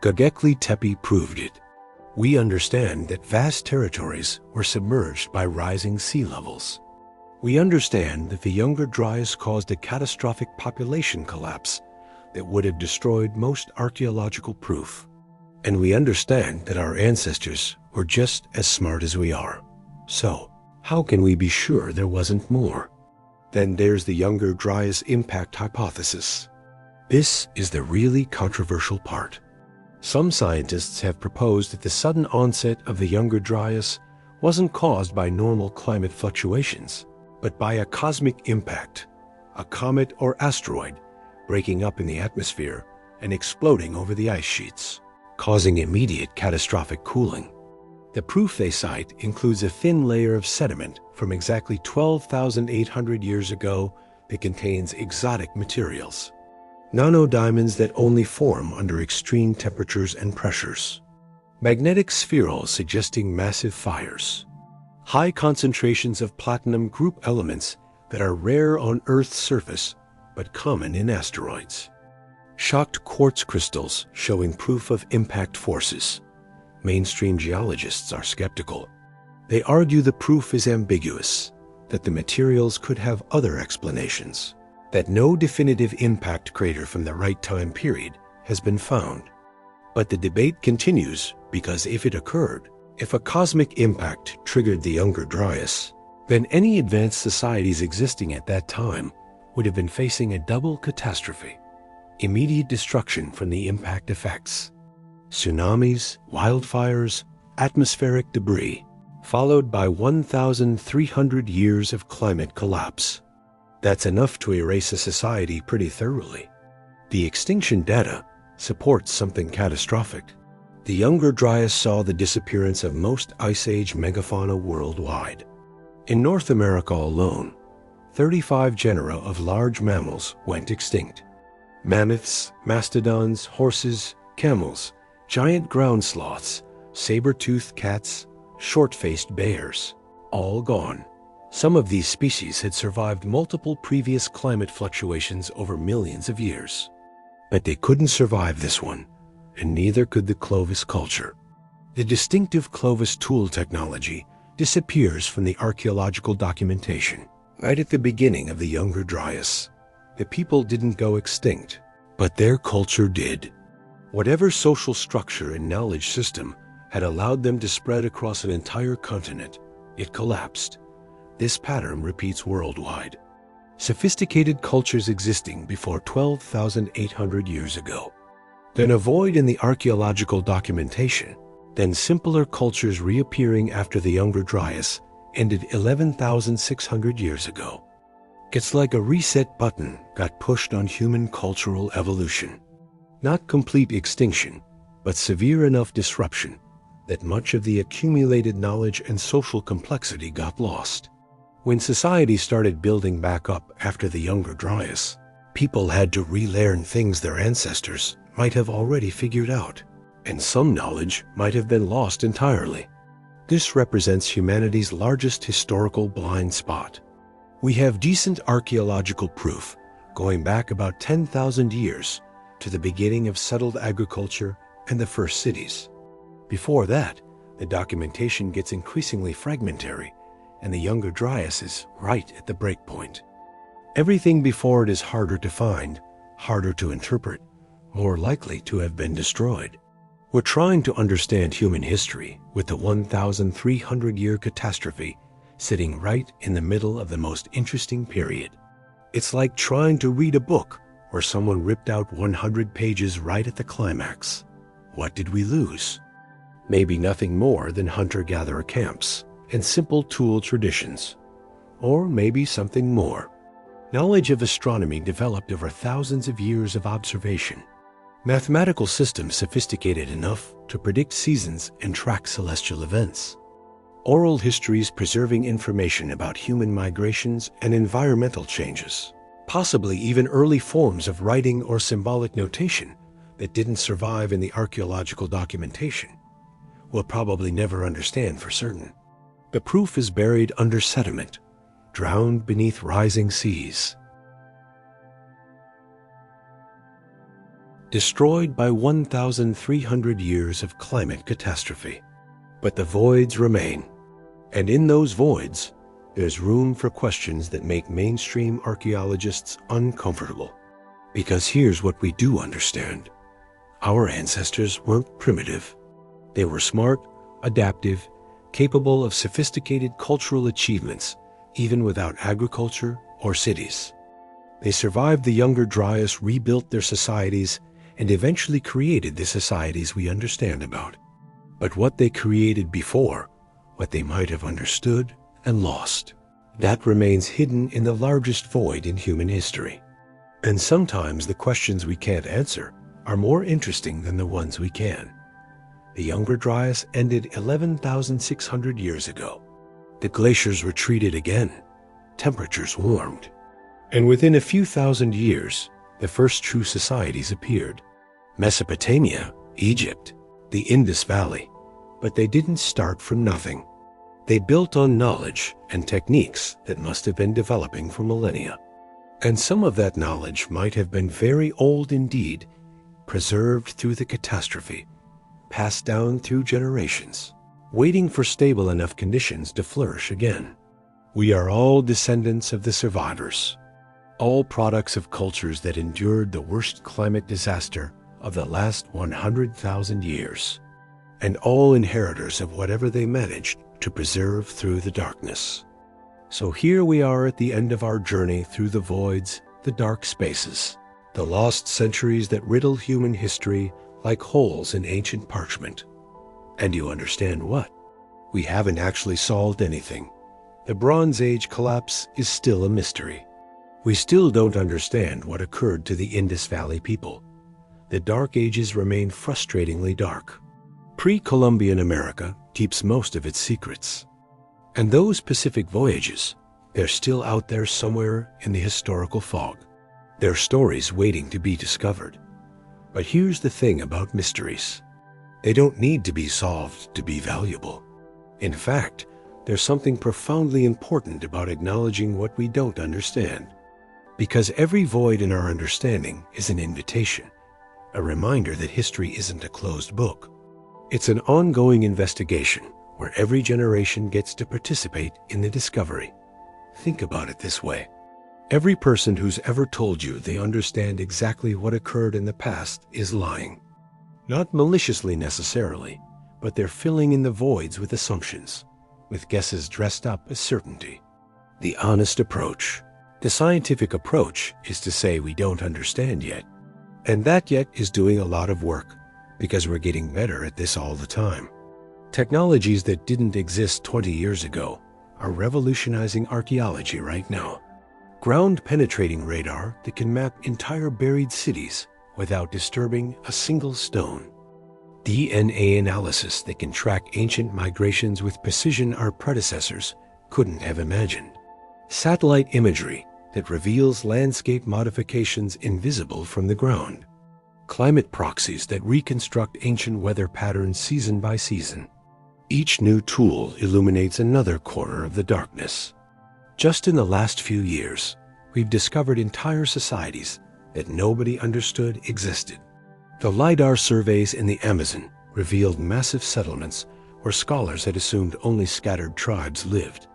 Göbekli Tepe proved it. We understand that vast territories were submerged by rising sea levels. We understand that the Younger Dryas caused a catastrophic population collapse that would have destroyed most archaeological proof. And we understand that our ancestors were just as smart as we are. So, how can we be sure there wasn't more? Then there's the Younger Dryas impact hypothesis. This is the really controversial part. Some scientists have proposed that the sudden onset of the Younger Dryas wasn't caused by normal climate fluctuations, but by a cosmic impact, a comet or asteroid breaking up in the atmosphere and exploding over the ice sheets, causing immediate catastrophic cooling. The proof they cite includes a thin layer of sediment from exactly 12,800 years ago that contains exotic materials. Nanodiamonds that only form under extreme temperatures and pressures. Magnetic spherules suggesting massive fires. High concentrations of platinum group elements that are rare on Earth's surface but common in asteroids. Shocked quartz crystals showing proof of impact forces. Mainstream geologists are skeptical. They argue the proof is ambiguous, that the materials could have other explanations, that no definitive impact crater from the right time period has been found. But the debate continues because if it occurred, if a cosmic impact triggered the Younger Dryas, then any advanced societies existing at that time would have been facing a double catastrophe. Immediate destruction from the impact effects. Tsunamis, wildfires, atmospheric debris, followed by 1,300 years of climate collapse. That's enough to erase a society pretty thoroughly. The extinction data supports something catastrophic. The Younger Dryas saw the disappearance of most Ice Age megafauna worldwide. In North America alone, 35 genera of large mammals went extinct. Mammoths, mastodons, horses, camels, giant ground sloths, saber-toothed cats, short-faced bears, all gone. Some of these species had survived multiple previous climate fluctuations over millions of years. But they couldn't survive this one, and neither could the Clovis culture. The distinctive Clovis tool technology disappears from the archaeological documentation. Right at the beginning of the Younger Dryas, the people didn't go extinct, but their culture did. Whatever social structure and knowledge system had allowed them to spread across an entire continent, it collapsed. This pattern repeats worldwide. Sophisticated cultures existing before 12,800 years ago. Then a void in the archaeological documentation. Then simpler cultures reappearing after the Younger Dryas ended 11,600 years ago. It's like a reset button got pushed on human cultural evolution. Not complete extinction, but severe enough disruption that much of the accumulated knowledge and social complexity got lost. When society started building back up after the Younger Dryas, people had to relearn things their ancestors might have already figured out, and some knowledge might have been lost entirely. This represents humanity's largest historical blind spot. We have decent archaeological proof going back about 10,000 years to the beginning of settled agriculture and the first cities. Before that, the documentation gets increasingly fragmentary, and the Younger Dryas is right at the breakpoint. Everything before it is harder to find, harder to interpret, more likely to have been destroyed. We're trying to understand human history with the 1,300-year catastrophe sitting right in the middle of the most interesting period. It's like trying to read a book where someone ripped out 100 pages right at the climax. What did we lose? Maybe nothing more than hunter-gatherer camps and simple tool traditions. Or maybe something more. Knowledge of astronomy developed over thousands of years of observation. Mathematical systems sophisticated enough to predict seasons and track celestial events. Oral histories preserving information about human migrations and environmental changes. Possibly even early forms of writing or symbolic notation that didn't survive in the archaeological documentation. We'll probably never understand for certain. The proof is buried under sediment, drowned beneath rising seas. Destroyed by 1,300 years of climate catastrophe. But the voids remain. And in those voids, there's room for questions that make mainstream archaeologists uncomfortable. Because here's what we do understand. Our ancestors weren't primitive. They were smart, adaptive, capable of sophisticated cultural achievements, even without agriculture or cities. They survived the Younger Dryas, rebuilt their societies, and eventually created the societies we understand about. But what they created before, what they might have understood and lost, that remains hidden in the largest void in human history. And sometimes the questions we can't answer are more interesting than the ones we can. The Younger Dryas ended 11,600 years ago. The glaciers retreated again, temperatures warmed, and within a few thousand years, the first true societies appeared. Mesopotamia, Egypt, the Indus Valley, but they didn't start from nothing. They built on knowledge and techniques that must have been developing for millennia. And some of that knowledge might have been very old indeed, preserved through the catastrophe, passed down through generations, waiting for stable enough conditions to flourish again. We are all descendants of the survivors, all products of cultures that endured the worst climate disaster of the last 100,000 years, and all inheritors of whatever they managed to preserve through the darkness. So here we are at the end of our journey through the voids, the dark spaces, the lost centuries that riddle human history like holes in ancient parchment. And you understand what? We haven't actually solved anything. The Bronze Age collapse is still a mystery. We still don't understand what occurred to the Indus Valley people. The Dark Ages remain frustratingly dark. Pre-Columbian America keeps most of its secrets. And those Pacific voyages, they're still out there somewhere in the historical fog. They're stories waiting to be discovered. But here's the thing about mysteries. They don't need to be solved to be valuable. In fact, there's something profoundly important about acknowledging what we don't understand. Because every void in our understanding is an invitation, a reminder that history isn't a closed book. It's an ongoing investigation where every generation gets to participate in the discovery. Think about it this way. Every person who's ever told you they understand exactly what occurred in the past is lying. Not maliciously necessarily, but they're filling in the voids with assumptions, with guesses dressed up as certainty. The honest approach. The scientific approach is to say we don't understand yet. And that yet is doing a lot of work, because we're getting better at this all the time. Technologies that didn't exist 20 years ago are revolutionizing archaeology right now. Ground-penetrating radar that can map entire buried cities without disturbing a single stone. DNA analysis that can track ancient migrations with precision our predecessors couldn't have imagined. Satellite imagery that reveals landscape modifications invisible from the ground. climate proxies that reconstruct ancient weather patterns season by season. Each new tool illuminates another corner of the darkness. Just in the last few years, we've discovered entire societies that nobody understood existed. The LiDAR surveys in the Amazon revealed massive settlements where scholars had assumed only scattered tribes lived.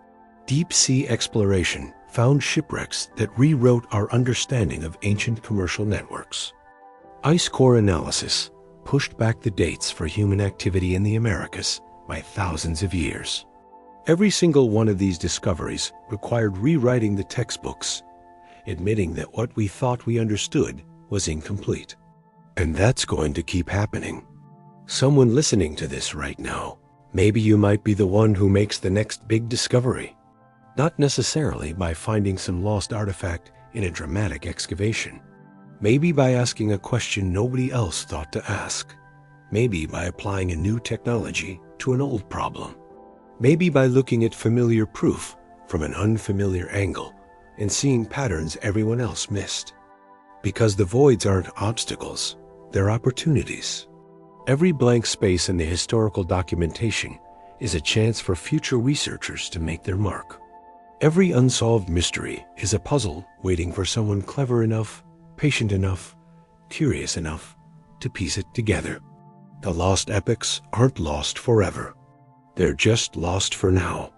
Deep-sea exploration found shipwrecks that rewrote our understanding of ancient commercial networks. Ice core analysis pushed back the dates for human activity in the Americas by thousands of years. Every single one of these discoveries required rewriting the textbooks, admitting that what we thought we understood was incomplete. And that's going to keep happening. Someone listening to this right now, maybe you might be the one who makes the next big discovery. Not necessarily by finding some lost artifact in a dramatic excavation. Maybe by asking a question nobody else thought to ask. Maybe by applying a new technology to an old problem. Maybe by looking at familiar proof from an unfamiliar angle and seeing patterns everyone else missed. Because the voids aren't obstacles, they're opportunities. Every blank space in the historical documentation is a chance for future researchers to make their mark. Every unsolved mystery is a puzzle waiting for someone clever enough, patient enough, curious enough to piece it together. The lost epochs aren't lost forever. They're just lost for now.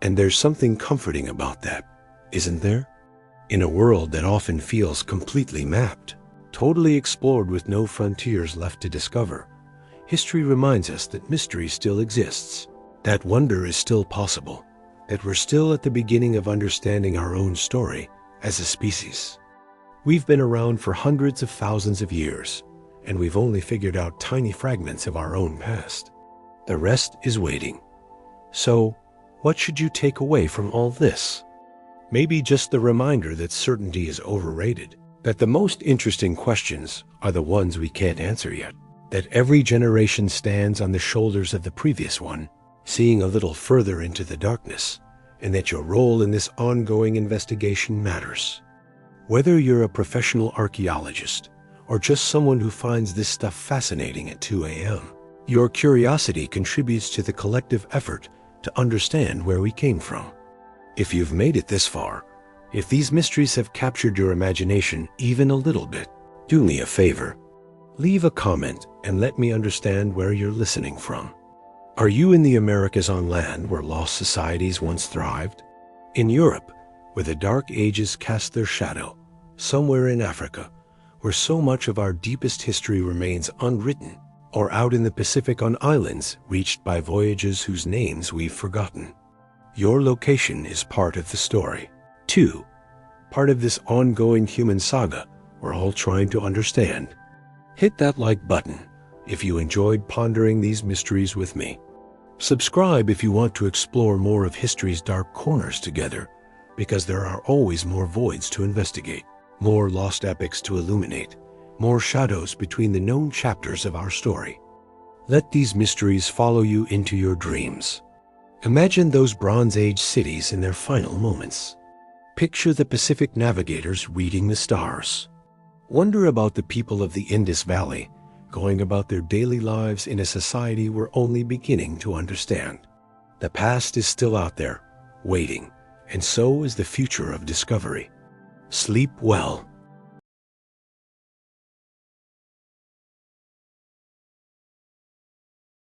And there's something comforting about that, isn't there? In a world that often feels completely mapped, totally explored with no frontiers left to discover, history reminds us that mystery still exists, that wonder is still possible, that we're still at the beginning of understanding our own story as a species. We've been around for hundreds of thousands of years, and we've only figured out tiny fragments of our own past. The rest is waiting. So, what should you take away from all this? Maybe just the reminder that certainty is overrated, that the most interesting questions are the ones we can't answer yet, that every generation stands on the shoulders of the previous one, seeing a little further into the darkness, and that your role in this ongoing investigation matters. Whether you're a professional archaeologist or just someone who finds this stuff fascinating at 2 a.m., your curiosity contributes to the collective effort to understand where we came from. If you've made it this far, if these mysteries have captured your imagination even a little bit, do me a favor. Leave a comment and let me understand where you're listening from. Are you in the Americas on land where lost societies once thrived? In Europe, where the Dark Ages cast their shadow? Somewhere in Africa, where so much of our deepest history remains unwritten? Or out in the Pacific on islands reached by voyagers whose names we've forgotten? Your location is part of the story, too. Part of this ongoing human saga we're all trying to understand. Hit that like button if you enjoyed pondering these mysteries with me. Subscribe if you want to explore more of history's dark corners together, because there are always more voids to investigate, more lost epochs to illuminate, more shadows between the known chapters of our story. Let these mysteries follow you into your dreams. Imagine those Bronze Age cities in their final moments. Picture the Pacific navigators reading the stars. Wonder about the people of the Indus Valley going about their daily lives in a society we're only beginning to understand. The past is still out there, waiting, and so is the future of discovery. Sleep well.